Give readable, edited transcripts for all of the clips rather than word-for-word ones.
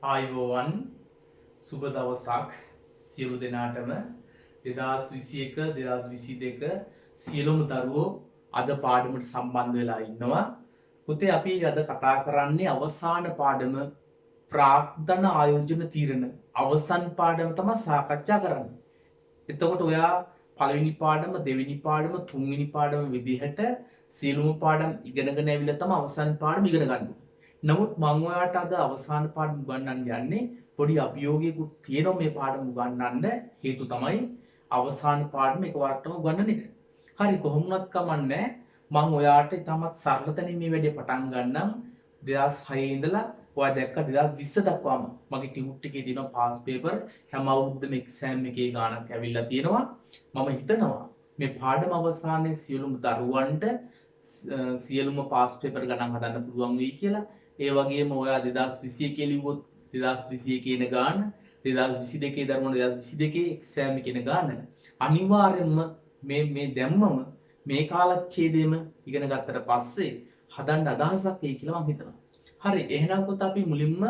ආයුබෝවන් සුබ දවසක් සියලු දෙනාටම 2021 2022 සියලුම දරුවෝ අද පාඩමට සම්බන්ධ වෙලා ඉන්නවා. පුතේ අපි අද කතා කරන්නේ අවසාන පාඩම ප්‍රාග්ධන ආයෝජන තීරණ අවසන් පාඩම තමයි සාකච්ඡා කරන්නේ. එතකොට ඔයා පළවෙනි පාඩම දෙවෙනි පාඩම තුන්වෙනි පාඩම විදිහට සියලුම පාඩම් ඉගෙනගෙන ඇවිල්ලා තමයි අවසන් පාඩම ඉගෙන ගන්න. නමුත් මම ඔයාලට අද අවසාන පාඩම උගන්වන්න යන්නේ පොඩි අභියෝගයකුත් තියෙනවා මේ පාඩම උගන්වන්න. හේතු තමයි අවසාන පාඩම එකවරටම උගන්වන එක. හරි කොහොමුණත් කමන්නේ මම ඔයාලට ඉතාමත් සරල තැනින් මේ වැඩේ පටන් ගන්නම්. 2006 ඉඳලා ඔයා දැක්ක 2020 දක්වාම මගේ ටියුට් එකේ තියෙන පාස් පේපර් හැම අවුරුද්දම එක්සෑම් එකේ ගාණක් ඇවිල්ලා තියෙනවා. මම හිතනවා මේ පාඩම අවසානයේ සියලුම දරුවන්ට සියලුම පාස් පේපර් ගණන් හදන්න පුළුවන් වෙයි කියලා. ඒ වගේම ඔයා 2021 ලිව්වොත් 2021 එන ගාන 2022 දරුවන 2022 එක්සෑම් එකේ එන ගාන අනිවාර්යයෙන්ම මේ දැම්මම මේ කාලච්ඡේදයේම ඉගෙන ගත්තට පස්සේ හදන්න අදහසක් එයි කියලා මම හිතනවා. හරි එහෙනම් පුතා අපි මුලින්ම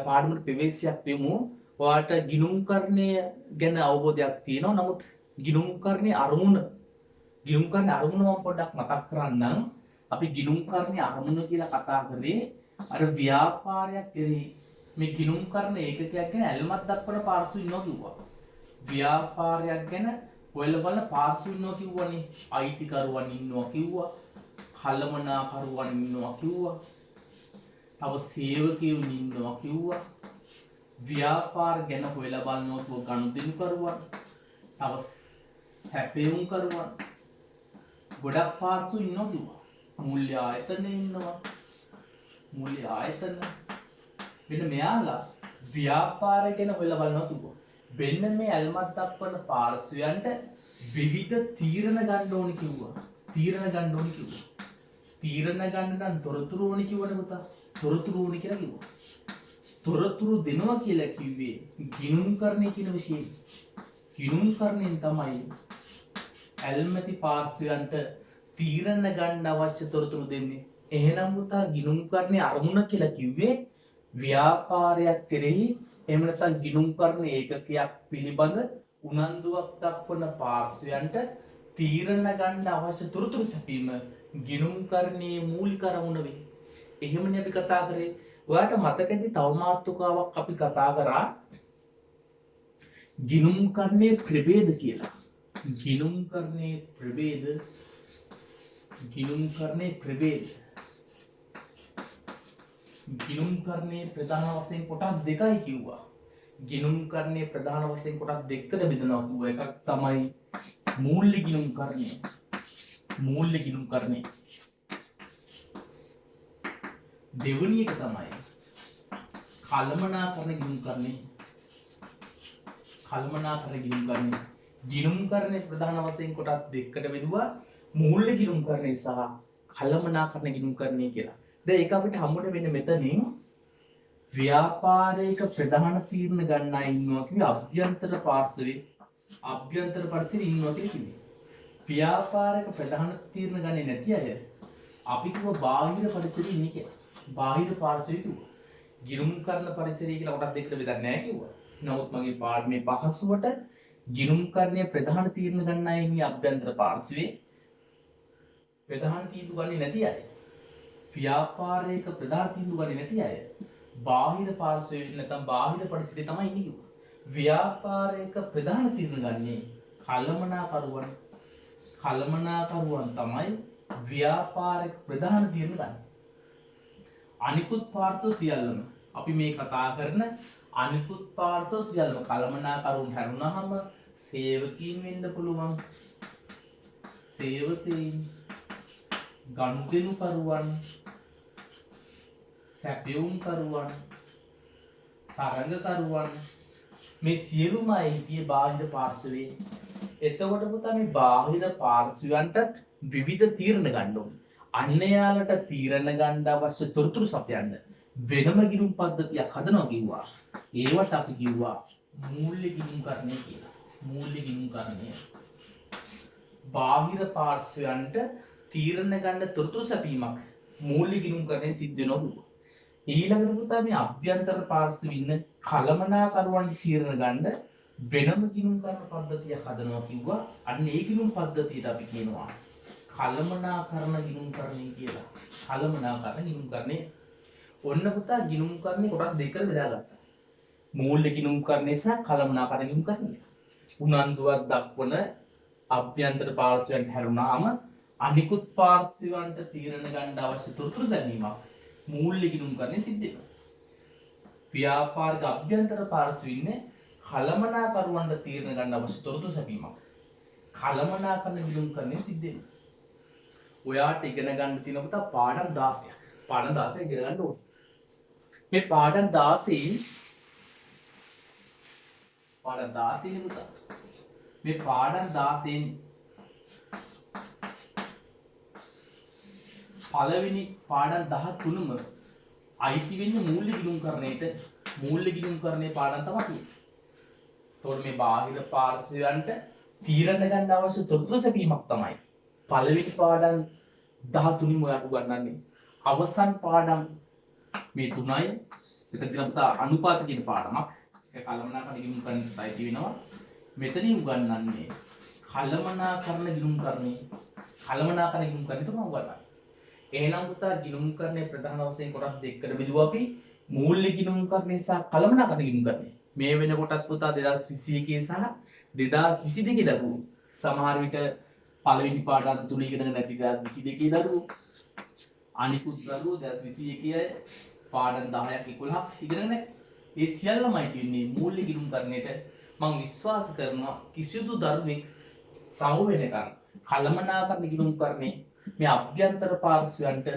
පාඩමට ප්‍රවේශයක් දෙමු. ඔයාලට ගිණුම්කරණය ගැන අවබෝධයක් තියෙනවා. නමුත් ගිණුම්කරණයේ අරමුණ මම පොඩ්ඩක් මතක් කරන්නම්. අපි ගිණුම්කරණයේ අරමුණ කියලා කතා කරේ අර ව්‍යාපාරයක් කෙරෙහි මේ ගිණුම්කරණ ඒකකයක් ගැන ඇල්මක් දක්වන පාර්ශ්ව ඉන්නවා කිව්වා. ව්‍යාපාරයක් ගැන හොයලා බලන පාර්ශ්ව ඉන්නවා කිව්වනේ. අයිතිකරුවන් ඉන්නවා කිව්වා. කළමනාකරුවන් ඉන්නවා කිව්වා. තව සේවකයෝ ඉන්නවා කිව්වා. ව්‍යාපාර ගැන හොයලා බලනකොට ගනුදෙනු කරුවන්. තව සැපයුම් කරුවන්. ගොඩක් පාර්ශ්ව ඉන්නවා කිව්වා. මූල්‍ය ආයතන ඉන්නවා. මූල්‍ය ආයතන මෙන්න මෙයාලා ව්‍යාපාරය ගැන හොයලා බලනවා කිව්වා. වෙන්න මේ ඇල්මත් දක්වන පාර්ශ්වයන්ට විවිධ තීරණ ගන්න ඕනේ කිව්වා. තීරණ ගන්න නම් තොරතුරු ඕනේ කිව්වනේ පුතා. තොරතුරු ඕනේ කියලා කිව්වා. තොරතුරු දෙනවා කියලා කිව්වේ ගිණුම්කරණය කියන විශේෂය. ගිණුම්කරණයෙන් තමයි ඇල්මැති පාර්ශ්වයන්ට තීරණ ගන්න අවශ්‍ය තොරතුරු දෙන්නේ. එහෙනම් පුතා ගිණුම්කරණයේ අරමුණ කියලා කිව්වේ ව්‍යාපාරයක් කෙරෙහි එහෙම නැත්නම් ගිණුම්කරණ ඒකකයක් පිළිබඳ උනන්දුවක් දක්වන පාර්ශ්වයන්ට තීරණ ගන්න අවශ්‍ය තොරතුරු සැපීම ගිණුම්කරණයේ මූලික අරමුණ වේ. එහෙමනේ අපි කතා කරේ. ඔයාලට මතකද තව මාතෘකාවක් අපි කතා කරා ගිණුම්කරණයේ ප්‍රභේද කියලා. ගිණුම්කරණයේ ප්‍රධාන වශයෙන් කොටස් දෙකයි කිව්වා. ගිණුම්කරණයේ ප්‍රධාන වශයෙන් කොටස් දෙකකට බෙදනවා කිව්වා. එකක් තමයි මූල්‍ය ගිණුම්කරණය. දෙවෙනි එක තමයි කළමනාකරණ ගිණුම්කරණය. ගිණුම්කරණයේ ප්‍රධාන වශයෙන් කොටස් දෙකකට බෙදුවා. මූල්‍ය ගිණුම්කරණය සහ කළමනාකරණ ගිණුම්කරණය කියලා. දැන් ඒක අපිට හම්බුනේ මෙන්න මෙතනින් ව්‍යාපාරික ප්‍රධාන තීරණ ගන්න අය ඉන්නවා කිව්වේ අභ්‍යන්තර පාර්ශවයේ අභ්‍යන්තර පරිසරයේ ඉන්නවා කියලා කිව්වේ. ව්‍යාපාරික ප්‍රධාන තීරණ ගන්නේ නැති අය අපි කිව්ව බාහිර පරිසරයේ ඉන්නේ කියලා. බාහිර පාර්ශවයේ කිව්වා. ගිණුම්කරණ පරිසරය කියලා කොටස් දෙකකට බෙදන්නේ නැහැ කිව්වා. නමුත් මගේ පාඩමේ පහසුවට ගිණුම්කරණයේ ප්‍රධාන තීරණ ගන්න අය ඉන්නේ අභ්‍යන්තර පාර්ශවයේ. ප්‍රධාන තීන්දුව ගන්නේ නැති අය ව්‍යාපාරික ප්‍රධාන තීන්දුව ගන්නේ නැති අය බාහිර පාර්ශවයේ නැත්නම් බාහිර පරිසරයේ තමයි ඉන්නේ කිව්වා. ව්‍යාපාරික ප්‍රධාන තීරණ ගන්නේ කළමනාකරුවන් තමයි ව්‍යාපාරික ප්‍රධාන තීරණ ගන්නේ. අනිකුත් පාර්ශ්ව සියල්ලම අපි මේ කතා කරන අනිකුත් පාර්ශ්ව සියල්ලම කළමනාකරුන් හැරුණාම සේවකීන් වෙන්න පුළුවන්. සේවකීන් ගනුදෙනුකරුවන් සැපයුම්කරුවන් තරඟකරුවන් මේ සියලුම අය හිටියේ බාහිර පාර්ශවයේ. එතකොට පුතා මේ බාහිර පාර්ශවයන්ටත් විවිධ තීරණ ගන්න ඕනේ. අන්න යාලට තීරණ ගන්න අවශ්‍ය තොරතුරු සපයන්න වෙනම ගිණුම් පද්ධතියක් හදනවා කිව්වා. ඒවට අපි කිව්වා මූල්‍ය ගිණුම්කරණය කියලා. මූල්‍ය ගිණුම්කරණය. බාහිර පාර්ශවයන්ට තීරණ ගන්න තොරතුරු සැපීමක් මූල්‍ය ගිණුම්කරණය සිද්ධ වෙනවා. ඊළඟට පුතා මේ අභ්‍යන්තර පාර්ශ්වයේ ඉන්න කලමනාකරුවන් තීරණ ගන්න වෙනම ගිණුම් කරන පද්ධතියක් හදනවා කිව්වා. අන්න ඒ ගිණුම් පද්ධතියට අපි කියනවා කලමනාකරණ ගිණුම් කරණය කියලා. කලමනාකරණ ගිණුම් කරණය. ඔන්න පුතා ගිණුම් කරණය කොටස් දෙකකට බෙදාගත්තා. මූල්‍ය ගිණුම් කරණය සහ කලමනාකරණ ගිණුම් කරණය. උනන්දුවක් දක්වන අභ්‍යන්තර පාර්ශ්වයන්ට හැරුණාම අනිකුත් පාර්ශ්වයන්ට තීරණ ගන්න අවශ්‍ය තොරතුරු සැලීමක් මූල්‍ය ගිණුම් කරණය සිද්ධ වෙනවා. ව්‍යාපාරික අභ්‍යන්තර පාර්ශ්වයේ ඉන්නේ කලමනාකරුවන්ට තීරණ ගන්න අවශ්‍ය තොරතුරු සැපීමක් කලමනාකරණ ගිණුම් කරණය සිද්ධ වෙනවා. ඔයාට ඉගෙන ගන්න තියෙන පුතා පාඩම් 16ක්. පාඩම් 16 ඉගෙන ගන්න ඕනේ. මේ පාඩම් 16 නේ පුතා. මේ පාඩම් 16 පළවෙනි පාඩම් 13ම අයිති වෙන්නේ මූල්‍ය ගිණුම් කරණයට. මූල්‍ය ගිණුම් කරණයේ පාඩම් තමයි තියෙන්නේ. එතකොට මේ බාහිර පාර්ශ්වයන්ට තීරණ ගන්න අවශ්‍ය තොරතුරු සැපීමක් තමයි පළවෙනි පාඩම් 13ම ඔයාලට උගන්වන්නේ. අවසන් පාඩම් මේ තුනයි. එතන පුතා අනුපාත කියන පාඩමක්. ඒක කලමනාකරණ ගිණුම් කරන්නට අයිති වෙනවා. මෙතනින් උගන්වන්නේ කලමනාකරණ ගිණුම් කරණේ. කලමනාකරණ ගිණුම් කරණේ තමයි උගන්වන්නේ. එහෙනම් පුතා ගිණුම් කරණේ ප්‍රධාන වශයෙන් කොටස් දෙකකට බෙදුවා අපි. මූල්‍ය ගිණුම් කරණේ සහ කලමනාකරණ ගිණුම් කරණේ. මේ වෙනකොටත් පුතා 2021 සහ 2022 දරුවෝ සමහර විට පළවෙනි පාඩම් තුන ඉගෙනගෙන නැති 2022 දරුවෝ අනිකුත් දරුවෝ 2021 පාඩම් 10ක් 11ක් ඉගෙනගෙන ඒ සියල්ලමයි තියෙන්නේ මූල්‍ය ගිණුම් කරණයට. මම විශ්වාස කරනවා කිසිදු දරුවෙක් තව වෙනකන් කලමනාකරණ ගිණුම් කරණේ මේ අභ්‍යන්තර පාර්ශ්වයන්ට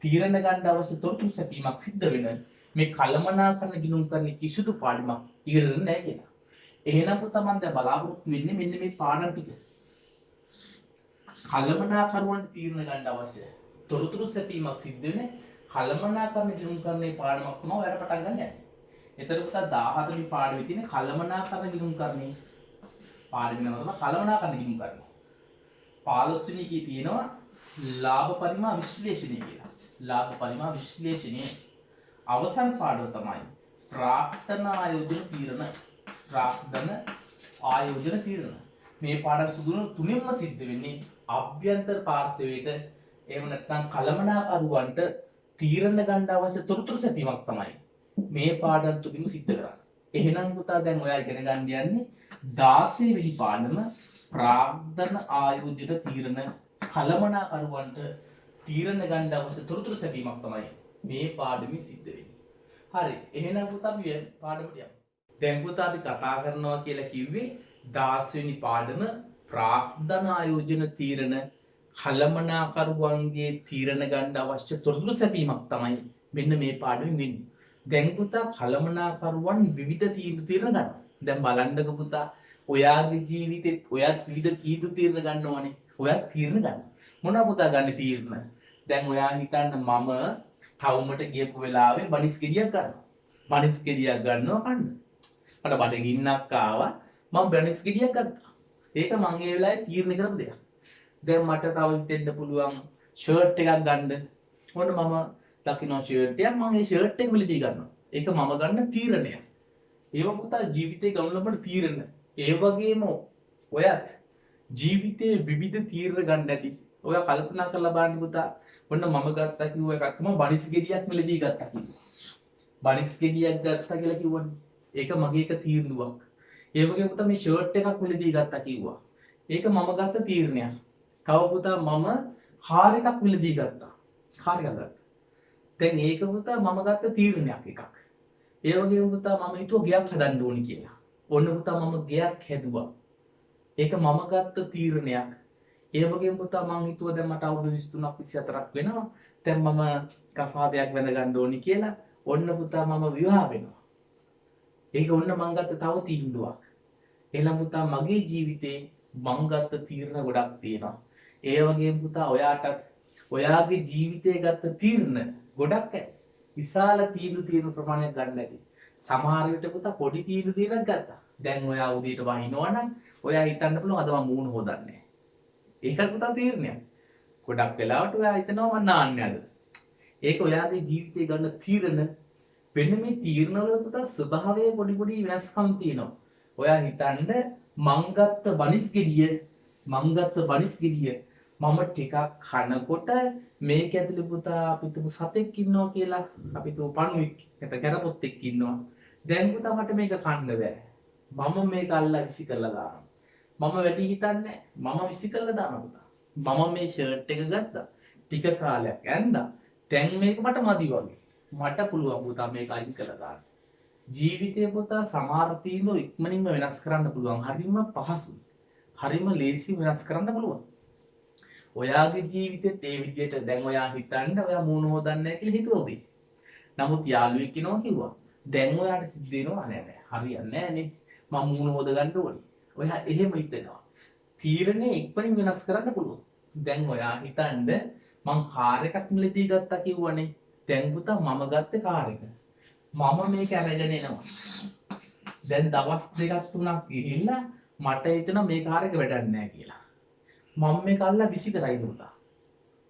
තීරණ ගන්න අවශ්‍ය තොරතුරු සැපීමක් සිද්ධ වෙන මේ කලමනාකරණ ගිණුම් කරන්නේ කිසිදු පාඩමක් ඉගෙන ගන්න නැහැ කියලා. එහෙනම් පුතා මම දැන් බලාපොරොත්තු වෙන්නේ මෙන්න මේ පාඩම් ටික. කලමනාකරුවන්ට තීරණ ගන්න අවශ්‍ය තොරතුරු සැපීමක් සිද්ධ වෙන කලමනාකරණ ගිණුම් කරන්නේ පාඩමක් තමයි ඔයාලා පටන් ගන්න යන්නේ. එතකොට පුතා 17 වෙනි පාඩමේ තියෙන කලමනාකරණ ගිණුම් කරන්නේ පාඩම නම තමයි කලමනාකරණ ගිණුම් කරන්නේ. 15 වෙනි එකේ තියෙනවා ලාභ පරිමා විශ්ලේෂණය කියලා. ලාභ පරිමා විශ්ලේෂණය අවසන් පාඩම තමයි ප්‍රාර්ථන ආයෝජන තීරණ. ප්‍රාර්ථන ආයෝජන තීරණ. මේ පාඩම් සුදුන තුනින්ම සිද්ධ වෙන්නේ අභ්‍යන්තර පාර්ශවයට එහෙම නැත්නම් කලමනාකරුවන්ට තීරණ ගන්න අවශ්‍ය තොරතුරු සැපීමක් තමයි මේ පාඩම් තුනින්ම සිද්ධ කරන්නේ. එහෙනම් පුතා දැන් ඔයා ඉගෙන ගන්න යන්නේ 16 වෙනි පාඩම ප්‍රාර්ථන ආයෝජන තීරණ කලමනාකරුවන්ට තීරණ ගන්න අවශ්‍ය තොරතුරු සැපීමක් තමයි මේ පාඩමේ සිද්ධ වෙන්නේ. හරි. එහෙනම් පුතා අපි පාඩමට යමු. දැන් පුතා අපි කතා කරනවා කියලා කිව්වේ 16 වෙනි පාඩම ප්‍රාර්ථන ආයෝජන තීරණ කලමනාකරුවන්ගේ තීරණ ගන්න අවශ්‍ය තොරතුරු සැපීමක් තමයි මෙන්න මේ පාඩමෙන් වෙන්නේ. දැන් පුතා කලමනාකරුවන් විවිධ තීරණ ගන්නවා. දැන් බලන්නක පුතා ඔයාගේ ජීවිතෙත් ඔයත් විවිධ තීරණ ගන්නවනේ. ඔයත් තීරණ ගන්න. මොනවා පුතා ගන්න තීරණ? දැන් ඔයා හිතන්න මම ටවුමට ගියපු වෙලාවේ බනිස් ගෙඩියක් ගන්නවා. බනිස් ගෙඩියක් ගන්නවා කන්න. මට බඩගින්නක් ආවා. මම බනිස් ගෙඩියක් ගත්තා. ඒක මං ඒ වෙලාවේ තීරණ කරපු දෙයක්. දැන් මට තව හිතෙන්න පුළුවන් ෂර්ට් එකක් ගන්න. මොන මම දකින්න ෂර්ට් එකක් මම ඒ ෂර්ට් එක මිලදී ගන්නවා. ඒක මම ගන්න තීරණයක්. ඒව පුතා ජීවිතේ ගමන ලබන තීරණ. ඒ වගේම ඔයත් ජීවිතේ විවිධ තීරණ ගන්න ඇති. ඔයා කල්පනා කරලා බලන්න පුතා. ඔන්න මම ගත්තා කිව්ව එකක් තමයි බනිස් ගෙඩියක් මිලදී ගත්තා කිව්වා. බනිස් ගෙඩියක් ගත්තා කියලා කිව්වනේ. ඒක මගේ එක තීරණයක්. ඒ වගේම පුතා මේ ෂර්ට් එකක් මිලදී ගත්තා කිව්වා. ඒක මම ගත්ත තීරණයක්. තව පුතා මම කාර් එකක් මිලදී ගත්තා. කාර් එකක් ගත්තා. දැන් ඒක පුතා මම ගත්ත තීරණයක් එකක්. ඒ වගේම පුතා මම හිතුවා ගෙයක් හදන්න ඕනි කියලා. ඔන්න පුතා මම ගෙයක් හැදුවා. ඒක මම ගත්ත තීරණයක්. ඒ වගේම පුතා මං හිතුවා දැන් මට අවුරුදු 23ක් 24ක් වෙනවා. දැන් මම කසාදයක් වැඳ ගන්න ඕනි කියලා. ඔන්න පුතා මම විවාහ වෙනවා. ඒක ඔන්න මං ගත්ත තව තීන්දුවක්. එහෙනම් පුතා මගේ ජීවිතේ මං ගත්ත තීරණ ගොඩක් තියෙනවා. ඒ වගේම පුතා ඔයාටත් ඔයාගේ ජීවිතේ ගත්ත තීරණ ගොඩක් ඇති. විශාල තීරණ ප්‍රමාණයක් ගන්න ඇති. සමහර විට පුතා පොඩි තීරණයක් ගත්තා. දැන් ඔයා උදේට වහිනවා නම් ඔයා හිතන්න පුළුවන් අද මම මූණ හොදන්නේ. ඒකත් පුතා තීරණයක්. ගොඩක් වෙලාවට ඔයා හිතනවා මම නාන්නේ අද. ඒක ඔයාගේ ජීවිතේ ගන්න තීරණ. වෙන මේ තීරණ වල පුතා ස්වභාවයේ පොඩි පොඩි වෙනස්කම් තියෙනවා. ඔයා හිතන්න මං ගත්ත බනිස් ගෙඩිය මම ටිකක් කනකොට මේක ඇතුලේ පුතා අපි තුමු සතෙක් ඉන්නවා කියලා අපි තුමු පණුවෙක් නැත්නම් කැරපොත්තෙක් ඉන්නවා. දැන් පුතා මට මේක කන්න බෑ. මම මේක අල්ලලා විසි කරලා දානවා. මම වැඩි හිතන්නේ මම විසි කරලා දානවා පුතා. මම මේ ෂර්ට් එක ගත්තා. ටික කාලයක් ඇඳා. දැන් මේක මට මදි වගේ. මට පුළුවන් පුතා මේක අයින් කරලා දාන්න. ජීවිතේ පුතා සමහර තීන්දුව ඉක්මනින්ම වෙනස් කරන්න පුළුවන්. හරිම පහසුයි. හරිම ලේසි වෙනස් කරන්න පුළුවන්. ඔයාගේ ජීවිතෙත් ඒ විදිහට දැන් ඔයා හිතන්න ඔයා මූණ හොදන්නේ නැහැ කියලා හිතුවොත්. නමුත් යාළුවෙක් කෙනා කිව්වා දැන් ඔයාට සිද්ධ වෙනවා නෑ හරියන්නේ නෑනේ. මම මූණ හොද ගන්න ඕනේ. ඔයා එහෙම හිතනවා. තීරණේ ඉක්මනින් වෙනස් කරන්න පුළුවන්. දැන් ඔයා හිතන්න මං කාර් එකක් මිලදී ගත්තා කිව්වනේ. දැන් පුතා මම ගත්තේ කාර් එක. මම මේක අරගෙන එනවා. දැන් දවස් දෙකක් තුනක් ගිහිල්ලා මට හිතෙනවා මේ කාර් එක වැඩක් නෑ කියලා. මම මේක අල්ලලා විසි කරයි පුතා.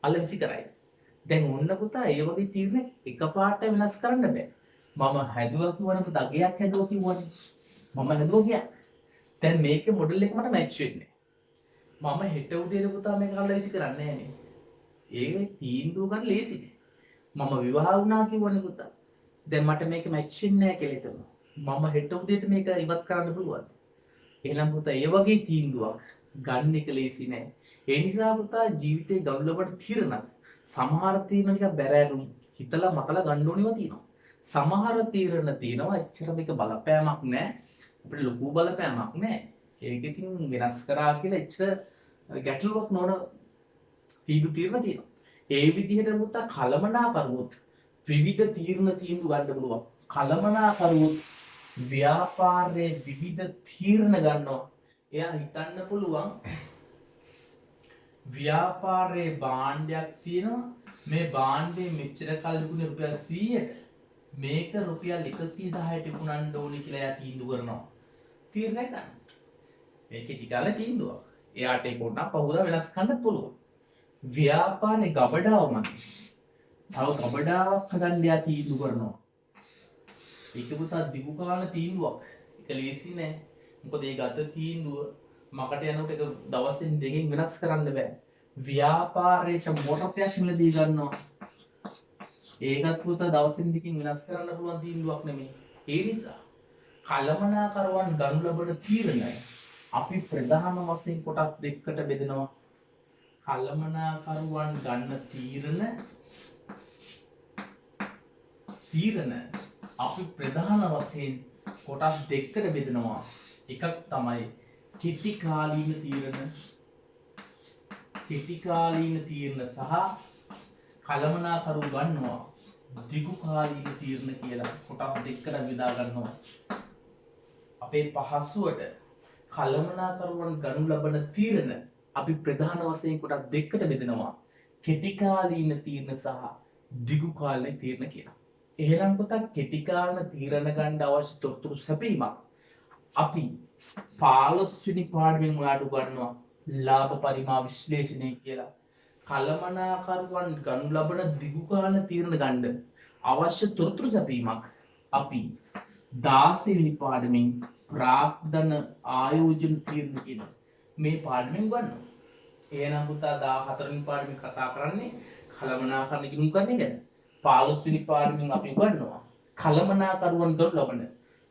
අල්ලලා විසි කරයි. දැන් ඔන්න පුතා ඒ වගේ තීරණ එකපාරට වෙනස් කරන්න බෑ. මම හැදුවා කිව්වනේ පුතා ගයක් හැදුවා කිව්වනේ. මම හැදුවා ගයක්. දැන් මේකේ මොඩල් එක මට මැච් වෙන්නේ. මම හෙට උදේට පුතා මේක අල්ලලා විසි කරන්නේ නෑනේ. ඒකේ තීන්දුව ගන්න ලේසි නෑ. මම විවාහ වුණා කිව්වනේ පුතා. දැන් මට මේක මැච් වෙන්නේ නෑ කියලා හිතනවා. මම හෙට උදේට මේක ඉවත් කරන්න පුළුවන්ද? එහෙනම් පුතා ඒ වගේ තීන්දුවක් ගන්න එක ලේසි නෑ. ඒ නිසා පුතා ජීවිතේ ගෞරවවට තීරණක් සමහර තීරණ ටික බැරෑරුම් හිතලා මතලා ගන්න ඕනෙව තියෙනවා. සමහර තීරණ තියෙනවා එච්චර මේක බලපෑමක් නෑ. අපිට ලොකු බලපෑමක් නෑ. ඒක ඉතින් වෙනස් කරා කියලා එච්චර ගැටලුවක් නොවන තීරණ තියෙනවා. ඒ විදිහට පුතා කලමනාකරුවොත් විවිධ තීන්දුව ගන්න පුළුවන්. කලමනාකරුවොත් ව්‍යාපාරයේ විවිධ තීරණ ගන්නවා. එයා හිතන්න පුළුවන් ව්‍යාපාරයේ භාණ්ඩයක් තියෙනවා. මේ භාණ්ඩේ මෙච්චර කල් තිබුණේ රුපියල් 100ට. මේක රුපියල් 110ට විකුණන්න ඕනේ කියලා එයා තීන්දුව කරනවා. තීරණය ගන්න. මේකේ ටිකල තීන්දුවක්. එයාට ඒක උනා පහුදා වෙනස් කරන්න පුළුවන්. ව්‍යාපාරේ ගබඩාව මත. තව ගබඩාවක් හදන්න එයා තීන්දුව කරනවා. ඒක පුතා දිගු කාල තීන්දුවක්. ඒක ලේසි නෑ. මොකද ඒ ගත තීන්දුව මකට යනකොට ඒක දවසින් දෙකකින් වෙනස් කරන්න බෑ. ව්‍යාපාරයට මොටපයක් මිලදී ගන්නවා. ඒකත් පුතා දවසින් දෙකකින් වෙනස් කරන්න පුළුවන් තීන්දුවක් නෙමෙයි. ඒ නිසා කලමනාකරුවන් ගනු ලබන තීරණය අපි ප්‍රධාන වශයෙන් කොටස් දෙකකට බෙදනවා. කලමනාකරුවන් ගන්න තීරණ අපි ප්‍රධාන වශයෙන් කොටස් දෙකකට බෙදනවා. එකක් තමයි කෙටි කාලීන තීරණ සහ කලමනාකරු ගන්නවා දිගු කාලීන තීරණ කියලා කොටස් දෙකකට බෙදා ගන්නවා. අපේ පහසුවට කලමනාකරුවන් ගනු ලබන තීරණ අපි ප්‍රධාන වශයෙන් කොටස් දෙකකට බෙදනවා. කෙටි කාලීන තීරණ සහ දිගු කාලීන තීරණ කියලා. එහෙනම් පුතා කෙටි කාලීන තීරණ ගන්න අවශ්‍ය තොරතුරු සැපීමක් අපි 15 වෙනි පාඩමෙන් ඔයාලට උගන්වනවා. ලාභ පරිමා විශ්ලේෂණය කියලා. කලමනාකරුවන් ගනු ලබන දිගු කාලීන තීරණ ගන්න අවශ්‍ය තොරතුරු සැපීමක් අපි 16 වෙනි පාඩමෙන් ප්‍රාග්ධන ආයෝජන තීරණ කියන මේ පාඩමෙන් ගන්නවා. එහෙනම් පුතා 14 වෙනි පාඩමෙන් කතා කරන්නේ කලමනාකරණ ගිණුම් කරන්නේ ගැන. 15 වෙනි පාඩමෙන් අපි ගන්නවා කලමනාකරුවන් ගනු ලබන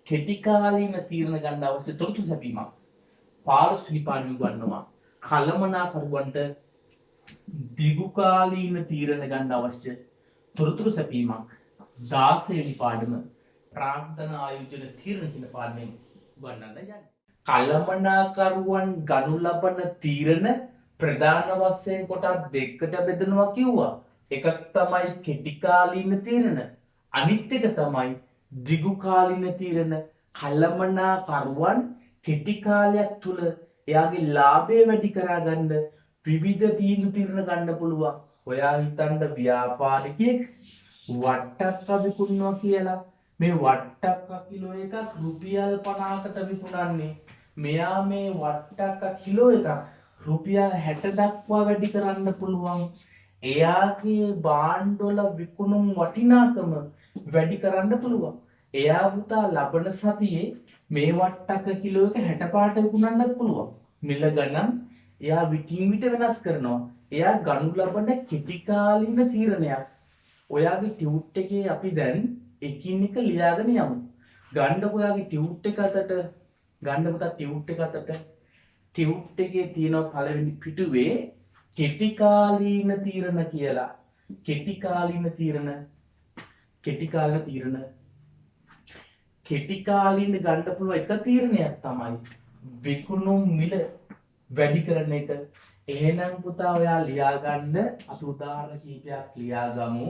කෙටි කාලීන තීරණ ගන්න අවශ්‍ය තොරතුරු සැපීමක්. 15 වෙනි පාඩමෙන් ගන්නවා කලමනාකරුවන්ට දිගු කාලීන තීරණ ගන්න අවශ්‍ය තොරතුරු සැපීමක්. 16 වෙනි පාඩම ප්‍රාග්ධන ආයෝජන තීරණ කියන පාඩමෙන් ගන්නන්න යන්නේ. කලමනාකරුවන් ගනු ලබන තීරණ ප්‍රධාන වශයෙන් කොටස් දෙකකට බෙදනවා කිව්වා. එකක් තමයි කෙටි කාලීන තීරණ. අනිත් එක තමයි දිගු කාලීන තීරණ. කලමනාකරුවන් කෙටි කාලයක් තුල එයාගේ ලාභය වැඩි කරගන්න විවිධ තීරණ ගන්න පුළුවන්. ඔයා හිතන්න ව්‍යාපාරිකයෙක් වට්ටක්ක විකුණනවා කියලා. මේ වට්ටක්ක කිලෝ එකක් රුපියල් 50කට විකුණන්නේ. මෙයා මේ වට්ටක්ක කිලෝ එකක් රුපියල් 60 දක්වා වැඩි කරන්න පුළුවන්. එයාගේ භාණ්ඩවල විකුණුම් වටිනාකම වැඩි කරන්න පුළුවන්. එයා පුතා ලබන සතියේ මේ වට්ටක කිලෝ එක 60 පාට විකුණන්නත් පුළුවන්. මිල ගණන් එයා විටින් විට වෙනස් කරනවා. එයා ගනු ලබන කෙටි කාලීන තීරණයක්. ඔයාගේ ටියුට් එකේ අපි දැන් එකින් එක ලියාගෙන යමු. ගන්නකො ඔයාගේ ටියුට් එක අතට ගන්න පුතා ටියුට් එක අතට ටියුට් එකේ තියෙන පළවෙනි පිටුවේ කෙටි කාලීන තීරණ කියලා. කෙටි කාලීන තීරණ ගන්න පුළුවන් එක තීරණයක් තමයි විකුණුම් මිල වැඩි කරන එක. එහෙනම් පුතා ඔයා ලියා ගන්න අපි උදාහරණ කීපයක් ලියාගමු.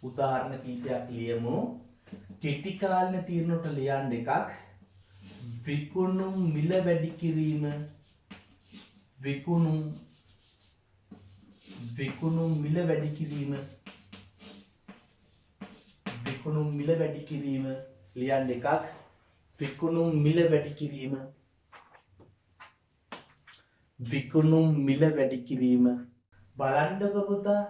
උදාහරණ කීපයක් ලියමු. කෙටි කාලීන තීරණට ලියන්න එකක් විකුණුම් මිල වැඩි කිරීම විකුණුම් මිල වැඩි කිරීම ලියන්න එකක් විකුණුම් මිල වැඩි කිරීම බලන්නකො පුතා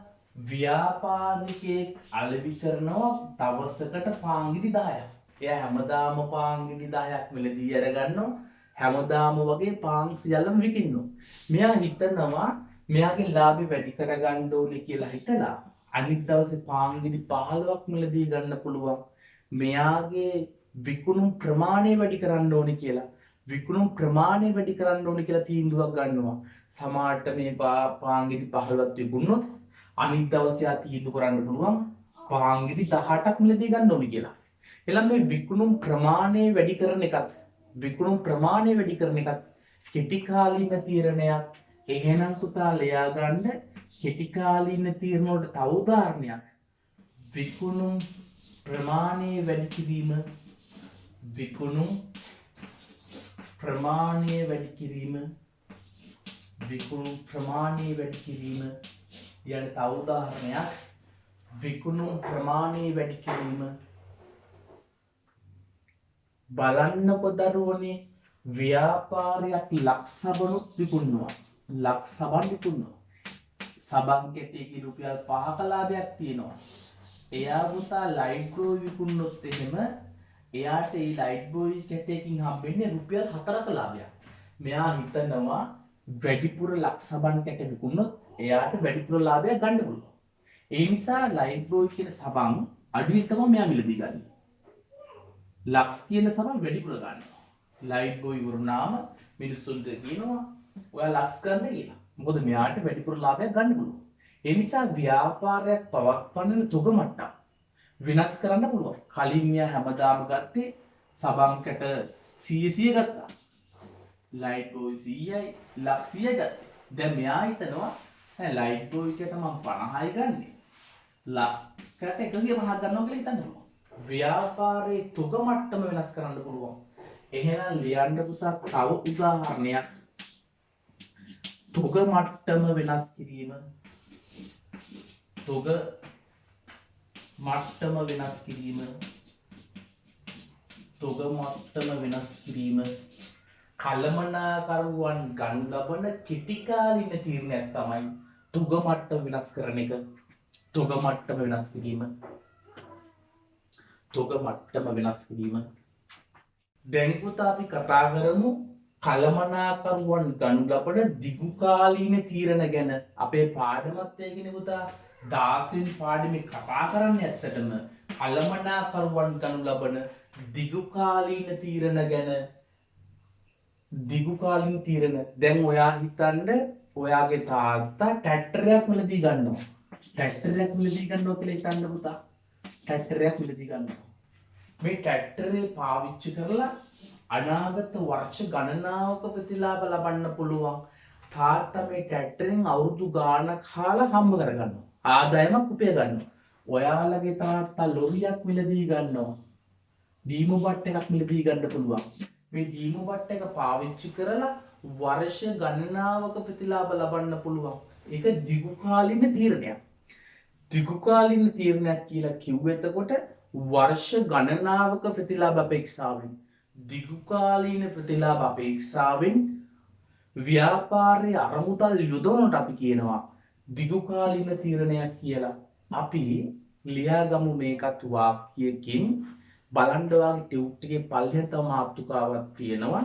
ව්‍යාපාරිකයෙක් අලෙවි කරනවා දවසකට පාන්ගිඩි 10ක්. එයා හැමදාම පාන්ගිඩි 10ක් මිලදී අරගන්නවා. හැමදාම වගේ පාන් සියල්ලම විකින්නවා. මෙයා හිතනවා මෙයාගේ ලාභය වැඩි කරගන්න ඕනේ කියලා හිතලා අනිත් දවසේ පාන්ගිඩි 15ක් මිලදී ගන්න පුළුවන්. මෙයාගේ විකුණුම් ප්‍රමාණය වැඩි කරන්න ඕනේ කියලා. තීන්දුවක් ගන්නවා. සමහරට මේ පාන්ගිඩි 15ක් විකුණුනොත් අනිත් දවසේ ආ තීන්දුව කරන්න පුළුවන් පාන්ගිඩි 18ක් මිලදී ගන්න ඕනේ කියලා. එළම මේ විකුණුම් ප්‍රමාණය වැඩි කරන එකත් කෙටි කාලීන තීරණයක්. එහෙනම් පුතා ලියා ගන්න කෙටි කාලීන තීරණ වලට තව උදාහරණයක් විකුණුම් ප්‍රමාණය වැඩි කිරීම ලියන්න තව උදාහරණයක් විකුණුම් ප්‍රමාණය වැඩි කිරීම. බලන්නකො දරුවනේ ව්‍යාපාරයක් ලක්සබනුත් විකුණනවා. සබන් කැටයකින් රුපියල් 5ක ලාභයක් තියෙනවා. එයා පුතා ලයිට් බෝයි විකුණනොත් එහෙම එයාට ඒ ලයිට් බෝයි කැටයකින් හම්බෙන්නේ රුපියල් 4ක ලාභයක්. මෙයා හිතනවා වැඩිපුර ලක්සබන් කැට විකුණනොත් එයාට වැඩිපුර ලාභයක් ගන්න පුළුවන්. ඒ නිසා ලයිට් බෝයි කියන සබන් අඩුවෙන් තමයි මෙයා මිලදී ගන්නේ. ලක්ස් කියන සබන් වැඩිපුර ගන්නවා. ලයිට් බෝයි වුණාම මිනිස්සුන්ට කියනවා ඔයා ලක්ස් ගන්න කියලා. මොකද මෙයාට වැඩිපුර ලාභයක් ගන්න පුළුවන්. ඒ නිසා ව්‍යාපාරයක් පවත්වන්න තුග මට්ටම් වෙනස් කරන්න පුළුවන්. කලින් මෙයා හැමදාම ගත්තේ සබන් කැට 100 ගත්තා. ලයිට් බෝයි 100යි ලක්ස් 100 ගත්තා. දැන් මෙයා හිතනවා නෑ ලයිට් බෝයි කැට මම 50යි ගන්නෙ. ලක්ස් කැට 150ක් ගන්නවා කියලා හිතනවා. ව්‍යාපාරයේ තුග මට්ටම වෙනස් කරන්න පුළුවන්. එහෙනම් ලියන්න පුතා තව උදාහරණයක් තුග මට්ටම වෙනස් කිරීම. කළමනාකරුවන් ගනු ලබන කෙටි කාලීන තීරණයක් තමයි තුග මට්ටම වෙනස් කරන එක. තුග මට්ටම වෙනස් කිරීම. දැන් පුතා අපි කතා කරමු කළමනාකරුවන් ගනු ලබන දිගු කාලීන තීරණ ගැන. අපේ පාඩමත් ඒකනේ පුතා 16 වෙනි පාඩමේ කතා කරන්නේ ඇත්තටම කළමනාකරුවන් ගනු ලබන දිගු කාලීන තීරණ ගැන. දැන් ඔයා හිතන්න ඔයාගේ තාත්තා ට්‍රැක්ටරයක් මිලදී ගන්නවා. කියලා හිතන්න පුතා. ට්‍රැක්ටරයක් මිලදී ගන්නවා. මේ ට්‍රැක්ටරේ පාවිච්චි කරලා අනාගත වර්ෂ ගණනාවක ප්‍රතිලාභ ලබන්න පුළුවන්. තාත්තා මේ ට්‍රැක්ටරෙන් අවුරුදු ගාණක් කාලා හම්බ කරගන්නවා. ආදායමක් උපය ගන්නවා. ඔයාලගේ තාත්තා ලොරියක් මිලදී ගන්නවා. ඩීමෝ බට් එකක් මිලදී ගන්න පුළුවන්. මේ ඩීමෝ බට් එක පාවිච්චි කරලා වර්ෂ ගණනාවක ප්‍රතිලාභ ලබන්න පුළුවන්. ඒක දිගු කාලින තීරණයක්. දිගු කාලින තීරණයක් කියලා කිව්වෙ එතකොට වර්ෂ ගණනාවක ප්‍රතිලාභ අපේක්ෂාවෙන් දිගු කාලීන ප්‍රතිලාභ අපේක්ෂාවෙන් ව්‍යාපාරයේ අරමුදල් යොදවනට අපි කියනවා දිගුකාලීන තීරණයක් කියලා අපි ලියාගමු මේකත් වාක්‍යයකින් බලන්න වාගේ ටියුට් එකේ පල්ලෙහාට මාතෘකාවක් තියෙනවා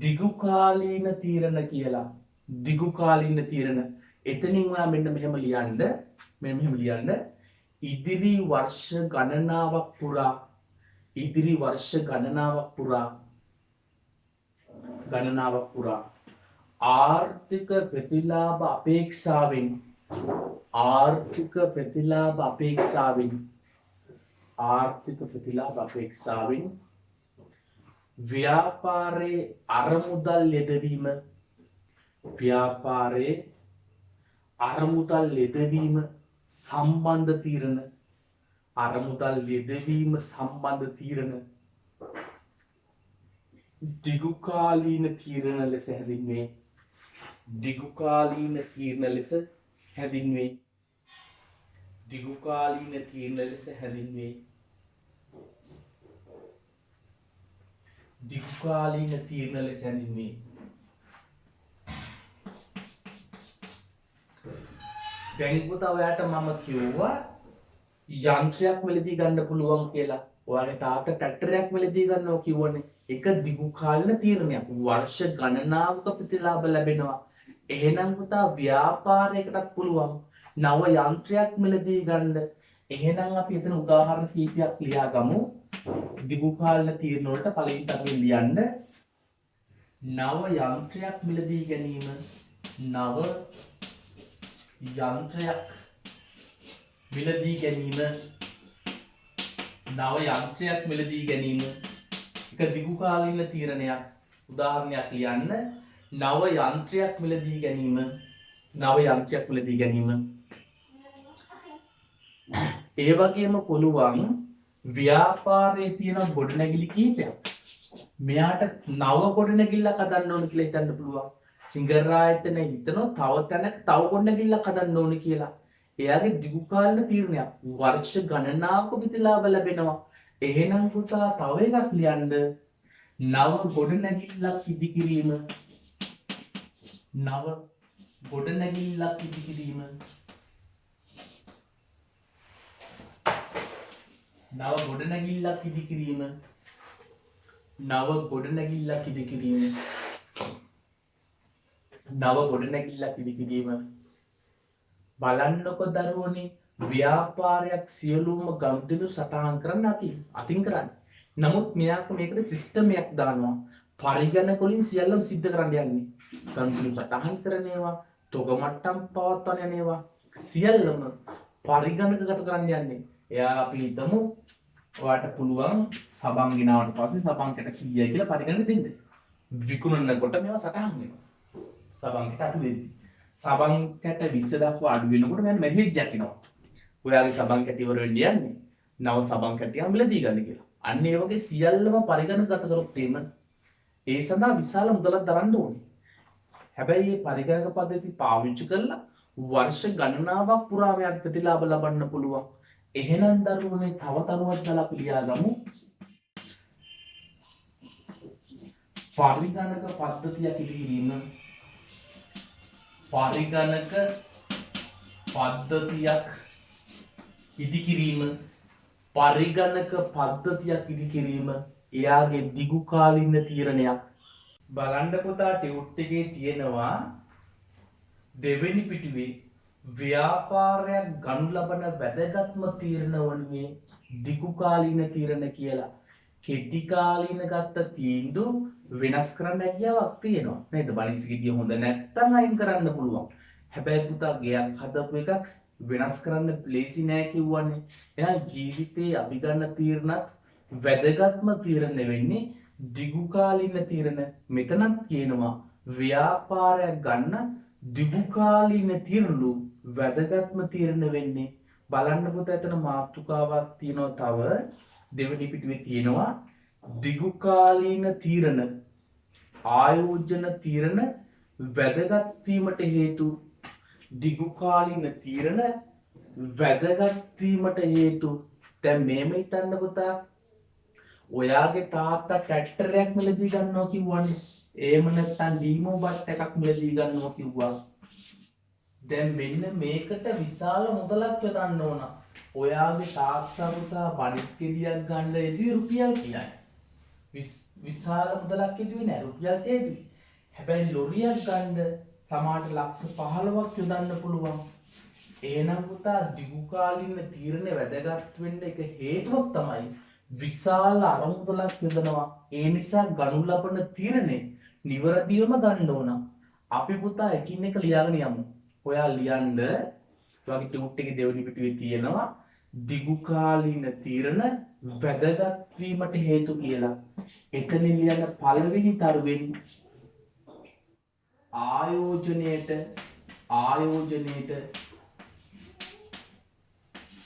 දිගුකාලීන තීරණ කියලා. දිගුකාලීන තීරණ එතනින් ඔයා මෙන්න මෙහෙම ලියන්න ඉදිරි වර්ෂ ගණනාවක් පුරා ආර්ථික ප්‍රතිලාභ අපේක්ෂාවෙන් ව්‍යාපාරයේ අරමුදල් යෙදවීම සම්බන්ධ තීරණ දිගුකාලීන තීරණ ලෙස හැඳින්වේ. දැන් පුතා ඔයාට මම කිව්වා යන්ත්‍රයක් මිලදී ගන්න පුළුවන් කියලා. ඔයාගේ තාත්තා ට්‍රැක්ටරයක් මිලදී ගන්නවා කිව්වනේ. ඒක දිගුකාලීන තීරණයක්. වර්ෂ ගණනාවක ප්‍රතිලාභ ලැබෙනවා. එහෙනම් පුතා ව්‍යාපාරයකටත් පුළුවන් නව යන්ත්‍රයක් මිලදී ගන්න. එහෙනම් අපි එතන උදාහරණ කීපයක් ලියාගමු. දිගුකාලීන තීරණ වලට පළවෙනි අපි ලියන්න නව යන්ත්‍රයක් මිලදී ගැනීම. එක දිගුකාලීන තීරණයක්. උදාහරණයක් ලියන්න නව යන්ත්‍රයක් මිලදී ගැනීම. ඒ වගේම පුළුවන් ව්‍යාපාරයේ තියෙන ගොඩනැගිලි කීපයක්. මෙයාට නව ගොඩනැගිල්ලක් හදන්න ඕන කියලා හිතන්න පුළුවන්. සිංගරායතන හිතනවා තව තැනක තව ගොඩනැගිල්ලක් හදන්න ඕන කියලා. එයාගේ දිගුකාලීන තීරණයක්. වර්ෂ ගණනාවක ප්‍රතිලාභ ලැබෙනවා. එහෙනම් පුතා තව එකක් ලියන්න නව ගොඩනැගිල්ලක් ඉදිකිරීම. බලන්නකො දරුවනේ ව්‍යාපාරයක් සියලුම ගනුදෙනු සටහන් කරන්න අතින් කරන්න. නමුත් මෙයාට මේකට සිස්ටම් එකක් දානවා. පරිගණක වලින් සියල්ලම සිද්ධ කරන්න යන්නේ. ගනුදෙනු සටහන් කරන ඒවා, තොග මට්ටම් පවත්වන යන ඒවා සියල්ලම පරිගණකගත කරන්න යන්නේ. එයා අපි හිතමු ඔයාට පුළුවන් සබන් ගෙනාවට පස්සේ සබන් කැට 100යි කියලා පරිගණක දෙන්න. විකුණනකොට මේවා සටහන් වෙනවා. සබන් කැට අඩු වෙද්දි. සබන් කැට 20 දක්වා අඩු වෙනකොට මම මෙසේජ් එකක් එනවා. ඔයාගේ සබන් කැට ඉවර වෙන්න යන්නේ. නව සබන් කැටියක් මිලදී ගන්න කියලා. අන්න ඒ වගේ සියල්ලම පරිගණකගත කරොත් ඒ සඳහා විශාල මුදලක් දරන්න ඕනේ. හැබැයි මේ පරිගණක පද්ධති පාවිච්චි කරලා වර්ෂ ගණනාවක් පුරා මෙයාට ප්‍රතිලාභ ලබන්න පුළුවන්. එහෙනම් දරුවනේ තව තරුවක් දාලා අපි ලියාගමු. පරිගණක පද්ධතියක් ඉදිරිම පරිගණක පද්ධතියක් ඉදිකිරීම එයාගේ දිගුකාලීන තීරණයක්. බලන්න පුතා ටියුට් එකේ තියෙනවා දෙවෙනි පිටුවේ ව්‍යාපාරයක් ගනු ලබන වැදගත්ම තීරණ වනුයේ දිගුකාලීන තීරණ කියලා. කෙටි කාලීන ගත්ත තීන්දුව වෙනස් කරන්න හැකියාවක් තියෙනවා නේද? බනිස් ගෙඩිය හොඳ නැත්නම් අයින් කරන්න පුළුවන්. හැබැයි පුතා ගයක් හදපු එකක් වෙනස් කරන්න ලේසි නෑ කිව්වනේ. එහෙනම් ජීවිතේ අපි ගන්න තීරණත් වැදගත්ම තීරණ වෙන්නේ දිගුකාලීන තීරණ. මෙතනත් කියනවා ව්‍යාපාරයක් ගන්න දිගුකාලීන තීරණු වැදගත්ම තීරණ වෙන්නේ. බලන්න පුතා එතන මාතෘකාවක් තියෙනවා. තව දෙවෙනි පිටුවේ තියෙනවා දිගුකාලීන තීරණ ආයෝජන තීරණ වැදගත් වීමට හේතු. දිගුකාලීන තීරණ වැදගත් වීමට හේතු. දැන් මේම හිතන්න පුතා ඔයාගේ තාත්තා ට්‍රැක්ටරයක් මිලදී ගන්නවා කිව්වනේ. එහෙම නැත්නම් ඩීමෝ බට් එකක් මිලදී ගන්නවා කිව්වා. දැන් මෙන්න මේකට විශාල මුදලක් යොදන්න ඕන. ඔයාගේ තාත්තා පුතා බනිස් ගෙඩියක් ගන්න යෙදුවේ රුපියල් 30යි. විශාල මුදලක් යෙදුවේ නෑ රුපියල් 30 යෙදුවේ. හැබැයි ලොරියක් ගන්න සමහරට ලක්ෂ 15ක් යොදන්න පුළුවන්. එහෙනම් පුතා දිගු කාලින තීරණ වැදගත් වෙන්න එක හේතුවක් තමයි විශාල අරමුදලක් යොදනවා. ඒ නිසා ගනු ලබන තීරණේ නිවැරදිවම ගන්න ඕන. අපි පුතා එකින් එක ලියාගෙන යමු. ඔයා ලියන්න ඔයාගේ ටියුට් එකේ දෙවෙනි පිටුවේ තියෙනවා දිගු කාලින තීරණ වැදගත් වීමට හේතු කියලා. එතන ලියන පළවෙනි තරුවෙන් ආයෝජනයේට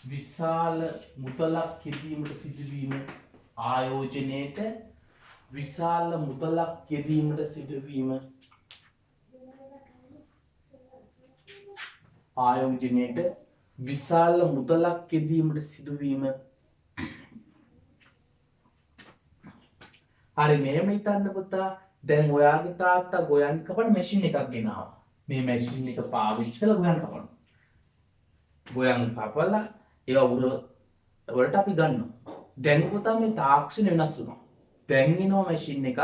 විශාල මුදලක් යෙදීමට සිදුවීම ආයෝජනයේට විශාල මුදලක් යෙදීමට සිදුවීම ආයෝජනයේට විශාල මුදලක් යෙදීමට සිදුවීම හරි මෙහෙම හිතන්න පුතා දැන් ඔයාගේ තාත්තා ගොයන් කපන මැෂින් එකක් ගෙනාවා මේ මැෂින් එක පාවිච්චි කරලා ගොයන් කපනවා ගොයන් කපලා ඒවා උර වලට අපි ගන්නවා දැන් පුතා මේ තාක්ෂණ වෙනස් වුණා දැන් එනවා මැෂින් එකක්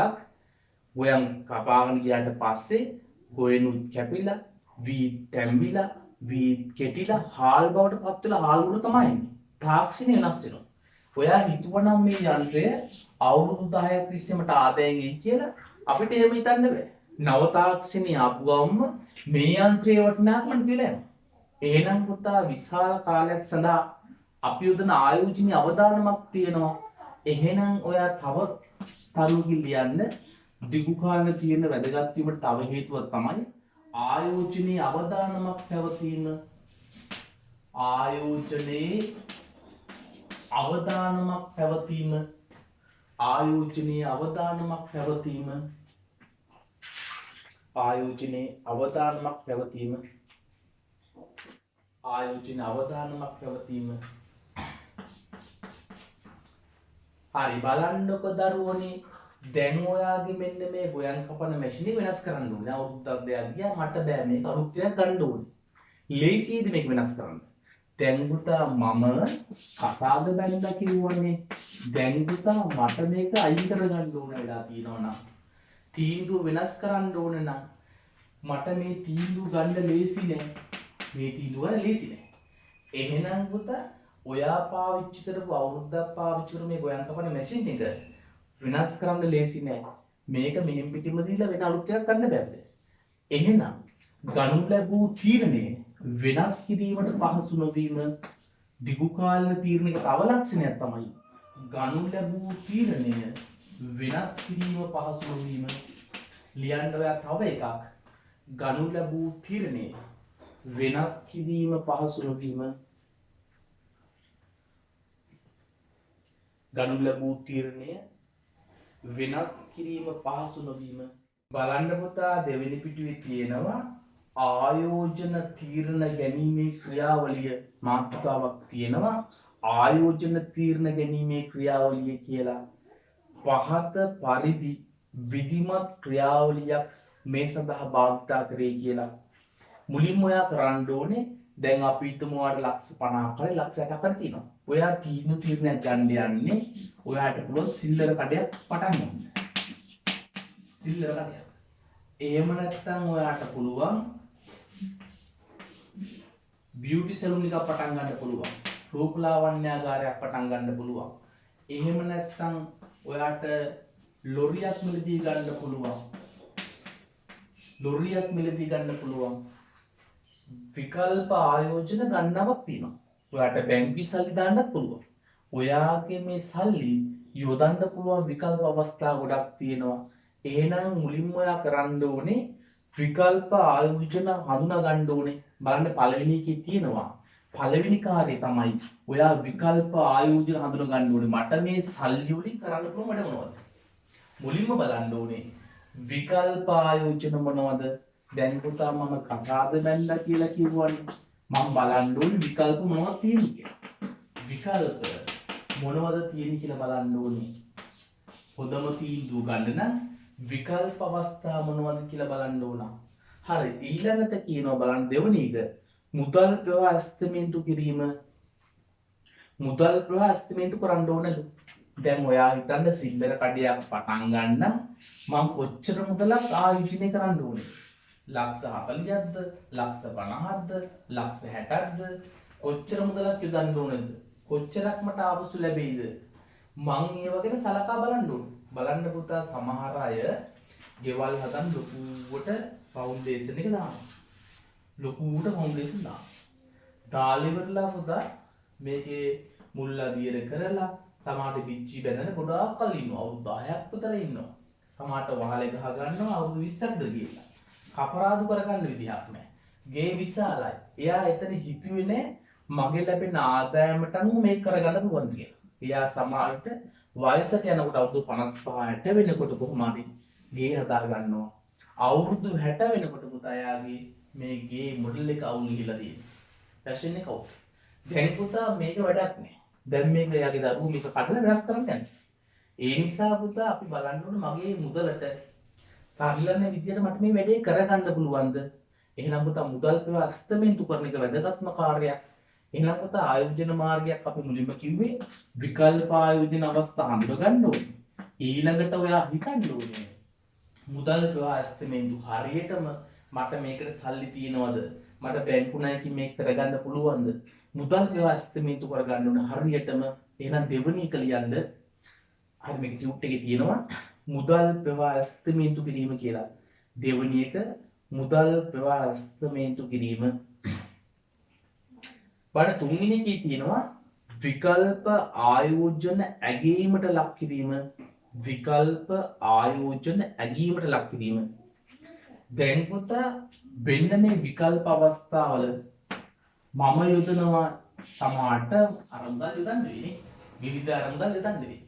ගොයන් කපාගෙන ගියාට පස්සේ ගොයනුත් කැපිලා වී තැම්බිලා වී කෙටිලා හාල් බවට පත් වෙලා හාල් උර තමයි එන්නේ තාක්ෂණය වෙනස් වෙනවා ඔයා හිතුවනම් මේ යන්ත්‍රය අවුරුදු 10ක් තිස්සේමට ආදායම් එයි කියලා අපිට එහෙම හිතන්න බෑ. නව තාක්ෂණي ආපු ගමන්ම මේ යන්ත්‍රයේ වටිනාකම තියලා යනවා. එහෙනම් පුතා විශාල කාලයක් සඳහා අපි යොදන ආයෝජනීය අවදානමක් තියෙනවා. එහෙනම් ඔයා තව තරුණිය ලියන්න දිගු කාලන තියෙන වැදගත් වීමට තව හේතුවක් තමයි ආයෝජනීය අවදානමක් පැවතීම. ආයෝජනයේ අවදානමක් පැවතීම ආයෝජනීය අවදානමක් පැවතීම ආයෝජනයේ අවදානමක් පැවතීම ආයෝජන අවදානමක් පැවතීම හරි බලන්නකො දරුවනේ දැන් ඔයාගේ මෙන්න මේ ගොයන් කපන මැෂින් එක වෙනස් කරන්න ඕනේ අවුරුද්දක් දෙකක් ගියා මට බෑ මේක අලුත් එකක් ගන්න ඕනේ ලේසියිද මේක වෙනස් කරන්න දැන් පුතා මම කසාද බැලලා කිව්වනේ දැන් පුතා මට මේක අයින් කරගන්න ඕන වෙලා තියෙනවා නම් තීන්දුව වෙනස් කරන්න ඕන නම් මට මේ තීන්දුව ගන්න ලේසි නෑ මේ තීන්දුව ගන්න ලේසි නෑ එහෙනම් පුතා ඔයා පාවිච්චි කරපු අවුරුද්දක් පාවිච්චි කරපු මේ ගොයන් කපන මැෂින් එක වෙනස් කරන්න ලේසි නෑ මේක මෙහෙම් පිටින්ම දීලා වෙන අලුත් එකක් ගන්න බෑ එහෙනම් ගනු ලැබූ තීරණේ වෙනස් කිරීමට පහසු නොවීම දිගු කාලීන තීරණයක තව ලක්ෂණයක් තමයි ගනු ලැබූ තීරණය වෙනස් කිරීම පහසු නොවීම ලියන්න ඔයා තව එකක් ගනු ලැබූ තීරණය වෙනස් කිරීම පහසු නොවීම ගනු ලැබූ තීරණය වෙනස් කිරීම පහසු නොවීම බලන්න පුතා දෙවෙනි පිටුවේ තියෙනවා ආයෝජන තීරණ ගැනීමේ ක්‍රියාවලිය මාතෘකාවක් තියෙනවා ආයෝජන තීරණ ගැනීමේ ක්‍රියාවලිය කියලා පහත පරිදි විධිමත් ක්‍රියාවලියක් මේ සඳහා භාවිතා කරේ කියලා මුලින්ම ඔයා කරන්න ඕනේ දැන් අපි හිතමු ඔයාට ලක්ෂ 50ක් හරි ලක්ෂ 60ක් හරි තියෙනවා ඔයා තීරණයක් ගන්න යන්නේ ඔයාට පුළුවන් සිල්ලර කඩයක් පටන් ගන්න සිල්ලර කඩයක් එහෙම නැත්නම් ඔයාට පුළුවන් බියුටි සැලූන් එකක් පටන් ගන්න පුළුවන් රූපලාවන්‍යාගාරයක් පටන් ගන්න පුළුවන් එහෙම නැත්නම් ඔයාට ලොරියක් මිලදී ගන්න පුළුවන් විකල්ප ආයෝජන ගණනාවක් තියෙනවා ඔයාට බැංකුවේ සල්ලි දාන්නත් පුළුවන් ඔයාගේ මේ සල්ලි යොදන්න පුළුවන් විකල්ප අවස්ථා ගොඩක් තියෙනවා එහෙනම් මුලින්ම ඔයා කරන්න ඕනේ විකල්ප ආයෝජන හඳුනා ගන්න ඕනේ බලන්න පළවෙනි එකේ තියෙනවා පළවෙනි කාර්යය තමයි ඔයා විකල්ප ආයෝජන හඳුනා ගන්න ඕනේ මට මේ සල්ලි වලින් කරන්න පුළුවන් වැඩ මොනවද මුලින්ම බලන්න ඕනේ විකල්ප ආයෝජන මොනවද දැන් පුතා මම කසාද බැලලා කියලා කිව්වනේ මම බලන්න ඕනේ විකල්ප මොනවද තියෙන්නේ කියලා විකල්ප මොනවද තියෙන්නේ කියලා බලන්න ඕනේ හොඳම තීන්දුව ගන්න නම් විකල්ප අවස්ථා මොනවද කියලා බලන්න ඕන හරි ඊළඟට කියනවා බලන්න දෙවෙනි එක මුදල් ප්‍රවාහ ඇස්තමේන්තු කිරීම මුදල් ප්‍රවාහ ඇස්තමේන්තු කරන්න ඕනලු. දැන් ඔයා හිතන්න සිල්ලර කඩයක් පටන් ගන්න මම කොච්චර මුදලක් ආයෝජනය කරන්න ඕනේ? ලක්ෂ 40ක්ද ලක්ෂ 50ක්ද ලක්ෂ 60ක්ද කොච්චර මුදලක් යොදන්න ඕනද? කොච්චරක් මට ආපසු ලැබෙයිද? මං ඒව ගැන සලකා බලන්න ඕනේ. බලන්න පුතා සමහර අය ගෙවල් හදන්න ලොකුවට ෆවුන්ඩේෂන් එක දානවා. ලොකුවට ෆවුන්ඩේෂන් දානවා. දාලා ඉවරලා පුතා මේකේ මුල් අදියර කරලා සමහරට පිච්චි බැනලා ගොඩාක් කල් ඉන්නවා. අවුරුදු 10ක් විතර ඉන්නවා. සමහරට වහලේ ගහ ගන්නවා අවුරුදු 20ක්ද කියලා. කපරාදු කරගන්න විදිහක් නැහැ. ගේ විශාලයි. එයා එතන හිතුවේ නෑ මගේ ලැබෙන ආදායමට අනුව මේක කරගන්න පුළුවන් කියලා. එයා සමහරට වයසට යනකොට අවුරුදු 55 60 වෙනකොට කොහොම හරි ගේ හදා ගන්නවා. අවුරුදු 60 වෙනකොට පුතා එයාගේ මේ ගේ මොඩල් එක අවුල් ගිහිලා තියෙනවා. ෆැෂන් එක අවුල්. දැන් පුතා මේක වැඩක් නෑ. දැන් මේක එයාගේ දරුවෝ මේක කඩලා වෙනස් කරන්න යනවා. ඒ නිසා පුතා අපි බලන්න ඕනේ මගේ මුදලට සරිලන විදියට මට මේ වැඩේ කරගන්න පුළුවන්ද? එහෙනම් පුතා මුදල් ප්‍රවාහ අස්තමේන්තු කරන එක වැදගත්ම කාර්යයක්. එහෙනම් පුතා ආයෝජන මාර්ගයක් අපි මුලින්ම කිව්වේ විකල්ප ආයෝජන අවස්ථා හඳුන ගන්න ඕනේ. ඊළඟට ඔයා හිතන්න ඕනේ මුදල් ප්‍රවාහ අස්තමේන්තු හරියටම මට මේකට සල්ලි තියනවද? මට බැංකු ණයකින් මේක කරගන්න පුළුවන්ද? මුදල් ප්‍රවාහ අස්තමේන්තු කරගන්න ඕනේ හරියටම. එහෙනම් දෙවෙනි එක ලියන්න. හරි මේක ටියුට් එකේ තියෙනවා මුදල් ප්‍රවාහ අස්තමේන්තු කිරීම කියලා. දෙවෙනි එක මුදල් ප්‍රවාහ අස්තමේන්තු කිරීම. බඩ තුන්වෙනි එකේ තියෙනවා විකල්ප ආයෝජන ඇගීමට ලක් කිරීම. විකල්ප ආයෝජන ඇගීමට ලක් කිරීම. දැන් පුතා වෙන්න මේ විකල්ප අවස්ථාවල මම යොදනවා සමහරට අරමුදල් යොදන්න වෙන්නේ. විවිධ අරමුදල් යොදන්න වෙන්නේ.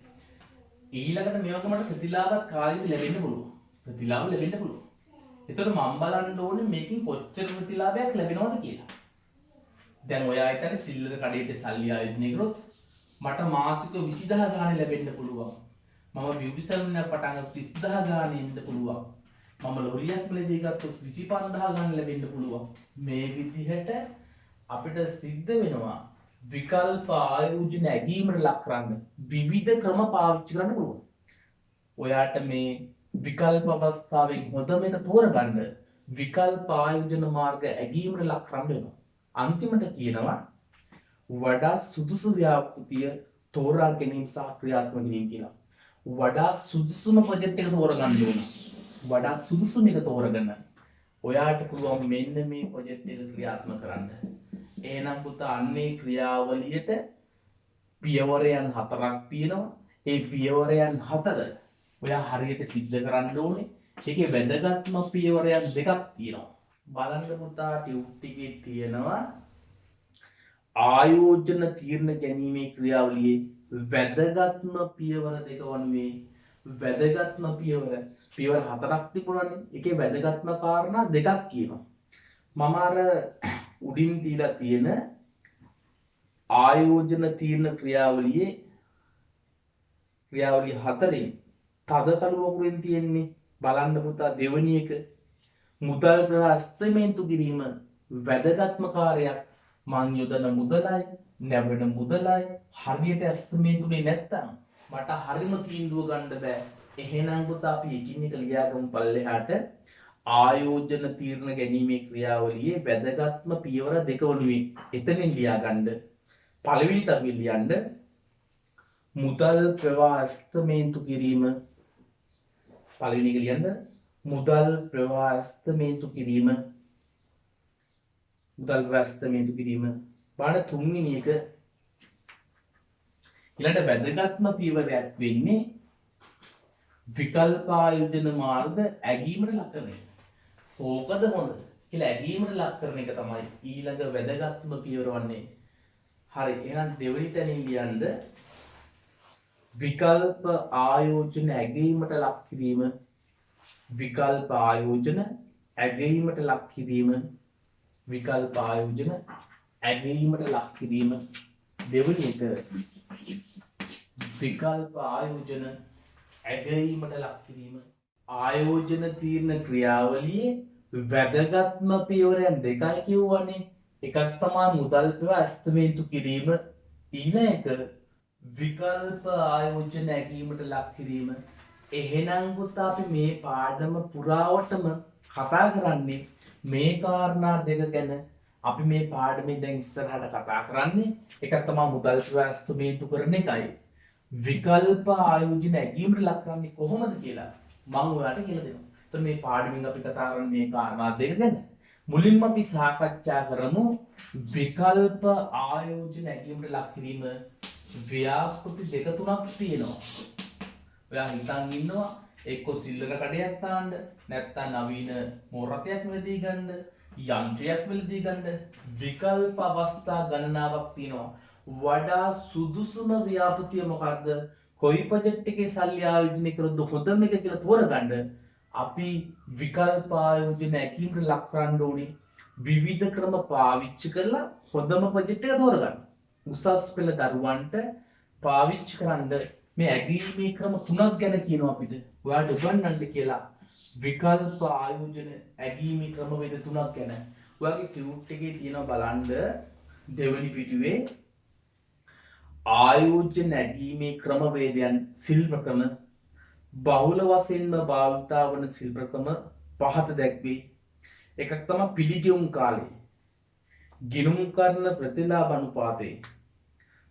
ඊළඟට මේ වගේ මට ප්‍රතිලාභත් කාලෙදි ලැබෙන්න පුළුවන්. ප්‍රතිලාභ ලැබෙන්න පුළුවන්. එතකොට මම බලන්න ඕනේ මේකෙන් කොච්චර ප්‍රතිලාභයක් ලැබෙනවද කියලා. දැන් ඔයා හිතන්නේ සිල්ලර කඩේට සල්ලි ආයෝජනය කරොත් මට මාසික 20000 ගාණක් ලැබෙන්න පුළුවන්. මම බියුටි සැලුන් එකක් පටන් ගත්තොත් 30000 ගාණක් එන්න පුළුවන්. මම ලොරියක් මිලදී ගත්තොත් 25000 ගාණක් ලැබෙන්න පුළුවන්. මේ විදිහට අපිට සිද්ධ වෙනවා විකල්ප ආයෝජන ඇගීමට ලක් කරන්න විවිධ ක්‍රම පාවිච්චි කරන්න පුළුවන්. ඔයාට මේ විකල්ප අවස්ථාවෙන් හොඳම එක තෝරගන්න විකල්ප ආයෝජන මාර්ග ඇගීමට ලක් කරන්න වෙනවා. අන්තිමට කියනවා වඩා සුදුසු ව්‍යාපෘතිය තෝරා ගැනීම සහ ක්‍රියාත්මක කිරීම කියලා. වඩා සුදුසුම ප්‍රොජෙක්ට් එක තෝරගන්න ඕන. වඩා සුදුසුම එක තෝරගන්න. ඔයාට පුළුවන් මෙන්න මේ ප්‍රොජෙක්ට් එක ක්‍රියාත්මක කරන්න. එහෙනම් පුතා අන්නේ ක්‍රියාවලියට පියවරයන් 4ක් තියෙනවා. ඒ පියවරයන් 4 ඔයා හරියට සිද්ධ කරන්න ඕනේ. ඒකේ වැදගත්ම පියවරයන් දෙකක් තියෙනවා. බලන්න පුතා ටියුට් එකේ තියෙනවා ආයෝජන තීරණ ගැනීමේ ක්‍රියාවලියේ වැදගත්ම පියවර දෙක වනුයේ වැදගත්ම පියවර 4ක් තිබුණානේ. ඒකේ වැදගත්ම කාරණා දෙකක් කියනවා. මම අර උඩින් දීලා තියෙන ආයෝජන තීරණ ක්‍රියාවලියේ ක්‍රියාවලිය 4න් තද කළු වගුරෙන් තියෙන්නේ බලන්න පුතා දෙවෙනි එක මුදල් ප්‍රවාහ අස්තමේන්තු කිරීම වැදගත්ම කාර්යයක්. මං යොදන මුදලයි නැවෙන මුදලයි හරියට අස්තමේන්තුනේ නැත්තම් මට හරිම තීන්දුව ගන්න බෑ. එහෙනම් පුතා අපි එකින් එක ලියාගමු පල්ලෙහාට ආයෝජන තීරණ ගැනීමේ ක්‍රියාවලියේ වැදගත්ම පියවර දෙක වනුවේ. එතනින් ලියාගන්න. පළවෙනි තරුවේ ලියන්න මුදල් ප්‍රවාහ අස්තමේන්තු කිරීම. පළවෙනි එක ලියන්න මුදල් ප්‍රවාහ අස්තමේන්තු කිරීම. මුදල් ප්‍රවාහ අස්තමේන්තු කිරීම. බලන්න තුන්වෙනි එක ඊළඟට වැදගත්ම පියවරයක් වෙන්නේ විකල්ප ආයෝජන මාර්ග ඇගීමට ලක් කරන එක. ඕකද හොඳ කියලා ඇගීමට ලක් කරන එක තමයි ඊළඟ වැදගත්ම පියවර වන්නේ. හරි එහෙනම් දෙවෙනි තැනින් ලියන්න විකල්ප ආයෝජන ඇගීමට ලක් කිරීම. විකල්ප ආයෝජන ඇගීමට ලක් කිරීම. විකල්ප ආයෝජන ඇගීමට ලක් කිරීම. දෙවෙනි එක විකල්ප ආයෝජන ඇගීමට ලක් කිරීම. ආයෝජන තීරණ ක්‍රියාවලියේ වැදගත්ම පියවරයන් දෙකයි කිව්වනේ. එකක් තමයි මුදල් පෙවා ඇස්තමේන්තු කිරීම, ඊළඟ එක විකල්ප ආයෝජන ඇගීමට ලක් කිරීම. එහෙනම් පුතා අපි මේ පාඩම පුරාවටම කතා කරන්නේ මේ කාරණා දෙක ගැන. අපි මේ පාඩමේ දැන් ඉස්සරහට කතා කරන්නේ එකක් තමයි මුදල් පෙවා ඇස්තමේන්තු කරන එකයි. විකල්ප ආයෝජන ඇගීමට ලක් කරන්නේ කොහොමද කියලා මම ඔයාලට කියලා දෙනවා. එතකොට මේ පාඩමින් අපි කතා කරන්නේ මේ කාරණා දෙක ගැන. මුලින්ම අපි සාකච්ඡා කරමු විකල්ප ආයෝජන ඇගීමට ලක් කිරීම. ව්‍යාපෘති දෙක තුනක් තියෙනවා. ඔයා හිතන් ඉන්නවා එක්ක සිල්ලර කඩයක් තාන්න, නැත්නම් නවීන මෝරතයක් මිලදී ගන්න, යන්ත්‍රයක් මිලදී ගන්න. විකල්ප අවස්ථා ගණනාවක් තියෙනවා. වඩා සුදුසුම ව්‍යාපෘතිය මොකක්ද? කොයි ප්‍රොජෙක්ට් එකේ සල්ලි ආයෝජනය කරොත් හොඳම එක කියලා තෝරගන්න අපි විකල්ප ආයෝජන ඇගීමට ලක් කරන්න ඕනේ. විවිධ ක්‍රම පාවිච්චි කරලා හොඳම ප්‍රොජෙක්ට් එක තෝරගන්න. උසස් පෙළ දරුවන්ට පාවිච්චි කරන්න මේ ඇගීමේ ක්‍රම තුනක් ගැන කියනවා අපිට. ඔයාලට උගන්වන්න කියලා විකල්ප ආයෝජන ඇගීමේ ක්‍රමවේද තුනක් ගැන. ඔයාගේ ටියුට් එකේ තියෙනවා බලන්න දෙවෙනි පිටුවේ ආයෝජන ඇගීමේ ක්‍රමවේදයන් ශිල්ප ක්‍රම බහුල වශයෙන්ම භාවිතා වන ශිල්ප ක්‍රම පහත දැක්වේ. එකක් තමයි පිළිගෙවුම් කාලය, ගිණුම් කරන ප්‍රතිලාභ අනුපාතය,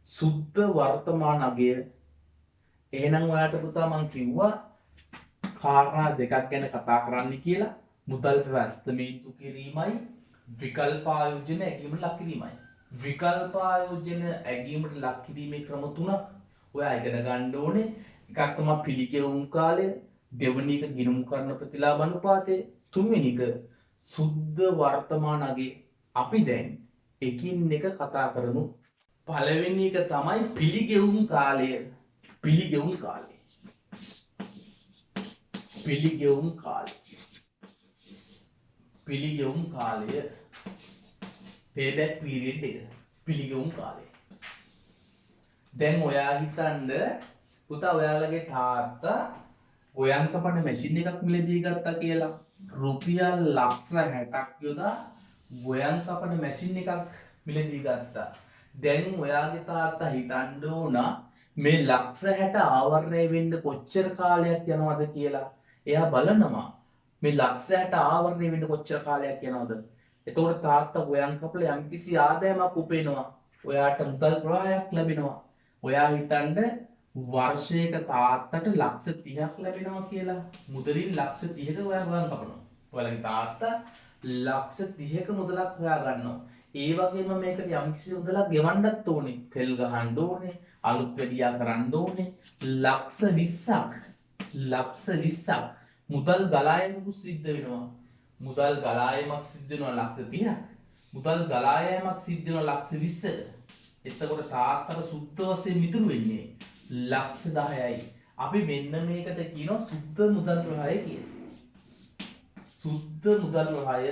සුද්ධ වර්තමාන අගය. එහෙනම් ඔයාලට පුතා මම කිව්වා කාරණා දෙකක් ගැන කතා කරන්න කියලා. මුදල් පෙවා ඇස්තමේන්තු කිරීමයි විකල්ප ආයෝජන ඇගීමට ලක් කිරීමයි. විකල්ප ආයෝජන ඇගීමට ලක් කිරීමේ ක්‍රම තුනක් ඔයා ඉගෙන ගන්න ඕනේ. එකක් තමයි පිළිගෙවුම් කාලය, දෙවෙනි එක ගිණුම් කරන ප්‍රතිලාභ අනුපාතය, තුන්වෙනි එක සුද්ධ වර්තමාන අගය. අපි දැන් එකින් එක කතා කරමු. පළවෙනි එක තමයි පිළිගෙවුම් කාලය. පිළිගෙවුම් කාලය. පිළිගෙවුම් කාලය. පිළිගෙවුම් කාලය. payback period එක. පිළිගෙවුම් කාලය. දැන් ඔයා හිතන්න පුතා ඔයාලගේ තාත්තා ගොයන් කපන මැෂින් එකක් මිලදී ගත්තා කියලා. රුපියල් ලක්ෂ 60ක් යොදා ගොයන් කපන මැෂින් එකක් මිලදී ගත්තා. දැන් ඔයාගේ තාත්තා හිතන්න ඕන මේ ලක්ෂ 60 ආවරණය වෙන්න කොච්චර කාලයක් යනවද කියලා. එයා බලනවා මේ ලක්ෂ 60 ආවරණය වෙන්න කොච්චර කාලයක් යනවද. එතකොට තාත්තා ගොයන් කපලා යම්කිසි ආදායමක් උපයනවා. ඔයාට මුදල් ප්‍රවාහයක් ලැබෙනවා. ඔයා හිතන්න වර්ෂයක තාත්තට ලක්ෂ 30ක් ලැබෙනවා කියලා. මුදලින් ලක්ෂ 30ක ඔයා ගොයන් කපනවා. ඔයාලගේ තාත්තා ලක්ෂ 30ක මුදලක් හොයා ගන්නවා. ඒ වගේම මේකට යම්කිසි මුදලක් ගෙවන්නත් ඕනේ. තෙල් ගහන්න ඕනේ, අලුත් වැඩියා කරන්න ඕනේ. ලක්ෂ 20ක් මුදල් ගලායමක් සිද්ධ වෙනවා. මුදල් ගලායමක් සිද්ධ වෙනවා ලක්ෂ 30ක්. මුදල් ගලායමක් සිද්ධ වෙනවා ලක්ෂ 20ක. එතකොට තාත්තට සුද්ධ වශයෙන් මිතුරු වෙන්නේ ලක්ෂ 10යි. අපි මෙන්න මේකට කියනවා සුද්ධ මුදල් ප්‍රවාහය කියලා. සුද්ධ මුදල් ප්‍රවාහය.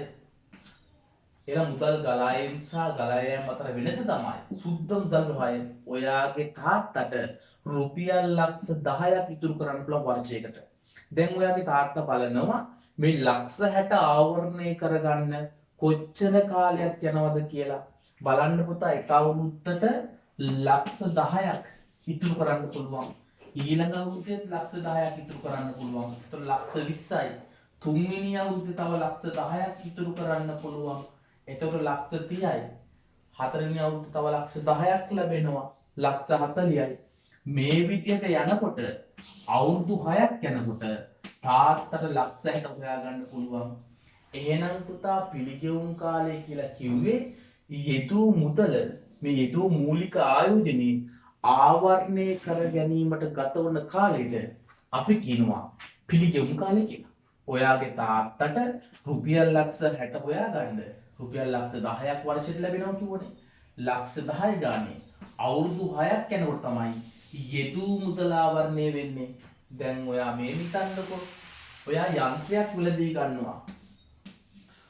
එහෙනම් මුදල් ගලායම් සහ ගලායම් අතර වෙනස තමයි සුද්ධ මුදල් ප්‍රවාහය. ඔයාගේ තාත්තට රුපියල් ලක්ෂ 10ක් ඉතුරු කරන්න පුළුවන් වර්ෂයකට. දැන් ඔයාගේ තාත්තා බලනවා මේ ලක්ෂ 60 ආවරණය කරගන්න කොච්චර කාලයක් යනවද කියලා. බලන්න පුතා එක අවුරුද්දට ලක්ෂ 10ක් ඉතුරු කරන්න පුළුවන්. ඊළඟ අවුරුද්දේ ලක්ෂ 10ක් ඉතුරු කරන්න පුළුවන්. එතකොට ලක්ෂ 20යි. තුන්වෙනි අවුරුද්දේ තව ලක්ෂ 10ක් ඉතුරු කරන්න පුළුවන්. එතකොට ලක්ෂ 30යි. හතරවෙනි අවුරුද්දේ තව ලක්ෂ 10ක් ලැබෙනවා. ලක්ෂ 40යි. මේ විදියට යනකොට අවුරුදු 6ක් යනකොට තාත්තට ලක්ෂ 60 හොයාගන්න පුළුවන්. එහෙනම් පුතා පිළිගෙවුම් කාලය කියලා කිව්වේ යෙදූ මුදල මේ යෙදූ මූලික ආයෝජනේ ආවරණය කර ගැනීමට ගතවන කාලෙට අපි කියනවා පිළිගෙවුම් කාලය කියලා. ඔයාගේ තාත්තට රුපියල් ලක්ෂ 60 හොයාගන්න රුපියල් ලක්ෂ 10ක් වර්ෂයට ලැබෙනවා කිව්වනේ. ලක්ෂ 10 ගානේ අවුරුදු 6ක් යනකොට තමයි යෙදූ මුදල ආවරණය වෙන්නේ. දැන් ඔයා මේ හිතන්නකෝ. ඔයා යන්ත්‍රයක් මිලදී ගන්නවා.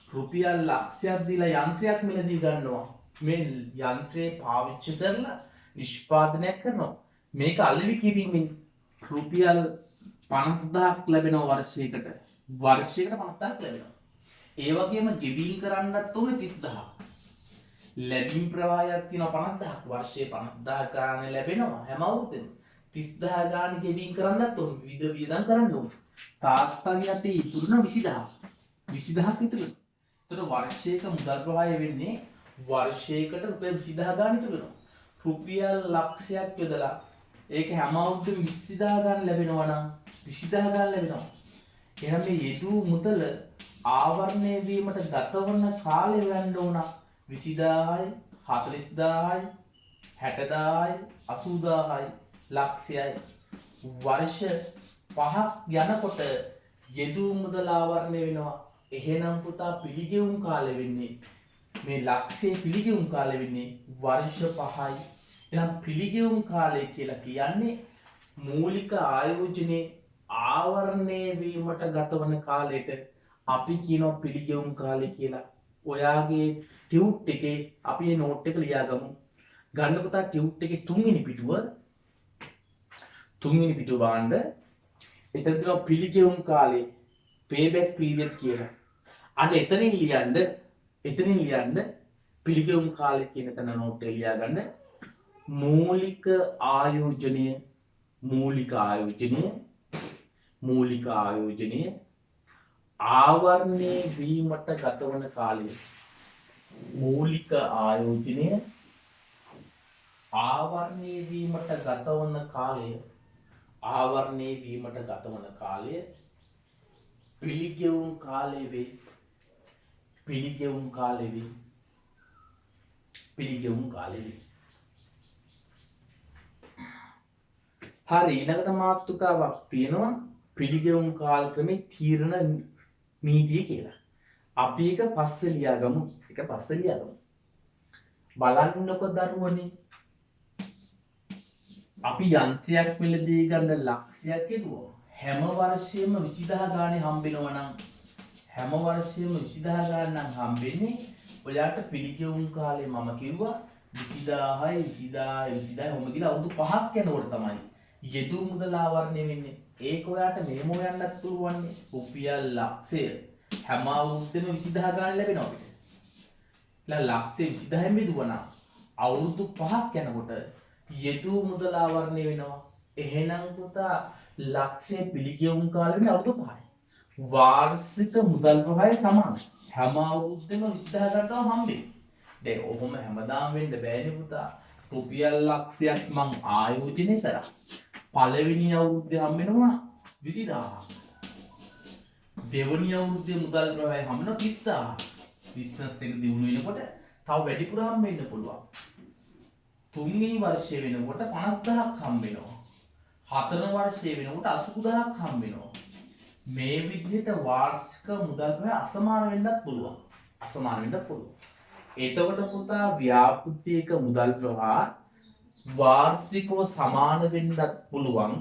රුපියල් ලක්ෂයක් දීලා යන්ත්‍රයක් මිලදී ගන්නවා. මේ යන්ත්‍රය පාවිච්චි කරලා නිෂ්පාදනයක් කරනවා. මේක අලෙවි කිරීමෙන් රුපියල් 50000ක් ලැබෙනවා වර්ෂයකට. වර්ෂයකට 50000ක් ලැබෙනවා. ඒ වගේම ගෙවීම් කරන්නත් ඕනේ 30000ක්. ලැබීම් ප්‍රවාහයක් තියෙනවා 50000ක්. වර්ෂයේ 50000 ගානේ ලැබෙනවා හැම අවුරුද්දෙම. 30000 ගානේ ගෙවීම් කරන්නත් ඕනේ. විවිධ වියදම් කරන්න ඕනේ. තාත්තාගේ අතේ ඉතුරුන 20000ක්. 20000ක් ඉතුරු. එතකොට වර්ෂයක මුදල් ප්‍රවාහය වෙන්නේ වර්ෂයකට රුපියල් 20000 ගානේ ඉතුරු වෙනවා. රුපියල් ලක්ෂයක් යොදලා ඒක හැම අවුරුද්දෙම 20000 ගානේ ලැබෙනවා නම් 20000 ගානේ ලැබෙනවා. එහෙනම් මේ යෙදූ මුදල ආවරණය වීමට ගතවන කාලය වෙන්න ඕන 20000යි 40000යි 60000යි 80000යි ලක්ෂයයි වර්ෂ 5ක් යනකොට යෙදූ මුදල ආවරණය වෙනවා. එහෙනම් පුතා පිළිගෙවුම් කාලය වෙන්නේ මේ ලක්ෂයේ පිළිගෙවුම් කාලය වෙන්නේ වර්ෂ 5යි. එහෙනම් පිළිගෙවුම් කාලය කියලා කියන්නේ මූලික ආයෝජනයේ ආවරණය වීමට ගතවන කාලයට අපි කියනවා පිළිගෙවුම් කාලය කියලා. ඔයාගේ ටියුට් එකේ අපි මේ නෝට් එක ලියාගමු. ගන්න පුතා ටියුට් එකේ තුන්වෙනි පිටුව බලන්න. එතන තියෙනවා පිළිගෙවුම් කාලේ payback period කියලා. අන්න එතනින් ලියන්න පිළිගෙවුම් කාලය කියන තැන නෝට් එක ලියා ගන්න. මූලික ආයෝජනය ආවරණය වීමට ගතවන කාලය. මූලික ආයෝජනය ආවරණය වීමට ගතවන කාලය පිළිගෙවුම් කාලය වේ. හරි, ඊළඟට මාතෘකාවක් තියෙනවා පිළිගෙවුම් කාල ක්‍රමේ තීරණ නීතිය කියලා. අපි එක පස්සේ ලියාගමු. බලන්නකො දරුවනේ. අපි යන්ත්‍රයක් මිලදී ගන්න ලක්ෂයක් යෙදුවා. හැම වර්ෂයෙම 20000 ගානේ හම්බෙනවා නම් හම්බෙන්නේ ඔයාට පිළිගෙවුම් කාලේ මම කිව්වා 20000යි ඔහොම ගිහලා අවුරුදු 5ක් යනකොට තමයි යෙදූ මුදල ආවරණය වෙන්නේ. ඒක ඔයාට මෙහෙම හොයන්නත් පුළුවන්. රුපියල් ලක්ෂය හැම අවුරුද්දෙම 20000 ගානේ ලැබෙනවා අපිට. ලක්ෂය 20000න් බෙදුවා නම් අවුරුදු 5ක් යනකොට යෙදූ මුදල ආවරණය වෙනවා. එහෙනම් පුතා ලක්ෂය පිළිගෙවුම් කාලෙ වෙන්නේ අවුරුදු 5යි. වාර්ෂික මුදල් ප්‍රවාහය සමානයි. හැම අවුරුද්දෙම 20000 ගන්න තමයි හම්බෙන්නේ. දැන් ඔහොම හැමදාම වෙන්න බෑනේ පුතා. රුපියල් ලක්ෂයක් මං ආයෝජනය කරා. පළවෙනි අවුරුද්දේ හම්බෙනවා 20000. දෙවෙනි අවුරුද්දේ මුදල් ප්‍රවාහය හම්බෙනවා 30000. බිස්නස් එක දියුණු වෙනකොට තව වැඩිපුර හම්බෙන්න පුළුවන්. තුන්වෙනි වර්ෂය වෙනකොට 50000ක් හම්බෙනවා. හතරවෙනි වර්ෂය වෙනකොට 80000ක් හම්බෙනවා. මේ විදිහට වාර්ෂික මුදල් ප්‍රවාහය අසමාන වෙන්නත් පුළුවන්. එතකොට පුතා ව්‍යාපෘතියක මුදල් ප්‍රවාහ වාර්ෂිකව සමාන වෙන්නත් පුළුවන්.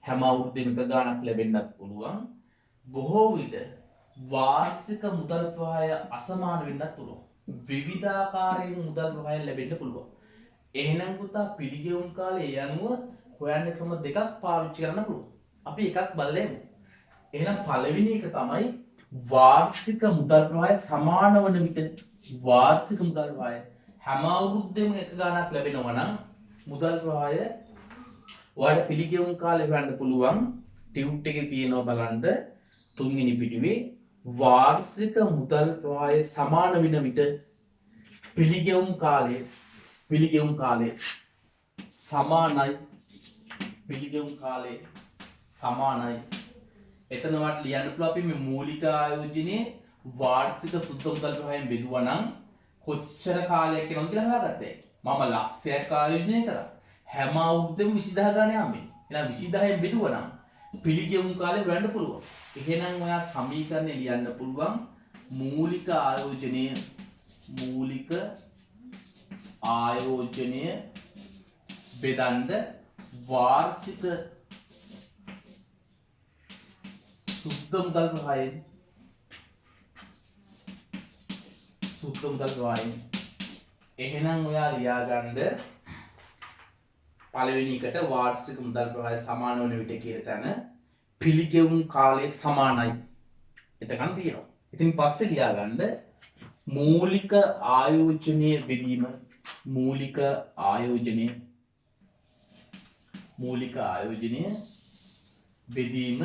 හැම අවුරුද්දෙම එක ගාණක් ලැබෙන්නත් පුළුවන්. බොහෝ විට වාර්ෂික මුදල් ප්‍රවාහය අසමාන වෙන්නත් පුළුවන්. විවිධාකාරයෙන් මුදල් ප්‍රවාහය ලැබෙන්න පුළුවන්. එහෙනම් පුතා පිළිගෙවුම් කාලේ යනුව හොයන්න ක්‍රම දෙකක් පාවිච්චි කරන්න පුළුවන්. අපි එකක් බලමු. එහෙනම් පළවෙනි එක තමයි වාර්ෂික මුදල් ප්‍රවාහය සමාන වන විට වාර්ෂික මුදල් ප්‍රවාහය හැම අවුරුද්දෙම එක ගාණක් ලැබෙනවා නම් මුදල් ප්‍රවාහය ඔයාලට පිළිගෙවුම් කාලේ හොයන්න පුළුවන්. ටියුට් එකේ තියෙනවා බලන්න තුන්වෙනි පිටුවේ වාර්ෂික මුදල් ප්‍රවාහය සමාන වෙන විට පිළිගෙවුම් කාලය සමානයි. එතන වට ලියන්න පුළුවන් අපි මේ මූලික ආයෝජනයේ වාර්ෂික සුද්ධ මුදල් ප්‍රවාහයෙන් බෙදුවා නම් කොච්චර කාලයක් යනවද කියලා හොයාගත්තා. මම ලක්ෂයක් ආයෝජනය කරා. හැම අවුරුද්දෙම 20000 ගානේ හම්බෙන්නේ. එහෙනම් 20000න් බෙදුවා නම් පිළිගෙවුම් කාලේ හොයන්න පුළුවන්. එහෙනම් ඔයා සමීකරණය ලියන්න පුළුවන් මූලික ආයෝජනය බෙදන්න වාර්ෂික සුද්ධ මුදල් ප්‍රවාහයෙන්. එහෙනම් ඔයා ලියාගන්න පළවෙනි එකට වාර්ෂික මුදල් ප්‍රවාහය සමාන වන විට කියන තැන පිළිගෙවුම් කාලය සමානයි. එතකන් තියෙනවා. ඉතින් පස්සේ ලියා ගන්න මූලික ආයෝජනයේ බෙදීම මූලික ආයෝජනය බෙදීම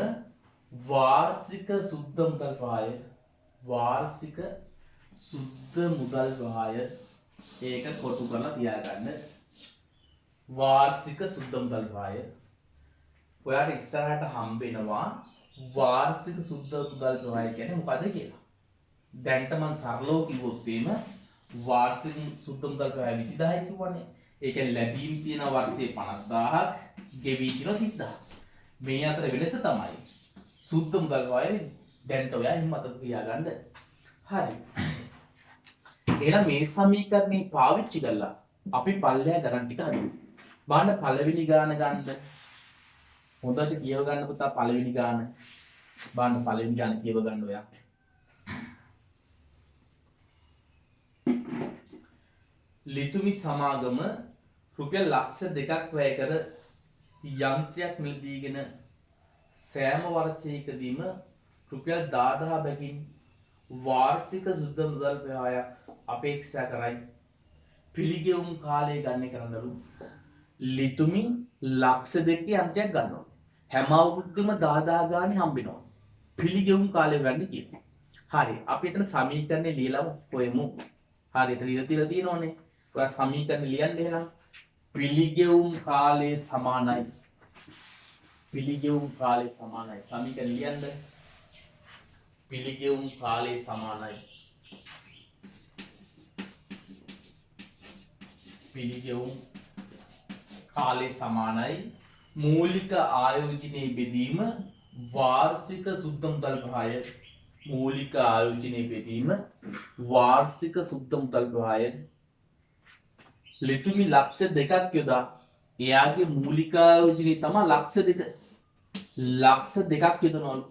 වාර්ෂික සුද්ධ මුදල් වහය ඒක කොටු කරලා තියාගන්න වාර්ෂික සුද්ධ මුදල් වහය ඔයාට ඉස්සරහට හම්බෙනවා වාර්ෂික සුද්ධ මුදල් වහය කියන්නේ මොකද්ද කියලා. දැන්ට මම සරලව කිව්වොත් එimhe වාර්ෂික සුද්ධ මුදල් වහය 20000 කිව්වනේ. ඒ කියන්නේ ලැබීම් තියෙන වර්ෂයේ 50000ක් ගෙවී තියෙන 30000. මේ අතර වෙනස තමයි සුද්ධ මුදල් වහය වෙන්නේ. දැන්ට ඔයා එහෙම මතක තියාගන්න. හරි. එහෙනම් මේ සමීකරණේ පාවිච්චි කරලා අපි පල්ලෙහා ගණන් ටික හදමු. බලන්න පළවෙනි ගාන ගන්න. හොඳට කියව ගන්න පුතා පළවෙනි ගාන. බලන්න පළවෙනි ගාන කියව ගන්න ඔයා. ලිතුමි සමාගම රුපියල් ලක්ෂ 2ක් වැය කර යන්ත්‍රයක් මිලදීගෙන සෑම වර්ෂයකදීම රුපියල් 10000 බැගින් වාර්ෂික සුද්ධ මුදල් ව්‍යයයක් අපේක්ෂා කරයි. පිළිගෙවුම් කාලය ගන්න කරනලු ලිතුමි ලක්ෂ 2ක යන්ත්‍රයක් ගන්නවා. හැම අවුරුද්දම 10000 ගානේ හම්බෙනවා. පිළිගෙවුම් කාලය ගන්න කියනවා. හරි. අපි එතන සමීකරණේ ලියලා හොයමු. හරි. එතන ඉර තියලා තියෙනවනේ. ඔයා සමීකරණ ලියන්න එහෙනම් පිළිගෙවුම් කාලය සමානයි. සමීකරණ ලියන්න. පිළිගෙවුම් කාලය සමානයි. මූලික ආයෝජනයේ බෙදීම වාර්ෂික සුද්ධ මුදල් වහය. ලිතුමි ලක්ෂ 2ක් යොදා එයාගේ මූලික ආයෝජනය තමයි ලක්ෂ 2ක් යොදනවලු.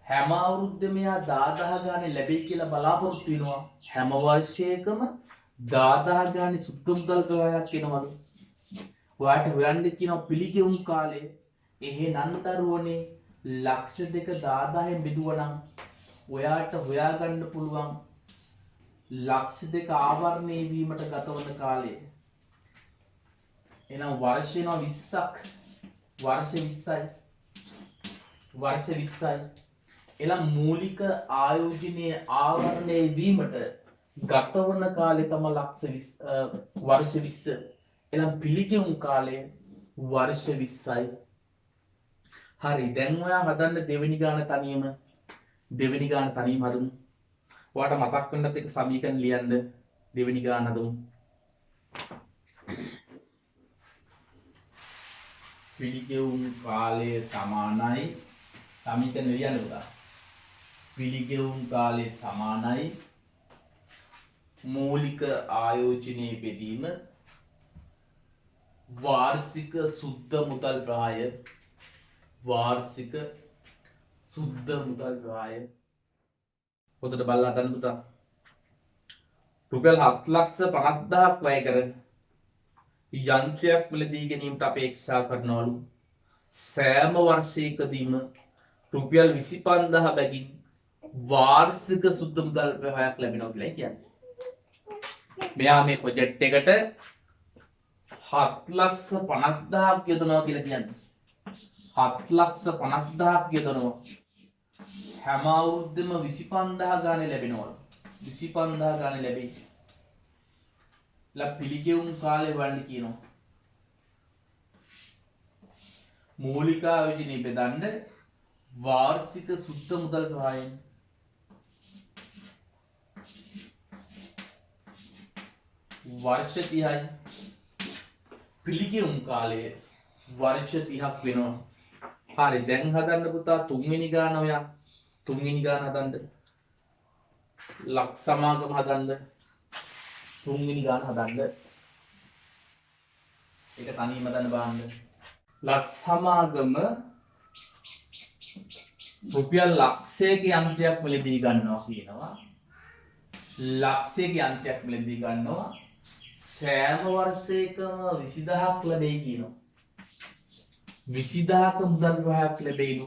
හැම අවුරුද්දෙම එයා 10000 ගානේ ලැබෙයි කියලා බලාපොරොත්තු වෙනවා. හැම වර්ෂයකම 10000 ගානේ සුද්ධ මුදල් වහයක් එනවලු. ඔයාට හොයන්න කියනවා පිළිගෙවුම් කාලය. එහෙනම් දරුවනේ ලක්ෂ 2 10000න් බෙදුවනම් ඔයාට හොයාගන්න පුළුවන් ලක්ෂ 2 ආවරණය වීමට ගත වන කාලය. එහෙනම් වර්ෂ වෙනවා 20ක්. වර්ෂ 20යි. එනම් මූලික ආයෝජනයේ ආවරණය වීමට ගත වන කාලය තමයි වර්ෂ 20. එනම් පිළිගෙවුම් කාලය වර්ෂ 20යි. හරි. දැන් ඔයා හදන්න දෙවෙනි ගාන තනියම හදමු. ඔයාට මතක් වෙන්නත් එක සමීකරණ ලියන්න. දෙවෙනි ගාන හදමු. පිළිගෙවුම් කාලය සමානයි. සමීකරණ ලියන්න පුතා. පිළිගෙවුම් කාලය සමානයි. මූලික ආයෝජනයේ බෙදීම වාර්ෂික සුද්ධ මුදල් වහය. පොතට බලලා හදන්න පුතා. රුපියල් 7,50,000ක් වැය කර යන්ත්‍රයක් මිලදී ගැනීමට අපේක්ෂා කරනවලු. සෑම වර්ෂයකදීම රුපියල් 25,000 බැගින් වාර්ෂික සුද්ධ මුදල් වහයක් ලැබෙනවා කියලා කියන්නේ. මෙයා මේ ප්‍රොජෙක්ට් එකට 7,50,000ක් යොදනවා කියලා කියන්නේ. 7,50,000ක් යොදනවා. හැම අවුරුද්දෙම 25,000 ගානේ ලැබෙනවලු. 25,000 ගානේ ලැබෙයි. පිළිගෙවුම් කාලය වන්න කියනවා. මූලික ආයෝජනය බෙදන්න වාර්ෂික සුද්ධ මුදල් වහයෙන් වර්ෂ 30යි. පිළිගෙවුම් කාලය වර්ෂ 30ක් වෙනවා. හරි. දැන් හදන්න පුතා තුන්වෙනි ගාන ඔයා. තුන්වෙනි ගාන හදන්න. ලක්ෂ සමාගම හදන්න. තුන්වෙනි ගාන හදන්න. ඒක තනියම හදන්න බලන්න. ලක්ෂ සමාගම රුපියල් ලක්ෂයක යන්ත්‍රයක් මිලදී ගන්නවා කියනවා. ලක්ෂයක යන්ත්‍රයක් මිලදී ගන්නවා. සෑම වර්ෂයකම 20000ක් ලැබෙයි කියනවා. 20000ක මුදල් වහයක් ලැබෙයිලු.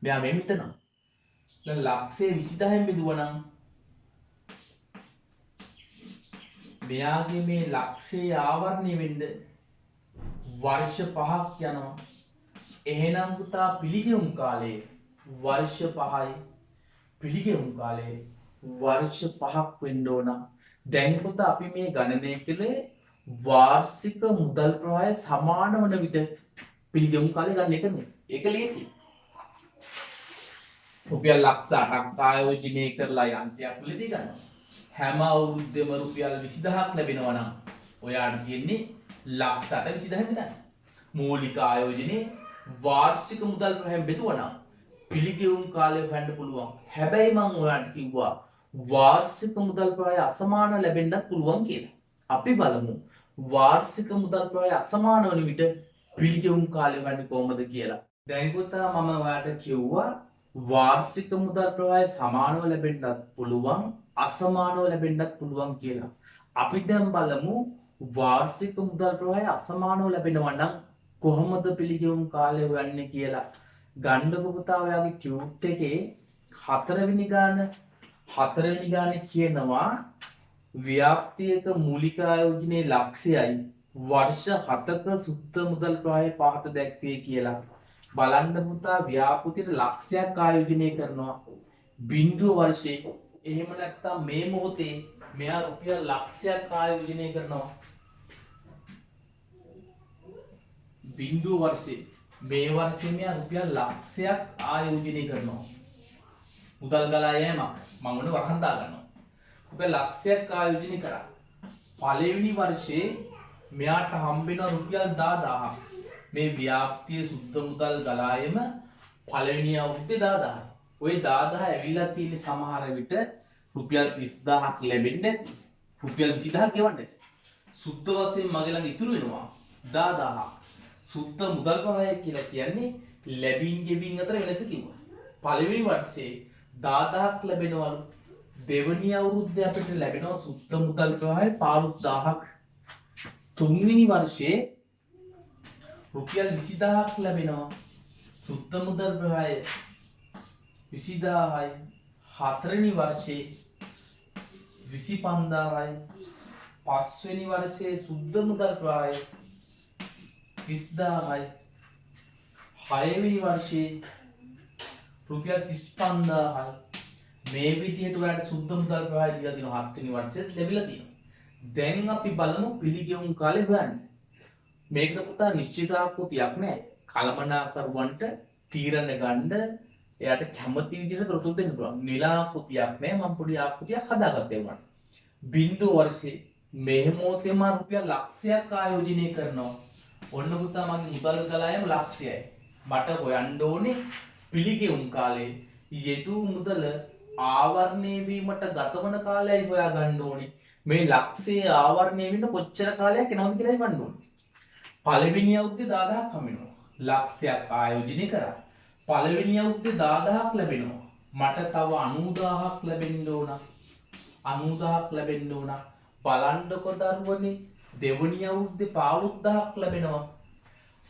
මෙයා මේ හිතනවා. දැන් ලක්ෂය 20000න් බෙදුවා නම් මෙයාගේ මේ ලක්ෂයේ ආවරණය වෙන්න වර්ෂ 5ක් යනවා. එහෙනම් පුතා පිළිගෙවුම් කාලේ වර්ෂ 5යි. පිළිගෙවුම් කාලේ වර්ෂ 5ක් වෙන්න ඕන. දැන් පුතා අපි මේ ගණනය කළේ වාර්ෂික මුදල් ප්‍රවාහය සමාන වන විට පිළිගෙවුම් කාලය ගන්න එකනේ. ඒක ලේසි. රුපියල් ලක්ෂ 8ක් ආයෝජනය කරලා යන්ත්‍රයක් වලදී ගන්නවා. හැම අවුරුද්දෙම රුපියල් 20000ක් ලැබෙනවා නම් ඔයාට තියෙන්නේ ලක්ෂ 8 20000 විතරයි. මූලික ආයෝජනයේ වාර්ෂික මුදල් ප්‍රවාහයෙන් බෙදුවා නම් පිළිගෙවුම් කාලය හොයන්න පුළුවන්. හැබැයි මම ඔයාලට කිව්වා වාර්ෂික මුදල් ප්‍රවාහය අසමාන ලැබෙන්නත් පුළුවන් කියලා. අපි බලමු වාර්ෂික මුදල් ප්‍රවාහය අසමාන වන විට පිළිගෙවුම් කාලය හොයන්නේ කොහොමද කියලා. දැන් පුතා මම ඔයාලට කිව්වා වාර්ෂික මුදල් ප්‍රවාහය සමානව ලැබෙන්නත් පුළුවන් අසමානව ලැබෙන්නත් පුළුවන් කියලා. අපි දැන් බලමු වාර්ෂික මුදල් ප්‍රවාහය අසමානව ලැබෙනවා නම් කොහොමද පිළිගෙවුම් කාලය හොයන්නේ කියලා. ගණ්ඩක පුතා ඔයාගේ ටියුට් එකේ 4 වෙනි ගානේ කියනවා ව්‍යාප්තියක මූලික ආයෝජනයේ ලක්ෂයයි වර්ෂ 7ක සුද්ධ මුදල් ප්‍රවාහය පහත දැක්වේ කියලා. බලන්න පුතා ව්‍යාපෘතියට ලක්ෂයක් ආයෝජනය කරනවා බිංදුව වර්ෂේ. එහෙම නැත්නම් මේ මොහොතේ මෙයා රුපියල් ලක්ෂයක් ආයෝජනය කරනවා බිංදුව වර්ෂේ. මේ වර්ෂේ මෙයා රුපියල් ලක්ෂයක් ආයෝජනය කරනවා මුදල් ගලා යෑමක්. මම උන වරහන් දා ගන්නවා. රුපියල් ලක්ෂයක් ආයෝජනය කරා. පළවෙනි වර්ෂේ මෙයාට හම්බ වෙනවා රුපියල් 10000ක්. මේ ව්‍යාප්තිය සුද්ධ මුදල් ගලායම පළවෙනි අවුරුද්දේ 10000යි. ওই 10000 ඇවිල්ලා තියෙන සමහර විට රුපියල් 30000ක් ලැබෙන්නේ රුපියල් 20000ක් ගෙවන්නේ. සුද්ධ වශයෙන් මගේ ළඟ ඉතුරු වෙනවා 10000ක්. සුද්ධ මුදල් ප්‍රවාහය කියලා කියන්නේ ලැබීම් ගෙවීම් අතර වෙනස කිව්වා. පළවෙනි වර්ෂයේ 10000ක් ලැබෙනවලු. දෙවෙනි අවුරුද්දේ අපිට ලැබෙනවා සුද්ධ මුදල් ප්‍රවාහය 15000ක්. තුන්වෙනි වර්ෂයේ රුපියල් 20000ක් ලැබෙනවා. සුද්ධ මුදල් ප්‍රවාහය 20000යි. හතරවෙනි වර්ෂයේ 25000යි. පස්වෙනි වර්ෂයේ සුද්ධ මුදල් ප්‍රවාහය 30000යි. හයවෙනි වර්ෂයේ රුපියල් 35000යි. මේ විදිහට ඔයාලට සුද්ධ මුදල් ප්‍රවාහය දීලා තියෙනවා. හත්වෙනි වර්ෂයේත් ලැබිලා තියෙනවා. දැන් අපි බලමු පිළිගෙවුම් කාලය හොයන්න. මේකට පුතා නිශ්චිත ආකෘතියක් නැහැ. කළමනාකරුවන්ට තීරණ ගන්න එයාට කැමති විදිහට තොරතුරු දෙන්න පුළුවන්. නිල ආකෘතියක් නැහැ. මම පොඩි ආකෘතියක් හදාගත්තා ඒකට. බිංදුව වර්ෂේ මේ මොහොතේ මම රුපියල් ලක්ෂයක් ආයෝජනය කරනවා. ඔන්න පුතා මගේ මුදල් ගලායම ලක්ෂයයි. මට හොයන්න ඕනේ පිළිගෙවුම් කාලේ යෙදූ මුදල ආවරණය වීමට ගතවන කාලයයි හොයා ගන්න ඕනේ. මේ ලක්ෂයේ ආවරණය වෙන්න කොච්චර කාලයක් යනවද කියලා හිතන්න ඕනේ. පළවෙනි අවුරුද්දේ 10000ක් හම්බෙනවා. ලක්ෂයක් ආයෝජනය කරා. පළවෙනි අවුරුද්දේ 10000ක් ලැබෙනවා. මට තව 90000ක් ලැබෙන්න ඕන. 90000ක් ලැබෙන්න ඕන. බලන්නකො දරුවනේ දෙවෙනි අවුරුද්දේ 15000ක් ලැබෙනවා.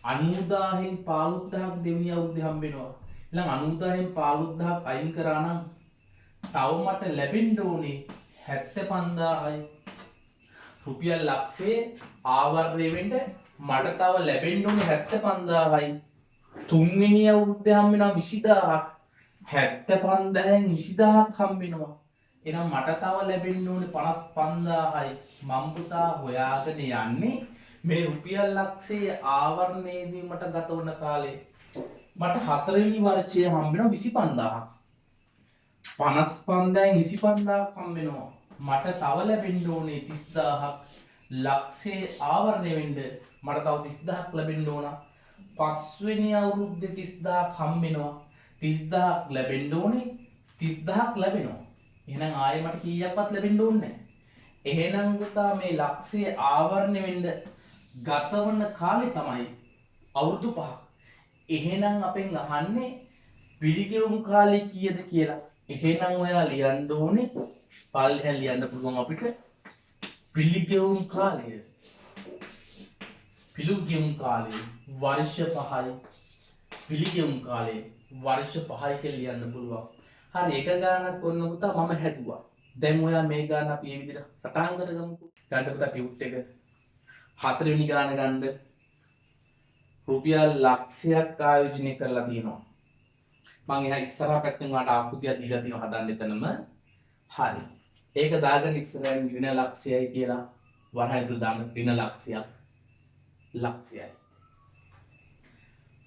90000න් 15000ක් දෙවෙනි අවුරුද්දේ හම්බෙනවා. ඊළඟ 90000න් 15000ක් අයින් කරා නම් තව මට ලැබෙන්න ඕනේ 75000යි. රුපියල් ලක්ෂයේ ආවරණය වෙන්න මට තව ලැබෙන්න ඕනේ 75000යි. තුන්වෙනි අවුරුද්දේ හම්බ වෙනවා 20000ක්. 75000න් 20000ක් හම්බ වෙනවා. එහෙනම් මට තව ලැබෙන්න ඕනේ 55000යි. මම පුතා හොයාගෙන යන්නේ මේ රුපියල් ලක්ෂයේ ආවරණය වීමට ගත වන කාලේ. මට හතරවෙනි වර්ෂයේ හම්බ වෙනවා 25000ක්. 55000න් 25000ක් හම්බ වෙනවා. මට තව ලැබෙන්න ඕනේ 30000ක්. ලක්ෂයේ ආවරණය වෙන්න මට තව 30000ක් ලැබෙන්න ඕන. පස්වෙනි අවුරුද්දේ 30000ක් හම්බ වෙනවා. 30000ක් ලැබෙන්න ඕනේ 30000ක් ලැබෙනවා. එහෙනම් ආයෙ මට කීයක්වත් ලැබෙන්න ඕනේ නැහැ. එහෙනම් පුතා මේ ලක්ෂයේ ආවරණය වෙන්න ගතවන කාලේ තමයි අවුරුදු 5ක්. එහෙනම් අපෙන් අහන්නේ පිළිගෙවුම් කාලේ කීයද කියලා. එහෙනම් ඔයා ලියන්න ඕනේ පල්ලෙහාන් ලියන්න පුළුවන් අපිට පිළිගෙවුම් කාලය. පිළිගෙවුම් කාලේ වර්ෂ 5යි. පිළිගෙවුම් කාලේ වර්ෂ 5යි කියලා ලියන්න පුළුවන්. හරි එක ගානක් ඔන්න පුතා මම හැදුවා. දැන් ඔයා මේ ගාන අපි මේ විදිහට සටහන් කරගමුකෝ. ගන්න පුතා ටියුට් එක. හතරවෙනි ගාන ගන්න. රුපියල් ලක්ෂයක් ආයෝජනය කරලා තියෙනවා. මම එහා ඉස්සරහා පැත්තෙන් ඔයාලට ආකෘතියක් දීලා තියෙනවා හදන්න එතනම. හරි. ඒක දාගෙන ඉස්සරහින් ඍණ ලක්ෂයයි කියලා වරහයතුල දාන්න ඍණ ලක්ෂයක්. ලක්ෂයයි.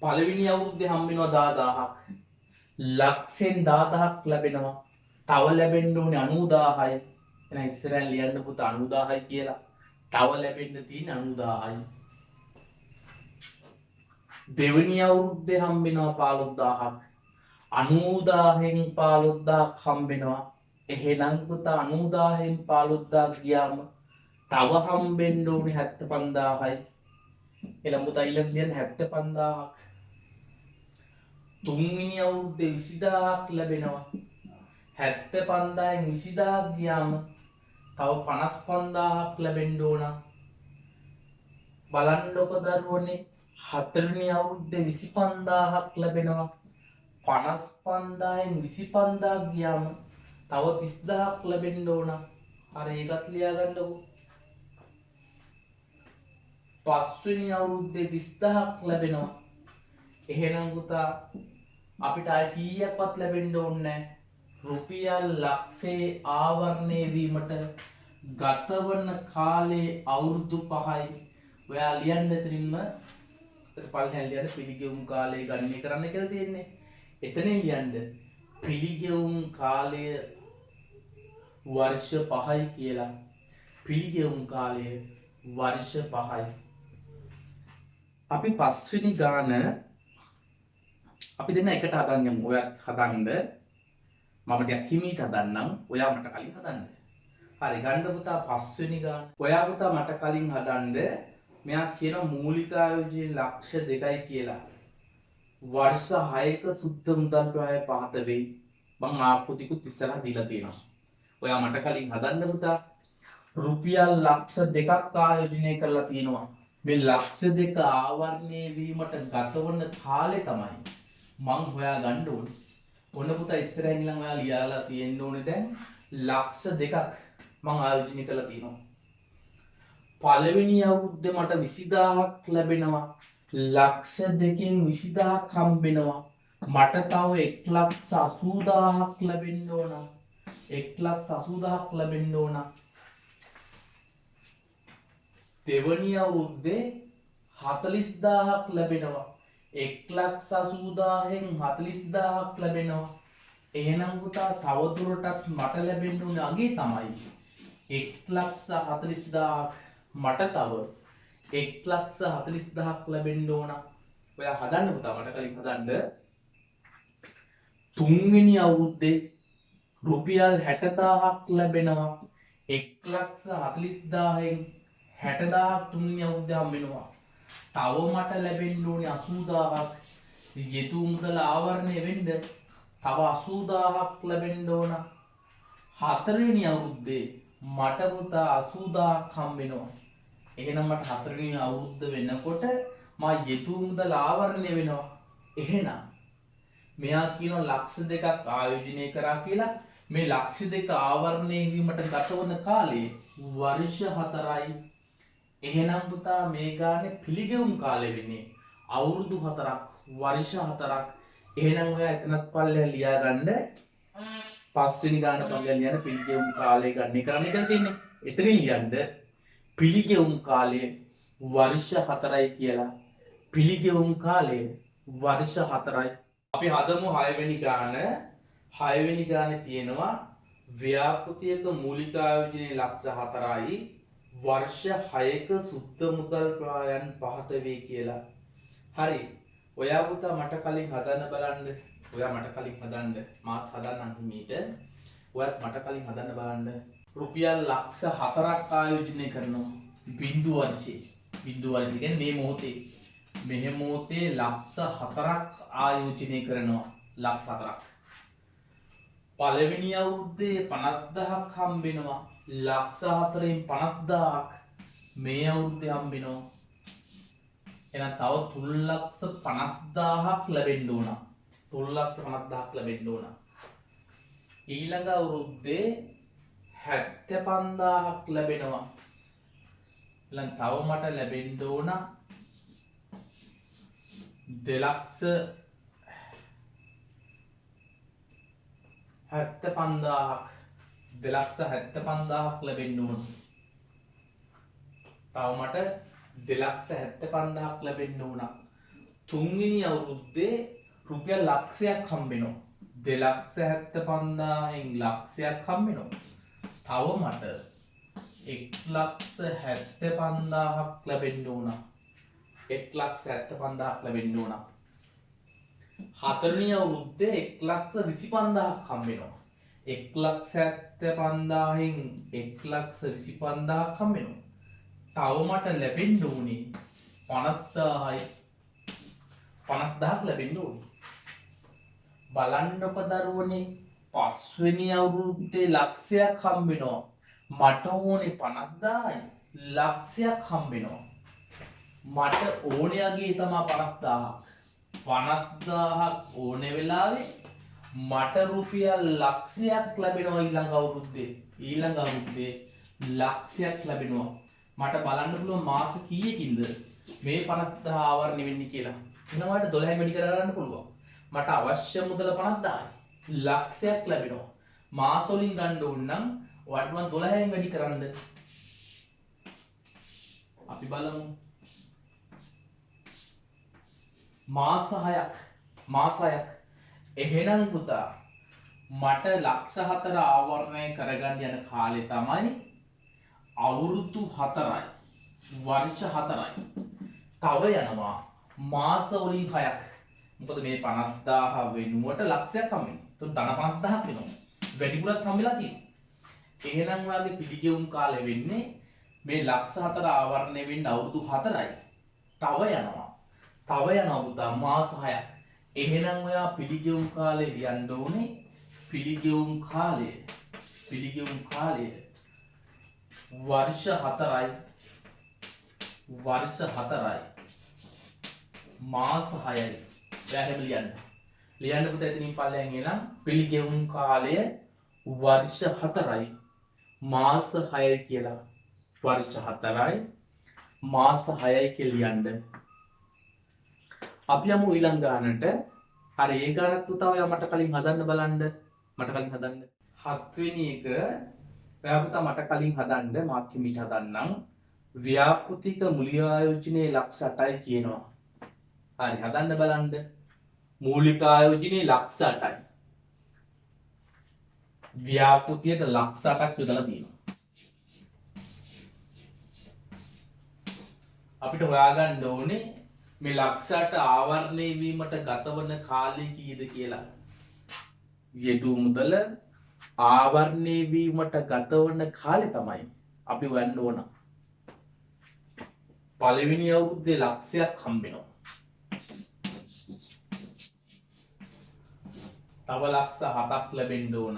පළවෙනි අවුරුද්දේ හම්බ වෙනවා 10000ක්. ලක්ෂෙන් 10000ක් ලැබෙනවා. තව ලැබෙන්න ඕනේ 90000යි. එහෙනම් ඉස්සරහින් ලියන්න පුතා 90000යි කියලා. තව ලැබෙන්න තියෙන්නේ 90000යි. දෙවෙනි අවුරුද්දේ හම්බ වෙනවා 15000ක්. 90000න් 15000ක් හම්බ වෙනවා. එහෙනම් පුතා 90000න් 15000 ගියාම තව හම්බෙන්න ඕනේ 75000යි. එහෙනම් පුතා ඊළඟ ලියන්න 75000ක්. තුන්වෙනි අවුරුද්දේ 20000ක් ලැබෙනවා. 75000න් 20000ක් ගියාම තව 55000ක් ලැබෙන්න ඕන. බලන්නකො දරුවනේ හතරවෙනි අවුරුද්දේ 25000ක් ලැබෙනවා. 55000න් 25000ක් ගියාම තව 30000ක් ලැබෙන්න ඕන. හරි ඒකත් ලියා ගන්නකො. පස්වෙනි අවුරුද්දේ 30000ක් ලැබෙනවා. එහෙනම් පුතා අපිට ආය කීයක්වත් ලැබෙන්න ඕනේ නැහැ. රුපියල් ලක්ෂේ ආවරණය වීමට ගතවන කාලේ අවුරුදු 5යි. ඔයා ලියන්න එතනින්ම පල්හැන් ලියන්න පිළිගෙවුම් කාලය ගණනය කරන්න කියලා තියෙන්නේ. එතනින් ලියන්න පිළිගෙවුම් කාලය වර්ෂ 5යි කියලා. පිළිගෙවුම් කාලය වර්ෂ 5යි. අපි පස්වෙනි ගාන අපි දෙන්න එකට හදන් යමු. ඔයත් හදන්න. මම ටිකක් හිමීට හදන්නම්. ඔයා මට කලින් හදන්න. හරි ගන්න පුතා පස්වෙනි ගාන. ඔයා පුතා මට කලින් හදන්න. මෙයා කියන මූලික ආයෝජනයේ ලක්ෂ 2යි කියලා. වර්ෂ 6ක සුද්ධ මුදල් ප්‍රවාහය පහත වෙයි. මම ආකෘතිකුත් ඉස්සරහ දීලා තියෙනවා. ඔයා මට කලින් හදන්න පුතා. රුපියල් ලක්ෂ 2ක් ආයෝජනය කරලා තියෙනවා. මේ ලක්ෂ 2 ආවරණය වීමට ගතවන කාලය තමයි මං හොයා ගන්න ඕනේ. ඔන්න පුතා ඉස්සරහින් ඉඳන් ඔයා ලියාලා තියෙන්න ඕනේ දැන් ලක්ෂ 2ක් මං ආයෝජනය කරලා තියෙනවා. පළවෙනි අවුරුද්දේ මට 20000ක් ලැබෙනවා. ලක්ෂ 2කින් 20000ක් හම්බෙනවා. මට තව 180000ක් ලැබෙන්න ඕන. 180000ක් ලැබෙන්න ඕන. දෙවැනි අවුරුද්දේ 40000ක් ලැබෙනවා. 180000න් 40000ක් ලැබෙනවා. එහෙනම් පුතා තව දුරටත් මට ලැබෙන්න ඕනේ අගේ තමයි 140000ක්. මට තව 140000ක් ලැබෙන්න ඕන. ඔයා හදන්න පුතා මට කලින් හදන්න. තුන්වෙනි අවුරුද්දේ රුපියල් 60000ක් ලැබෙනවා. 140000න් 60000ක් තුන්වෙනි අවුරුද්දේ හම්බ වෙනවා. තව මට ලැබෙන්න ඕනේ 80000ක්. යෙදු මුදල ආවරණය වෙන්න තව 80000ක් ලැබෙන්න ඕන. හතරවෙනි අවුරුද්දේ මට පුතා 80000ක් හම්බ වෙනවා. එහෙනම් මට හතරවෙනි අවුරුද්ද වෙනකොට මා යෙදු මුදල ආවරණය වෙනවා. එහෙනම් මෙයා කියනවා ලක්ෂ 2ක් ආයෝජනය කරා කියලා. මේ ලක්ෂ 2 ආවරණය වීමට ගතවන කාලය වර්ෂ 4යි. එහෙනම් පුතා මේ ගානේ පිළිගෙවුම් කාලය වෙන්නේ අවුරුදු 4ක් වර්ෂ 4ක්. එහෙනම් ඔයා එතනත් පල්ලෙහා ලියා ගන්න. පස්වෙනි ගාන පල්ලෙහා ලියන්න පිළිගෙවුම් කාලය ගන්න කරන්න කියලා තියෙන්නේ. එතනින් ලියන්න පිළිගෙවුම් කාලය වර්ෂ 4යි කියලා. පිළිගෙවුම් කාලය වර්ෂ 4යි. අපි හදමු 6 වෙනි ගාන. 6 වෙනි ගානේ තියෙනවා ව්‍යාපෘතියක මූලික ආයෝජනයේ ලක්ෂ 4යි. වර්ෂ 6ක සුද්ධ මුදල් ප්‍රවාහයන් පහත වේ කියලා. හරි. ඔයා පුතා මට කලින් හදන්න බලන්න. ඔයා මට කලින් හදන්න. මාත් හදන්නම් හිමීට. ඔයත් මට කලින් හදන්න බලන්න. රුපියල් ලක්ෂ 4ක් ආයෝජනය කරනවා. බිඳු වර්ෂයේ. බිඳු වර්ෂය කියන්නේ මේ මොහොතේ. මේ මොහොතේ ලක්ෂ 4ක් ආයෝජනය කරනවා. ලක්ෂ 4ක්. පළවෙනි අවුරුද්දේ 50000ක් හම්බ වෙනවා. ලක්ෂ 4න් 50000ක් මේ අවුරුද්දේ හම්බ වෙනවා. එහෙනම් තව 350000ක් ලැබෙන්න ඕන. 350000ක් ලැබෙන්න ඕන. ඊළඟ අවුරුද්දේ 75000ක් ලැබෙනවා. ඊළඟ තව මට ලැබෙන්න ඕන 2,75,000ක් ලැබෙන්න ඕන. තව මට 2,75,000ක් ලැබෙන්න ඕන. තුන්වෙනි අවුරුද්දේ රුපියල් ලක්ෂයක් හම්බෙනවා. 2,75,000න් ලක්ෂයක් හම්බෙනවා. තව මට 1,75,000ක් ලැබෙන්න ඕන. 1,75,000ක් ලැබෙන්න ඕන. හතරවෙනි අවුරුද්දේ 1,25,000ක් හම්බෙනවා. 1,75,000න් 1,25,000ක් හම්බෙනවා. තව මට ලැබෙන්න ඕනේ 50,000යි. 50,000ක් ලැබෙන්න ඕනේ. බලන්නකො දරුවනේ, පස්වෙනි අවුරුද්දේ ලක්ෂයක් හම්බෙනවා. මට ඕනේ 50,000යි. ලක්ෂයක් හම්බෙනවා. මට ඕනෑගේ තමා 50,000ක්. 50,000ක් ඕනේ වෙලාවේ මට රුපියල් ලක්ෂයක් ලැබෙනවා ඊළඟ අවුරුද්දේ. ඊළඟ අවුරුද්දේ ලක්ෂයක් ලැබෙනවා. මට බලන්න පුළුවන් මාස කීයකින්ද මේ 50,000 ආවරණය වෙන්නේ කියලා. එනවාට 12න් වැඩි කරගන්න පුළුවන්. මට අවශ්‍ය මුදල 50,000යි. ලක්ෂයක් ලැබෙනවා. මාස වලින් ගන්න ඕන නම් ඔයාලට මම 12න් වැඩි කරන්න. අපි බලමු. මාස 6ක්. එහෙනම් පුතා මට ලක්ෂ 4 ආවරණය කරගන්න යන කාලේ තමයි අවුරුදු 4යි. වර්ෂ 4යි. තව යනවා මාස වලින් 6ක්. මොකද මේ 50,000 වෙනුවට ලක්ෂයක් හම්බෙන්නේ. එතකොට ධන 50,000ක් වෙනවා. වැඩිපුරක් හම්බෙලා තියෙනවා. එහෙනම් ඔයාගේ පිළිගෙවුම් කාලය වෙන්නේ මේ ලක්ෂ 4 ආවරණය වෙන්න අවුරුදු 4යි. තව යනවා පුතා මාස 6ක්. එහෙනම් ඔයා පිළිගෙවුම් කාලේ ලියන්න ඕනේ. පිළිගෙවුම් කාලය වර්ෂ 4යි. මාස 6යි. ඔයා එහෙම ලියන්න පුතා. එතනින් පල්ලෙන් එනම් පිළිගෙවුම් කාලය වර්ෂ 4යි මාස 6යි කියලා. වර්ෂ 4යි මාස 6යි කියලා ලියන්න. අපි යමු ඊළඟ ගානට. අර ඒ ගානක් පුතා ඔයා මට කලින් හදන්න බලන්න. 7 වෙනි එක ඔයා පුතා මට කලින් හදන්න. මාත් හිමිට හදන්නම්. ව්‍යාපෘතික මුලික ආයෝජනයේ ලක්ෂ 8යි කියනවා. හරි හදන්න බලන්න. මූලික ආයෝජනයේ ලක්ෂ 8යි. ව්‍යාපෘතියට ලක්ෂ 8ක් යොදලා තියෙනවා. අපිට හොයාගන්න ඕනේ මේ ලක්ෂ 8 ආවරණය වීමට ගතවන කාලය කීයද කියලා. යෙදූ මුදල ආවරණය වීමට ගතවන කාලය තමයි අපි හොයන්න ඕන. පළවෙනි අවුරුද්දේ ලක්ෂයක් හම්බෙනවා. තව ලක්ෂ 7ක් ලැබෙන්න ඕන.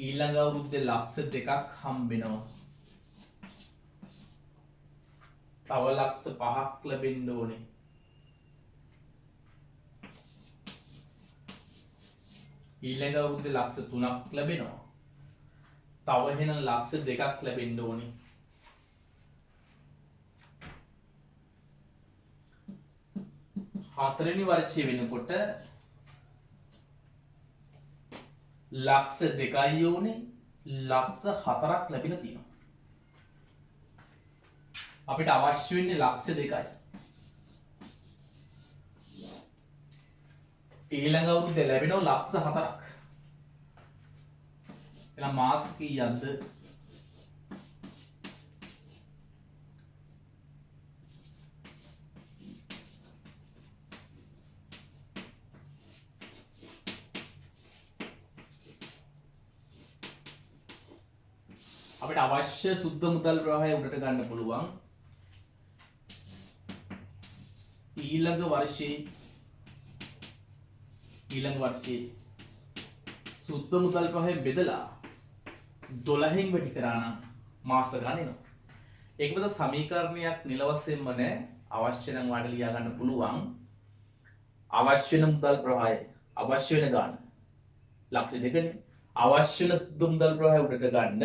ඊළඟ අවුරුද්දේ ලක්ෂ 2ක් හම්බෙනවා. තව ලක්ෂ 5ක් ලැබෙන්න ඕනේ. ඊළඟ අවුරුද්දේ ලක්ෂ 3ක් ලැබෙනවා. තව එහෙනම් ලක්ෂ 2ක් ලැබෙන්න ඕනේ. හතරවෙනි වර්ෂය වෙනකොට ලක්ෂ 2යි ඕනේ. ලක්ෂ 4ක් ලැබිලා තියෙනවා. අපිට අවශ්‍ය වෙන්නේ ලක්ෂ 2යි. ඊළඟ අවුරුද්දේ ලැබෙනවා ලක්ෂ 4ක්. එහෙනම් මාස කීයක්ද? අපිට අවශ්‍ය සුද්ධ මුදල් ප්‍රවාහය උඩට ගන්න පුළුවන්. ඊළඟ වර්ෂයේ සුද්ධ මුදල් ප්‍රවාහය බෙදලා 12න් වැඩි කරා නම් මාස ගන්න එනවා. ඒක මත සමීකරණයක් නිල වශයෙන්ම නැහැ. අවශ්‍ය නම් ඔයාලට ලියා ගන්න පුළුවන්. අවශ්‍ය වෙන මුදල් ප්‍රවාහය අවශ්‍ය වෙන ගාන ලක්ෂ දෙකනේ. අවශ්‍ය වෙන සුද්ධ මුදල් ප්‍රවාහය උඩට ගන්න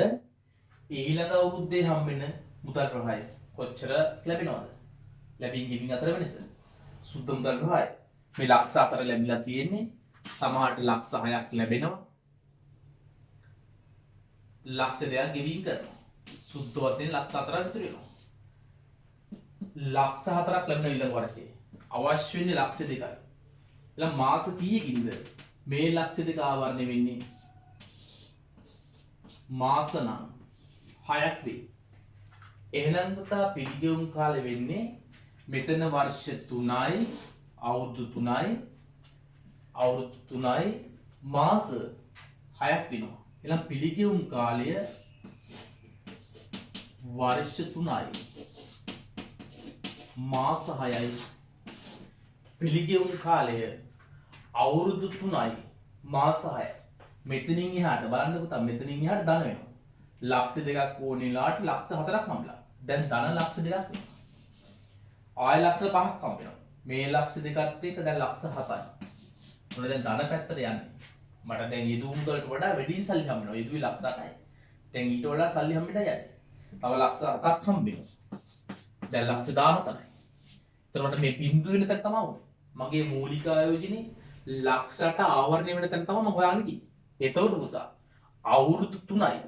ඊළඟ අවුරුද්දේ හම්බෙන මුදල් ප්‍රවාහය කොච්චර ලැබෙනවද? ලැබින් ගෙවින් අතර වෙනස. සුද්ධ මුදල් ප්‍රවාහය මේ ලක්ෂ 4 ලැබිලා තියෙන්නේ. සමහරට ලක්ෂ 6ක් ලැබෙනවා. ලක්ෂ 2ක් ගෙවින් කරනවා. සුද්ධ වශයෙන් ලක්ෂ 4ක් ඉතුරු වෙනවා. ලක්ෂ 4ක් ලැබෙන ඊළඟ වර්ෂයේ. අවශ්‍ය වෙන්නේ ලක්ෂ 2යි. එහෙනම් මාස කීයකින්ද මේ ලක්ෂ 2 ආවරණය වෙන්නේ? මාස නම් 6ක් වෙයි. එහෙනම් පුතා පිළිගෙවුම් කාලය වෙන්නේ මෙතන වර්ෂ 3යි අවුරුදු 3යි මාස 6ක් වෙනවා. එහෙනම් පිළිගෙවුම් කාලය වර්ෂ 3යි මාස 6යි. පිළිගෙවුම් කාලය අවුරුදු 3යි මාස 6යි. මෙතනින් එහාට බලන්න පුතා මෙතනින් එහාට ධන වෙනවා. ලක්ෂ 2ක් ඕනෙලාට ලක්ෂ 4ක් හම්බලා. දැන් ධන ලක්ෂ 2ක් වෙනවා. ආය ලක්ෂ 5ක් හම්බ වෙනවා. මේ ලක්ෂ 2ත් එක්ක දැන් ලක්ෂ 7යි. මොන දැන් ධන පැත්තට යන්නේ. මට දැන් යෙදුම් වලට වඩා වැඩි සල්ලි හම්බ වෙනවා. යෙදුවේ ලක්ෂ 8යි. දැන් ඊට වඩා සල්ලි හම්බෙන්න යන්නේ. තව ලක්ෂ 7ක් හම්බ වෙනවා. දැන් ලක්ෂ 17යි. එතකොට මේ බිඳුව වෙන තැන තමයි මගේ මූලික ආයෝජනේ ලක්ෂ 8 ආවරණය වෙන තැන තමයි මම හොයාගෙන ගියේ. එතකොට පුතා අවුරුදු 3යි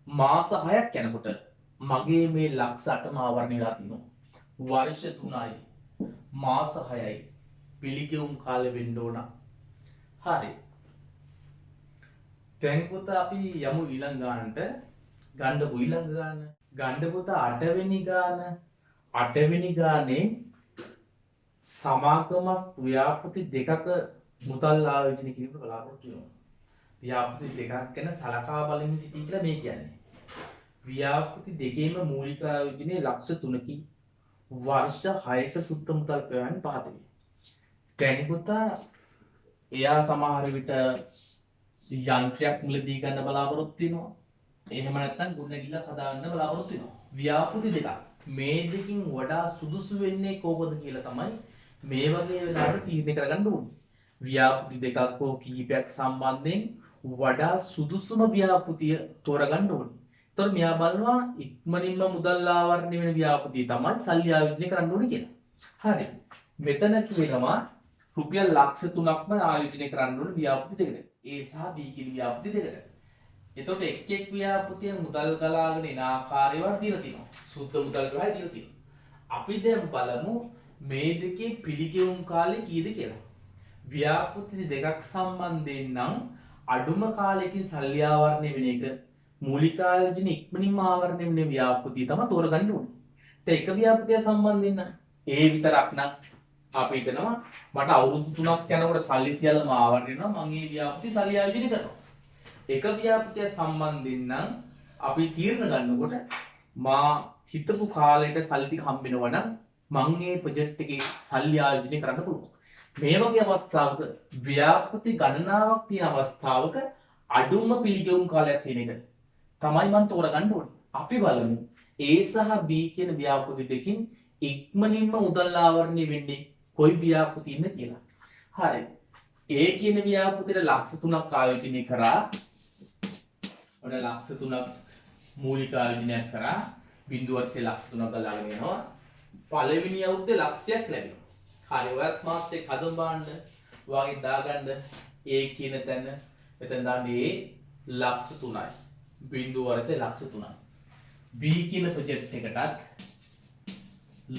මාස 6ක් යනකොට මගේ මේ ලක්ෂ 8ම ආවරණය වෙලා තිනවා. වර්ෂ 3යි මාස 6යි පිළිගෙවුම් කාලෙ වෙන්න ඕන. හරි. දැන් පුතා අපි යමු ඊළඟ ගානට. ගන්නකො ඊළඟ ගාන. ගන්න පුතා 8 වෙනි ගාන. 8 වෙනි ගානේ සමාගමක් ව්‍යාපෘති දෙකක මුදල් ආයෝජනය කිරීමට බලාපොරොත්තු වෙනවා. ව්‍යාපෘති දෙකක් ගැන සලකා බලමින් සිටී කියලා මේ කියන්නේ. ව්‍යාපෘති දෙකේම මූලික ආයෝජනයේ ලක්ෂ 3කි වර්ෂ 6ක සුද්ධ මුදල් ප්‍රවාහයෙන් පහත වේ. දැන් පුතා එයා සමහර විට යන්ත්‍රයක් මුලදී ගන්න බලාපොරොත්තු වෙනවා. එහෙම නැත්නම් ගුණගිල්ලක් හදාගන්න බලාපොරොත්තු වෙනවා. ව්‍යාපෘති දෙකක්. මේ දෙකින් වඩා සුදුසු වෙන්නේ කෝකද කියලා තමයි මේ වගේ වෙලාවට තීරණය කරගන්න ඕනේ. ව්‍යාපෘති දෙකක් හෝ කිහිපයක් සම්බන්ධයෙන් වඩා සුදුසුම ව්‍යාපෘතිය තෝරගන්න ඕනේ. එතකොට මෙයා බලනවා ඉක්මනින්ම මුදල් ආවරණය වෙන ව්‍යාපෘතිය තමයි සල්ලි ආයෝජනය කරන්න ඕනේ කියලා. හරි. මෙතන කියනවා රුපියල් ලක්ෂ 3ක්ම ආයෝජනය කරන්න ඕනේ ව්‍යාපෘති දෙකට. A සහ B කියන ව්‍යාපෘති දෙකට. එතකොට එක් එක් ව්‍යාපෘතිය මුදල් ගලාගෙන එන ආකාරය වල දීලා තියෙනවා. සුද්ධ මුදල් ග්‍රහය දීලා තියෙනවා. අපි දැන් බලමු මේ දෙකේ පිළිගෙවුම් කාලය කීයද කියලා. ව්‍යාපෘති දෙකක් සම්බන්ධයෙන් නම් අඩුම කාලයකින් සල්ලි ආවරණය වෙන එක මූලික ආයෝජන ඉක්මනින්ම ආවරණය වෙන ව්‍යාපෘතිය තමයි තෝරගන්න ඕනේ. දැන් එක ව්‍යාපෘතිය සම්බන්ධයෙන් නම් ඒ විතරක් නම් අපි හිතනවා මට අවුරුදු 3ක් යනකොට සල්ලි සියල්ලම ආවරණය වෙනවා මම මේ ව්‍යාපෘතිය සල්ලි ආයෝජනය කරනවා. එක ව්‍යාපෘතිය සම්බන්ධයෙන් නම් අපි තීරණ ගන්නකොට මා හිතපු කාලයට සල්ලි ටික හම්බ වෙනවා නම් මම මේ ප්‍රොජෙක්ට් එකේ සල්ලි ආයෝජනය කරන්න පුළුවන්. මේ වගේ අවස්ථාවක ව්‍යාපෘති ගණනාවක් තියෙන අවස්ථාවක අඩුම පිළිගෙවුම් කාලයක් තියෙන එක තමයි මම තෝරගන්න ඕනේ. අපි බලමු A සහ B කියන ව්‍යාපෘති දෙකින් ඉක්මනින්ම මුදල් ආවරණය වෙන්නේ කොයි ව්‍යාපෘතියින්ද කියලා. හරි. A කියන ව්‍යාපෘතියට ලක්ෂ 3ක් ආයෝජනය කරා. ඔන්න ලක්ෂ 3ක් මූලික ආයෝජනයක් කරා. බිඳු වර්ෂයේ ලක්ෂ 3ක් ගලාගෙන යනවා. පළවෙනි අවුරුද්දේ ලක්ෂයක් ලැබෙනවා. හරි ඔයත් මාත් එක්ක හදමු බලන්න. ඔයාගේ දාගන්න A කියන තැන මෙතන දාන්න A ලක්ෂ 3යි. බිඳු වර්ෂයේ ලක්ෂ 3යි. B කියන ප්‍රොජෙක්ට් එකටත්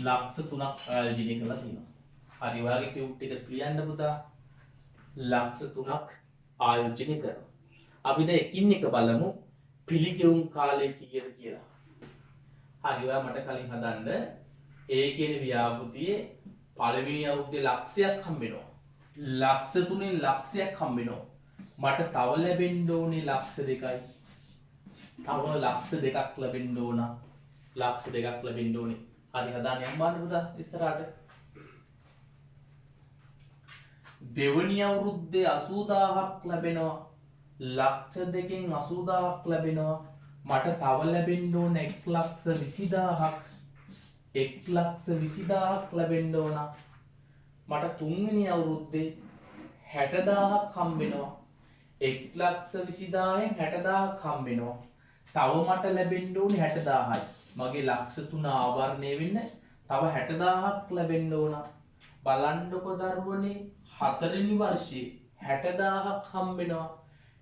ලක්ෂ 3ක් ආයෝජනය කරලා තියෙනවා. හරි ඔයාගේ ටියුට් එක ලියන්න පුතා. ලක්ෂ 3ක් ආයෝජනය කරනවා. අපි දැන් එකින් එක බලමු පිළිගෙවුම් කාලය කීයද කියලා. හරි ඔයා මට කලින් හදන්න A කියන ව්‍යාපෘතියේ පළවෙනි අවුරුද්දේ ලක්ෂයක් හම්බ වෙනවා. ලක්ෂ 3න් ලක්ෂයක් හම්බ වෙනවා. මට තව ලැබෙන්න ඕනේ ලක්ෂ 2යි. තව ලක්ෂ 2ක් ලැබෙන්න ඕන. ලක්ෂ 2ක් ලැබෙන්න ඕනේ. හරි හදාන්න යන්න බලන්න පුතා ඉස්සරහට. දෙවනි අවුරුද්දේ 80000ක් ලැබෙනවා. ලක්ෂ 2කින් 80000ක් ලැබෙනවා. මට තව ලැබෙන්න ඕන 1,20,000ක්. 1,20,000ක් ලැබෙන්න ඕන. මට තුන්වෙනි අවුරුද්දේ 60,000ක් හම්බ වෙනවා. 1,20,000න් 60,000ක් හම්බ වෙනවා. තව මට ලැබෙන්න ඕනේ 60,000යි. මගේ ලක්ෂ 3 ආවරණය වෙන්න තව 60,000ක් ලැබෙන්න ඕන. බලන්නකො දරුවනේ 4 වෙනි වර්ෂයේ 60,000ක් හම්බ වෙනවා.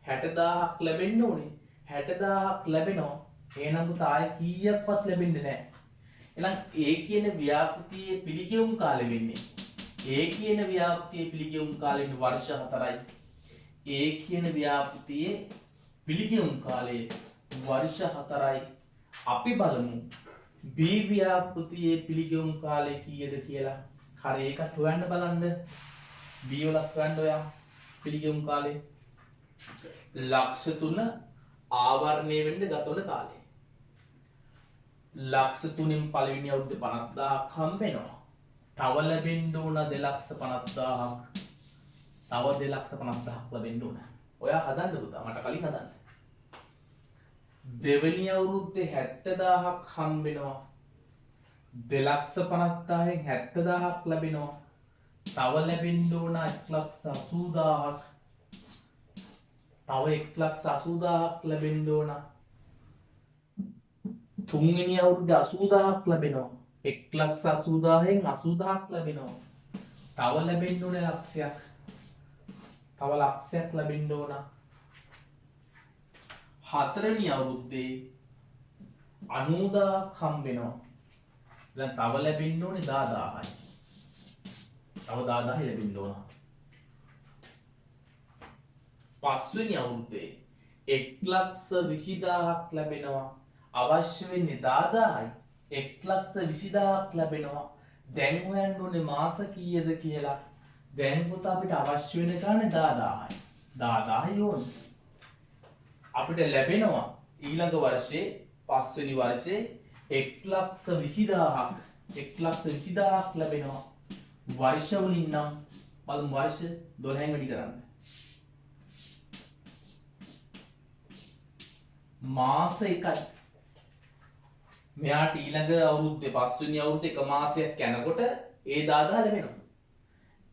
60,000ක් ලැබෙන්න ඕනේ. 60,000ක් ලැබෙනවා. එහෙනම් පුතා ආයේ කීයක්වත් ලැබෙන්නේ නැහැ. එහෙනම් A කියන ව්‍යාපෘතියේ පිළිගෙවුම් කාලෙ වෙන්නේ A කියන ව්‍යාපෘතියේ පිළිගෙවුම් කාලෙ වෙන්නේ වර්ෂ 4යි. A කියන ව්‍යාපෘතියේ පිළිගෙවුම් කාලය වර්ෂ 4යි. අපි බලමු B ව්‍යාපෘතියේ පිළිගෙවුම් කාලය කීයද කියලා. හරි ඒකත් හොයන්න බලන්න. B වලත් හොයන්න ඔයා පිළිගෙවුම් කාලය. ලක්ෂ 3 ආවරණය වෙන්න ගතවන කාලය. ලක්ෂ 3න් පළවෙනි අවුරුද්දේ 50,000ක් හම්බ වෙනවා. තව ලැබෙන්න ඕන 2,50,000ක්. තව 2,50,000ක් ලැබෙන්න ඕන. ඔයා හදන්න පුතා මට කලින් හදන්න. දෙවෙනි අවුරුද්දේ 70,000ක් හම්බ වෙනවා. 2,50,000න් 70,000ක් ලැබෙනවා. තව ලැබෙන්න ඕන 1,80,000ක්. තව 1,80,000ක් ලැබෙන්න ඕන. තුන්වෙනි අවුරුද්දේ 80,000ක් ලැබෙනවා. 1,80,000න් 80,000ක් ලැබෙනවා. තව ලැබෙන්න ඕන ලක්ෂයක්. තව ලක්ෂයක් ලැබෙන්න ඕන. හතරවෙනි අවුරුද්දේ 90,000ක් හම්බ වෙනවා. දැන් තව ලැබෙන්න ඕනේ 10,000යි. තව 10,000යි ලැබෙන්න ඕන. පස්වෙනි අවුරුද්දේ 1,20,000ක් ලැබෙනවා. අවශ්‍ය වෙන්නේ 10,000යි. 1,20,000ක් ලැබෙනවා. දැන් හොයන්න ඕනේ මාස කීයද කියලා. දැන් පුතා අපිට අවශ්‍ය වෙන ගානේ 10,000යි. 10,000යි ඕනේ. අපිට ලැබෙනවා ඊළඟ වර්ෂයේ පස්වෙනි වර්ෂයේ 1,20,000ක් ලැබෙනවා. වර්ෂ වලින් නම් බලමු වර්ෂ 12න් වැඩි කරන්න. මාස එකයි. මෙයාට ඊළඟ අවුරුද්දේ පස්වෙනි අවුරුද්දේ එක මාසයක් යනකොට ඒ 10,000 ලැබෙනවා.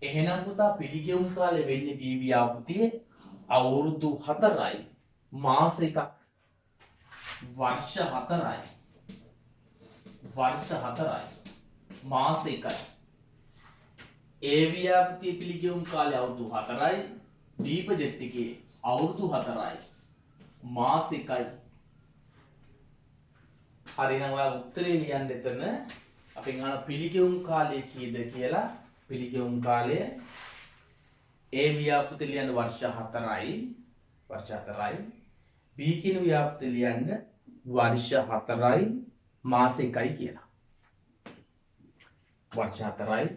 එහෙනම් පුතා පිළිගෙවුම් කාලේ වෙන්නේ B ව්‍යාපෘතියේ අවුරුදු 4යි. මාස එකක්. වර්ෂ 4යි. වර්ෂ 4යි. මාස එකයි. A ව්‍යාපෘතියේ පිළිගෙවුම් කාලය අවුරුදු 4යි. B ප්‍රොජෙක්ට් එකේ අවුරුදු 4යි. මාස එකයි. හරි නම් ඔයා උත්තරේ ලියන්න එතන. අපෙන් අහන පිළිගෙවුම් කාලය කීයද කියලා. පිළිගෙවුම් කාලය A ව්‍යාපෘතිය ලියන්න වර්ෂ 4යි. වර්ෂ 4යි. B කියන ව්‍යාපෘතිය ලියන්න වර්ෂ 4යි මාස 1යි කියලා. වර්ෂ 4යි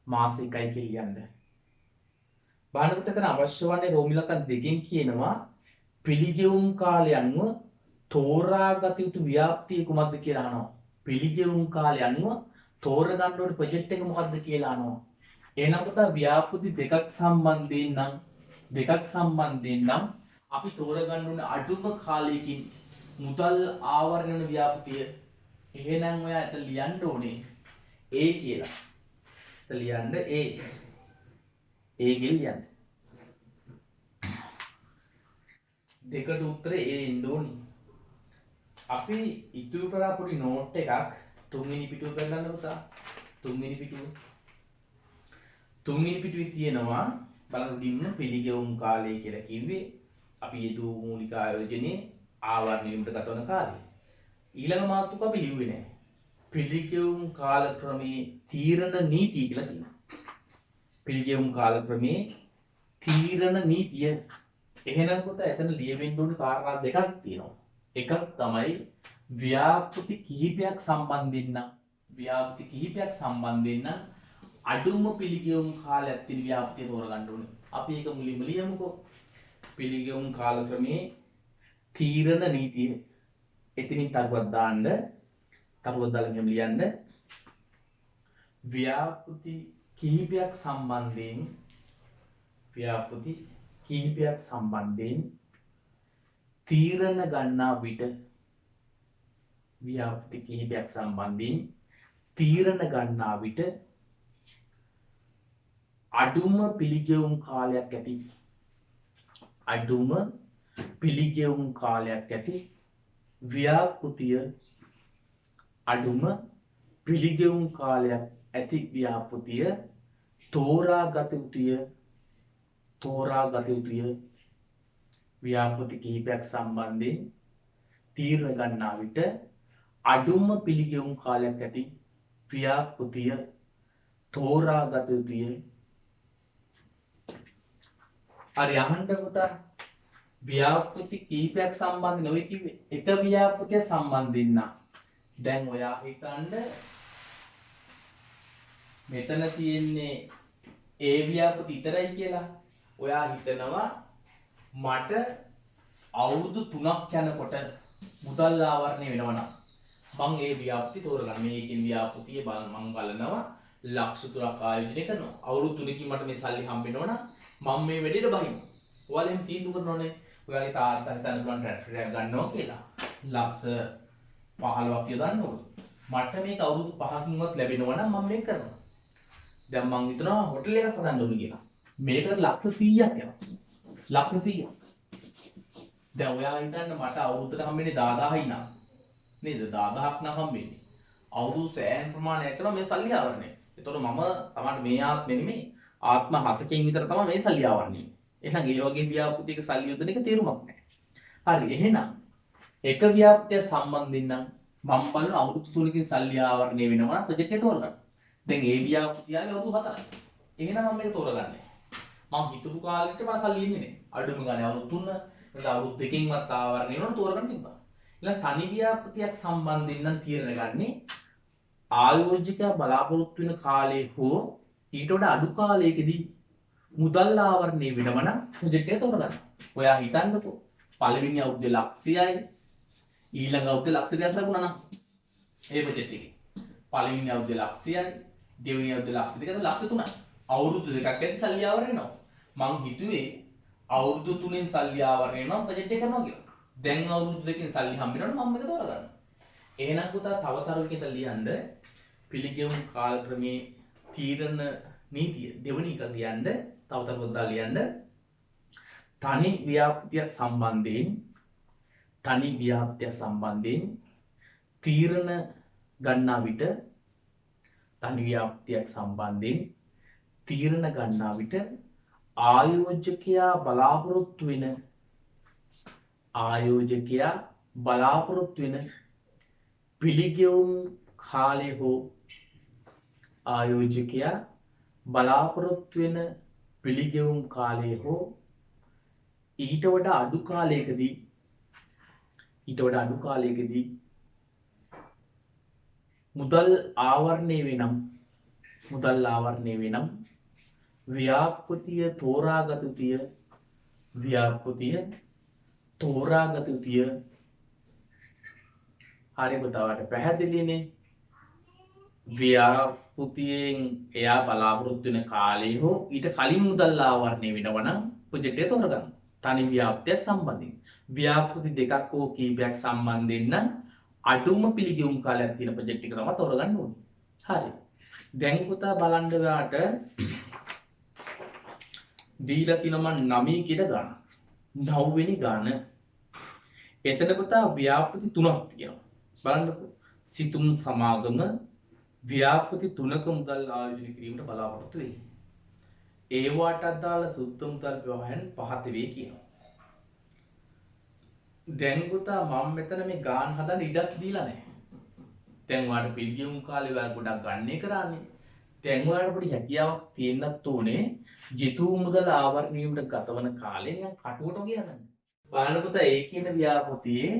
මාස 1යි කියලා ලියන්න. බලනකොට එතන අවශ්‍ය වන්නේ රෝමිලකන් දෙකෙන් කියනවා පිළිගෙවුම් කාලය අනුව තෝරාගත යුතු ව්‍යාප්තිය කුමක්ද කියලා අහනවා. පිළිගෙවුම් කාලය අනුව තෝරගන්න ඕනේ ප්‍රොජෙක්ට් එක මොකක්ද කියලා අහනවා. එහෙනම් පුතා ව්‍යාපෘති දෙකක් සම්බන්ධයෙන් නම් අපි තෝරගන්න ඕනේ අඩුම කාලයකින් මුදල් ආවරණය වන ව්‍යාපෘතිය. එහෙනම් ඔයා එතන ලියන්න ඕනේ A කියලා. එතන ලියන්න A. A කියලා ලියන්න. දෙකට උත්තරේ A එන්න ඕනේ. අපි ඉතුරු කරා පොඩි නෝට් එකක් තුන්වෙනි පිටුව පෙන්නන්න පුතා. තුන්වෙනි පිටුවේ තියෙනවා බලන්න උඩින්ම පිළිගෙවුම් කාලය කියලා කිව්වේ අපි යෙදූ මූලික ආයෝජනයේ ආවරණය වීමට ගතවන කාලය. ඊළඟ මාතෘකාව අපි ලිව්වේ නැහැ. පිළිගෙවුම් කාල ක්‍රමයේ තීරණ නීතිය කියලා කියනවා. පිළිගෙවුම් කාල ක්‍රමයේ තීරණ නීතිය. එහෙනම් කොට එතන ලියවෙන්න ඕන කාරණා දෙකක් තියෙනවා. එකක් තමයි ව්‍යාපෘති කිහිපයක් සම්බන්ධයෙන් නම් අඩුම පිළිගෙවුම් කාලයක් තියෙන ව්‍යාපෘතිය තෝරගන්න ඕනේ. අපි ඒක මුලින්ම ලියමුකෝ. පිළිගෙවුම් කාල ක්‍රමයේ තීරණ නීතිය. එතනින් තරුවක් දාන්න. තරුවක් දාලා මෙහෙම ලියන්න. ව්‍යාපෘති කිහිපයක් සම්බන්ධයෙන් තීරණ ගන්නා විට ව්‍යාපෘති කිහිපයක් සම්බන්ධයෙන් තීරණ ගන්නා විට අඩුම පිළිගෙවුම් කාලයක් ඇති අඩුම පිළිගෙවුම් කාලයක් ඇති ව්‍යාපෘතිය අඩුම පිළිගෙවුම් කාලයක් ඇති ව්‍යාපෘතිය තෝරාගත යුතුය ව්‍යාපෘති කිහිපයක් සම්බන්ධයෙන් තීරණ ගන්නා විට අඩුම පිළිගෙවුම් කාලයක් ඇති ව්‍යාපෘතිය තෝරාගත යුතුය. හරි අහන්න පුතා ව්‍යාපෘති කිහිපයක් සම්බන්ධ නොයි කිව්වේ එක ව්‍යාපෘතිය සම්බන්ධින් නම් දැන් ඔයා හිතන්න මෙතන තියෙන්නේ ඒ ව්‍යාපෘති විතරයි කියලා. ඔයා හිතනවා මට අවුරුදු 3ක් යනකොට මුදල් ආවරණය වෙනවා නම් මම ඒ ව්‍යාපෘති තෝරගන්න. මේකෙන් ව්‍යාපෘතිය මම බලනවා ලක්ෂ 3ක් ආයෝජනය කරනවා. අවුරුදු 3කින් මට මේ සල්ලි හම්බෙනවා නම් මම මේ වැඩේට බහිනවා. ඔයාලා එහෙම තීන්දුව කරනෝනේ. ඔයාගේ තාත්තා හිතන්න පුළුවන් ට්‍රැක්ටර් එකක් ගන්නවා කියලා. ලක්ෂ 15ක් යොදන්න ඕන. මට මේක අවුරුදු 5කින්වත් ලැබෙනවා නම් මම මේක කරනවා. දැන් මං හිතනවා හොටල් එකක් හදන්න ඕන කියලා. මේකට ලක්ෂ 100ක් යනවා. ලක්ෂ 100ක්. දැන් ඔයා හිතන්න මට අවුරුද්දට හම්බෙන්නේ 10000යි නම් නේද? 10000ක් නම් හම්බෙන්නේ. අවුරුදු සෑහෙන ප්‍රමාණයක් කරනවා මේ සල්ලි ආවරණය. ඒතකොට මම සමහර මේ ආත්මෙ නෙමෙයි ආත්ම 7කින් විතර තමයි මේ සල්ලි ආවරණය වෙන්නේ. එහෙනම් ඒ වගේ ව්‍යාපෘතියක සල්ලි යොදන එක තේරුමක් නැහැ. හරි එහෙනම් එක ව්‍යාපෘතිය සම්බන්ධින් නම් මම බලන අවුරුදු 3කින් සල්ලි ආවරණය වෙනවා ප්‍රොජෙක්ට් එක තෝරගන්න. දැන් ඒ ව්‍යාපෘතිය ආවේ අවුරුදු 4යි. එහෙනම් මම මේක තෝරගන්නේ. මම හිතපු කාලෙට මම සල්ලි එන්නේ නැහැ. අඩුම ගානේ අවුරුදු 3 ඊට අවුරුදු 2කින්වත් ආවරණය වෙනවනේ තෝරගන්න තිබ්බා. ඊළඟ තනි ව්‍යාපෘතියක් සම්බන්ධින් නම් තීරණ ගන්නේ ආයෝජකයා බලාපොරොත්තු වෙන කාලේ හෝ ඊට වඩා අඩු කාලයකදී මුදල් ආවරණය වෙනවා නම් ප්‍රොජෙක්ට් එක තෝරගන්න. ඔයා හිතන්නකෝ පළවෙනි අවුරුද්දේ ලක්ෂයයි ඊළඟ අවුරුද්දේ ලක්ෂ 2ක් ලැබුණා නම් ඒ ප්‍රොජෙක්ට් එකේ පළවෙනි අවුරුද්දේ ලක්ෂයයි දෙවෙනි අවුරුද්දේ ලක්ෂ 2යි ලක්ෂ 3යි අවුරුදු දෙකක් ඇති සල්ලි ආවරණය වෙනවා. මං හිතුවේ අවුරුදු 3න් සල්ලි ආවරණය වෙනවා ප්‍රොජෙක්ට් එක කරනවා කියලා. දැන් අවුරුදු 2කින් සල්ලි හම්බ වෙනවනේ මම මේක තෝරගන්නවා. එහෙනම් පුතා තව තරකින්ද ලියන්න පිළිගෙවුම් කාලක්‍රමයේ තීරණ නීතිය දෙවෙනි එක ලියන්න තව තරකක් ලියන්න තනි ව්‍යාපෘතියක් සම්බන්ධයෙන් තීරණ ගන්නා විට ආයෝජකයා බලාපොරොත්තු වෙන පිළිගෙවුම් කාලය හෝ ඊට වඩා අඩු කාලයකදී මුදල් ආවරණය වෙනම් ව්‍යාපෘතිය තෝරාගත යුතුය. හරි පුතාට පැහැදිලිනේ. ව්‍යාපෘතියෙන් එයා බලාපොරොත්තු වෙන කාලේ හෝ ඊට කලින් මුදල් ආවරණය වෙනවා නම් ප්‍රොජෙක්ට් එක තෝරගන්න. තනි ව්‍යාපෘතියක් සම්බන්ධයෙන් ව්‍යාපෘති දෙකක් හෝ කීපයක් සම්බන්ධයෙන් නම් අඩුම පිළිගෙවුම් කාලයක් තියෙන ප්‍රොජෙක්ට් එක තමයි තෝරගන්න ඕනේ. හරි. දැන් පුතා බලන්න ඔයාට දීලා තියෙනවා 9 කියලා ගන්න. 9 වෙනි ගන්න. එතන පුතා ව්‍යාපෘති 3ක් තියෙනවා. බලන්නකෝ. සිතුම් සමාගම ව්‍යාපෘති 3ක මුදල් ආයෝජනය කිරීමට බලාපොරොත්තු වෙයි. ඒවට අදාළ සුද්ධ මුදල් ප්‍රවාහයන් පහත වේ කියනවා. දැන් පුතා මම මෙතන මේ ගාන හදන්න ඉඩක් දීලා නැහැ. දැන් ඔයාලට පිළිගෙවුම් කාලේ ඔයා ගොඩක් ගන්නේ කරන්නේ. දැන් ඔයාලට පොඩි හැකියාවක් තියෙන්නත් ඕනේ. ජිතු මුදල් ආවරණය වීමට ගතවන කාලේ නිකන් කටුවට වගේ හදන්න. බලන්න පුතා ඒ කියන ව්‍යාපෘතියේ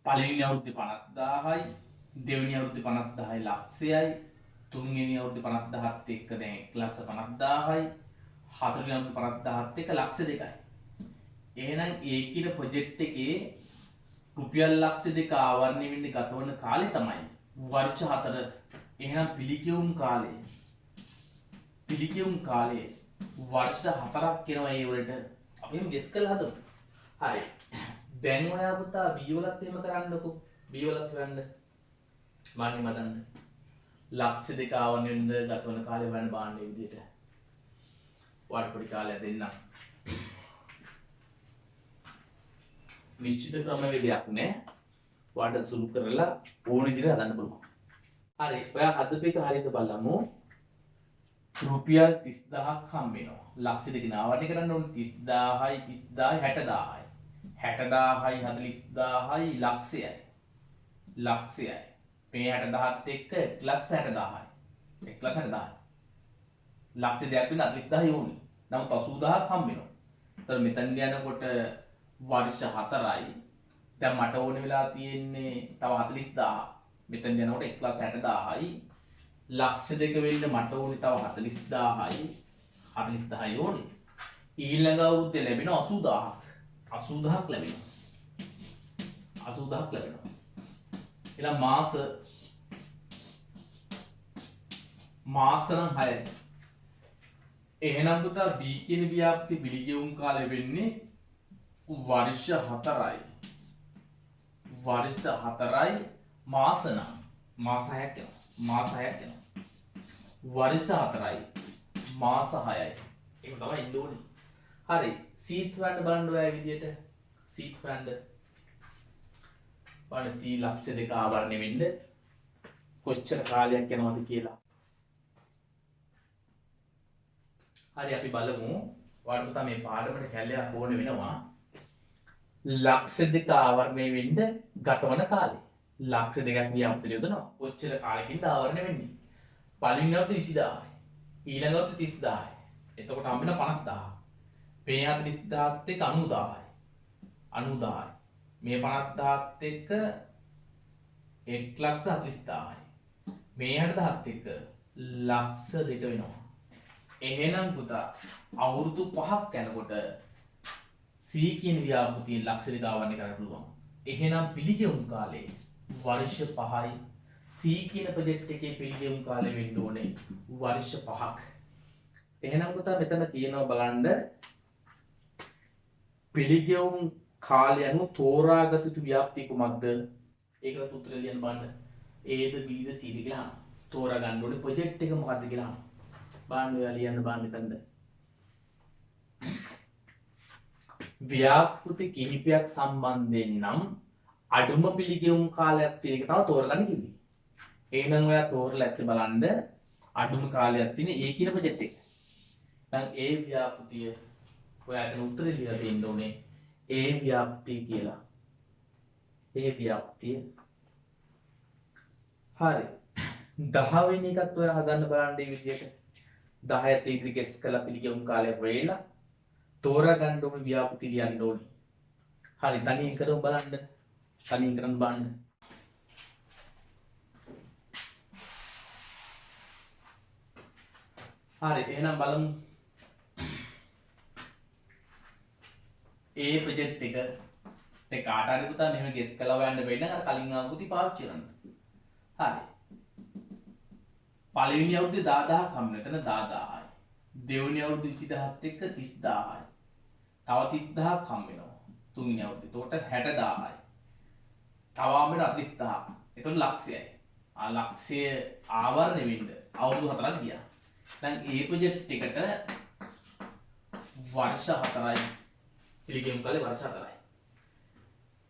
පළවෙනි අවුරුද්දේ 50000යි දෙවෙනි අවුරුද්දේ 50000යි ලක්ෂයයි තුන්වෙනි අවුරුද්දේ 50000ත් එක්ක දැන් 1,50,000යි හතරවෙනි අවුරුද්දේ 50000ත් එක්ක ලක්ෂ 2යි. එහෙනම් ඒ කියන ප්‍රොජෙක්ට් එකේ රුපියල් ලක්ෂ 2 ආවරණය වෙන්න ගතවන කාලේ තමයි වර්ෂ 4. එහෙනම් පිළිගෙවුම් කාලේ වර්ෂ 4ක් වෙනවා ඒ වලට. අපි එහෙම ගෙස් කරලා හදමු. හරි. දැන් ඔයා පුතා B වලත් එහෙම කරන්නකෝ. B වලත් හොයන්න. මාන්නේ මතන්න. ලක්ෂ 2 ආවරණය වෙන්න ගතවන කාලේ වань බාන්නේ විදියට. ඔයාලට පොඩි කාලයක් දෙන්නම්. නිශ්චිත ක්‍රමවේදයක් නෑ. ඔයාලට සුළු කරලා ඕන විදිහට හදන්න පුළුවන්. හරි. ඔයා හදපු එක හරියට බලමු. රුපියල් 30000ක් හම්බ වෙනවා. ලක්ෂ දෙකකින් ආවර්ණය කරන්න ඕනේ 30000යි 30000යි 60000යි 40000යි ලක්ෂයයි. ලක්ෂයයි. මේ 60000ත් එක්ක 160000යි. 160000යි. ලක්ෂ දෙයක් වෙන 40000යි ඕනේ. නමුත් 80000ක් හම්බ වෙනවා. එතකොට මෙතන යනකොට වර්ෂ 4යි. දැන් මට ඕනේ වෙලා තියෙන්නේ තව 40000. මෙතන යනකොට 160000යි. ලක්ෂ දෙක වෙන්න මට ඕනේ තව 40000යි. 40000යි ඕනේ. ඊළඟ අවුරුද්දේ ලැබෙන 80000ක්. 80000ක් ලැබෙනවා. 80000ක් ලැබෙනවා. ඊළඟ මාස නම් 6යි. එහෙනම් පුතා B කියන ව්‍යාප්ති පිළිගෙවුම් කාලය වෙන්නේ වර්ෂ 4යි. වර්ෂ 4යි මාස නම් මාස 6ක් යනවා. මාස 6ක් යනවා. වර්ෂ 4යි මාස 6යි. ඒක තමයි ඉන්න ඕනේ. හරි. සීත් හොයන්න බලන්න ඔය විදියට. සීත් හොයන්න. බලන්න C ලක්ෂ දෙක ආවරණය වෙන්න කොච්චර කාලයක් යනවද කියලා. හරි අපි බලමු. ඔයාලට පුතා මේ පාඩමට කැලයක් ඕන වෙනවා. ලක්ෂ දෙක ආවරණය වෙන්න ගතවන කාලය. ලක්ෂ දෙකක් ව්‍යාපෘතිය යොදනවා. කොච්චර කාලෙකින්ද ආවරණය වෙන්නේ? පළවෙනි අවුරුද්දේ 20000යි. ඊළඟ අවුරුද්දේ 30000යි. එතකොට හම්බ වෙන 50000. මේ 40000ත් එක්ක 90000යි. 90000යි. මේ 50000ත් එක්ක 1,40,000යි. මේ 60000ත් එක්ක ලක්ෂ දෙක වෙනවා. එහෙනම් පුතා අවුරුදු 5ක් යනකොට C කියන ව්‍යාපෘතියෙන් ලක්ෂ දෙක ආවරණය කරන්න පුළුවන්. එහෙනම් පිළිගෙවුම් කාලේ වර්ෂ 5යි. C කියන ප්‍රොජෙක්ට් එකේ පිළිගෙවුම් කාලය වෙන්න ඕනේ වර්ෂ 5ක්. එහෙනම් පුතා මෙතන කියනවා බලන්න පිළිගෙවුම් කාලය අනුව තෝරාගත යුතු ව්‍යාප්තිය කුමක්ද? ඒකට උත්තර ලියන්න බලන්න. Aද Bද Cද කියලා අහනවා. තෝරා ගන්න ඕනේ ප්‍රොජෙක්ට් එක මොකක්ද කියලා අහනවා. බලන්න ඔයා ලියන්න බලන්න මෙතනද. ව්‍යාපෘති කිහිපයක් සම්බන්ධයෙන් නම් අඩුම පිළිගෙවුම් කාලයක් තියෙන එක තමයි තෝරගන්න කිව්වේ. එහෙනම් ඔයා තෝරලා ඇත්ත බලන්න අඩුම කාලයක් තියෙන A කියන ප්‍රොජෙක්ට් එක. දැන් A ව්‍යාපෘතිය ඔයා එතන උත්තරේ ලියලා දෙන්න ඕනේ A ව්‍යාපෘතිය කියලා. A ව්‍යාපෘතිය. හරි. 10 වෙනි එකත් ඔයා හදන්න බලන්න මේ විදිහට. 10ත් ඉදිරි කෙස් කළා පිළිගෙවුම් කාලය වෙලා තෝරා ගන්න ඕනේ ව්‍යාපෘති ලියන්න ඕනේ. හරි තනියෙන් කරමු බලන්න. තනියෙන් කරන්න බලන්න. හරි එහෙනම් බලමු. A ප්‍රොජෙක්ට් එක දැන් කාට හරි පුතා මෙහෙම ගෙස් කළා හොයන්න බැරි නම් අර කලින් ආපුති පාවිච්චි කරන්න. හරි. පළවෙනි අවුරුද්දේ 10000ක් හම්බ වෙන. එතන 10000යි. දෙවෙනි අවුරුද්දේ 20000ත් එක්ක 30000යි. තව 30000ක් හම්බ වෙනවා. තුන්වෙනි අවුරුද්දේ. එතකොට 60000යි. තව හම්බ වෙන 30000ක්. එතකොට ලක්ෂයයි. ලක්ෂය ආවරණය වෙන්න අවුරුදු 4ක් ගියා. දැන් A ප්‍රොජෙක්ට් එකට වර්ෂ 4යි. පිළිගෙවුම් කාලේ වර්ෂ 4යි.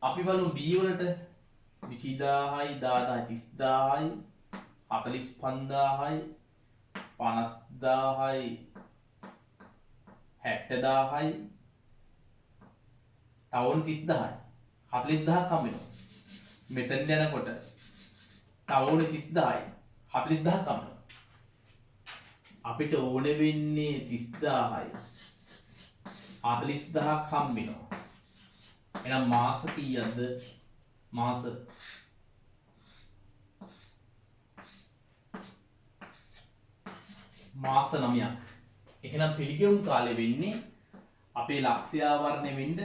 අපි බලමු B වලට 20000යි 10000යි 30000යි 45000යි 50000යි 60000යි තවුන් 30000යි 40000ක් හම්බ වෙනවා. මෙතෙන් යනකොට තවුන් 30000යි 40000ක් හම්බ වෙනවා. අපිට ඕනේ වෙන්නේ 30000යි 40000ක් හම්බ වෙනවා. එහෙනම් මාස කීයක්ද? මාස 9ක්. එහෙනම් පිළිගෙවුම් කාලය වෙන්නේ අපේ ලක්ෂ්‍ය ආවරණය වෙන්න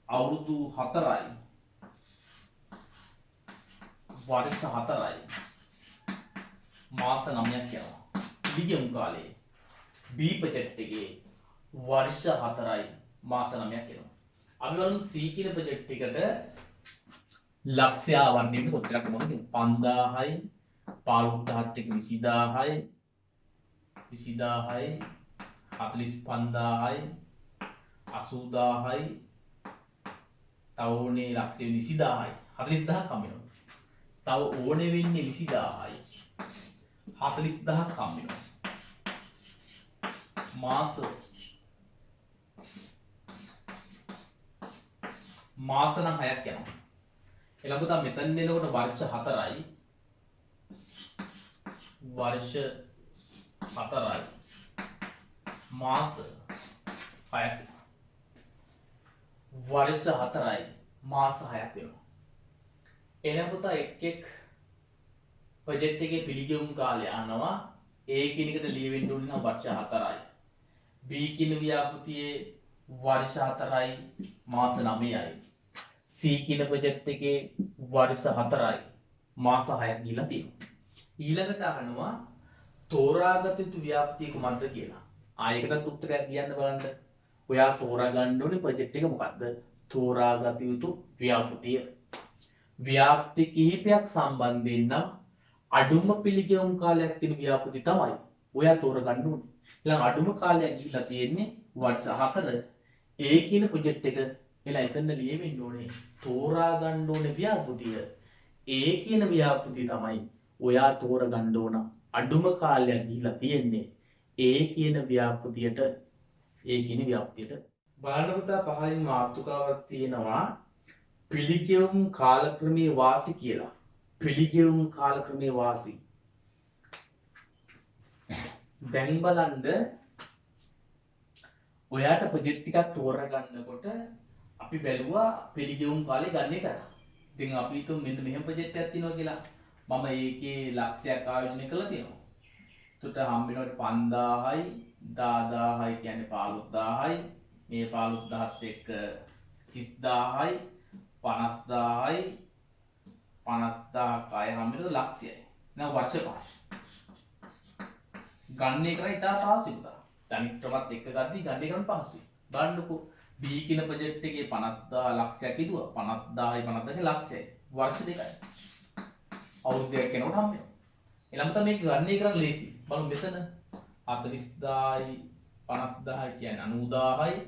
අවුරුදු 4යි. වර්ෂ 4යි. මාස 9ක් යනවා. පිළිගෙවුම් කාලේ B ප්‍රොජෙක්ට් එකේ වර්ෂ 4යි මාස 9ක් යනවා. අපි බලමු C කියන ප්‍රොජෙක්ට් එකට ලක්ෂ්‍ය ආවරණය වෙන්න කොච්චරක් වුණාද කියලා. 5000යි 15000ත් එක්ක 20000යි 20000යි 45000යි 80000යි තව ඕනේ ලක්ෂය 20000යි. 40000ක් හම්බ වෙනවා. තව ඕනේ වෙන්නේ 20000යි. 40000ක් හම්බ වෙනවා. මාස නම් 6ක් යනවා. ඊළඟ පුතා මෙතන එනකොට වර්ෂ 4යි. වර්ෂ 4යි. මාස 6ක්. වර්ෂ 4යි මාස 6ක් වෙනවා. එහෙනම් පුතා එක් ප්‍රොජෙක්ට් එකේ පිළිගෙවුම් කාලය අහනවා. A කියන එකට ලියවෙන්න ඕනේ නම් වර්ෂ 4යි. B කියන ව්‍යාපෘතියේ වර්ෂ 4යි මාස 9යි. C කියන ප්‍රොජෙක්ට් එකේ වර්ෂ 4යි මාස 6ක් දීලා තියෙනවා. ඊළඟට අහනවා තෝරාගත යුතු ව්‍යාපෘතිය කුමක්ද කියලා. ආයෙකට උත්තරයක් කියන්න බලන්න. ඔයා තෝරා ගන්න ඕනේ ප්‍රොජෙක්ට් එක මොකක්ද? තෝරාගත යුතු ව්‍යාපෘතිය. ව්‍යාපෘති කිහිපයක් සම්බන්ධයෙන් නම් අඩුම පිළිගෙවුම් කාලයක් තියෙන ව්‍යාපෘති තමයි ඔයා තෝරගන්න ඕනේ. ඊළඟ අඩුම කාලයක් ගිහිල්ලා තියෙන්නේ වර්ෂ 4. ඒ කියන ප්‍රොජෙක්ට් එක එලා එතන ලියවෙන්න ඕනේ. තෝරා ගන්න ඕනේ ව්‍යාපෘතිය. ඒ කියන ව්‍යාපෘතිය තමයි ඔයා තෝරගන්න ඕන අඩුම කාලයක් ගිහිල්ලා තියෙන්නේ. ඒ කියන ව්‍යාපෘතියට බලන්න පුතා පහලින් මාතෘකාවක් තියෙනවා පිළිගෙවුම් කාලක්‍රමයේ වාසි කියලා. පිළිගෙවුම් කාලක්‍රමයේ වාසි. දැන් බලන්න ඔයාට ප්‍රොජෙක්ට් ටිකක් තෝරගන්නකොට අපි බැලුවා පිළිගෙවුම් කාලේ ගන්න එක. ඉතින් අපි හිතමු මෙන්න මෙහෙම ප්‍රොජෙක්ට් එකක් තියෙනවා කියලා. මම ඒකේ ලක්ෂයක් ආයෝජනය කළා තියෙනවා. එතකොට හම්බ වෙනවට 5000යි 10000යි කියන්නේ 15000යි. මේ 15000ත් එක්ක 30000යි 50000යි 50000ක් ආය හම්බ වෙනද ලක්ෂයයි. නෑ වර්ෂ 5. ගන්න එක ඉතා පහසුයි පුතා. තනිත් ක්‍රමත් එක්ක ගද්දී ගන්න එක පහසුයි. බලන්නකෝ B කියන ප්‍රොජෙක්ට් එකේ 50000 ලක්ෂයක් ඉදුවා. 50000යි 50000ගේ ලක්ෂයයි. වර්ෂ දෙකයි. අවුරුද්දක් යනකොට හම්බ වෙනවා. ඊළඟට මේක ගන්න එක නම් ලේසි. බලමු මෙතන 40000යි 50000යි කියන්නේ 90000යි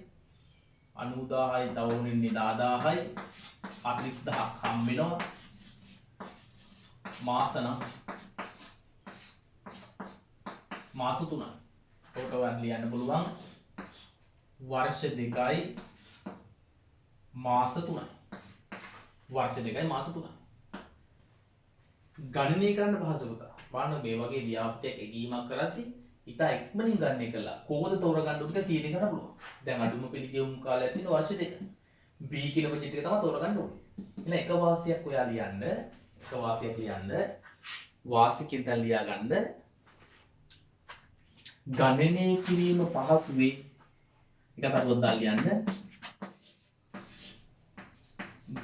90000යි තව උන්නේ 10000යි 40000ක් හම්බ වෙනවා. මාස 3යි. කොට වන් ලියන්න පුළුවන් වර්ෂ 2යි මාස 3යි. වර්ෂ 2යි මාස 3යි. ගණනය කරන්න පහසු පුතා. බලන්න මේ වගේ ව්‍යාපෘතියක් එකීමක් කරද්දී ඉතා ඉක්මනින් ගණනය කළා. කොහොමද තෝරගන්න ඕනේ කියලා තීරණය කරන්න පුළුවන්. දැන් අඩුම පිළිගෙවුම් කාලයක් තියෙන වර්ෂ 2. B කියන ප්‍රොජෙක්ට් එක තමයි තෝරගන්න ඕනේ. එහෙනම් එක වාසියක් ඔයා ලියන්න. එක වාසියක් ලියන්න. වාසිකෙන් දැන් ලියා ගන්න. ගණනය කිරීම පහසු වේ. එක පොතක් ලියන්න.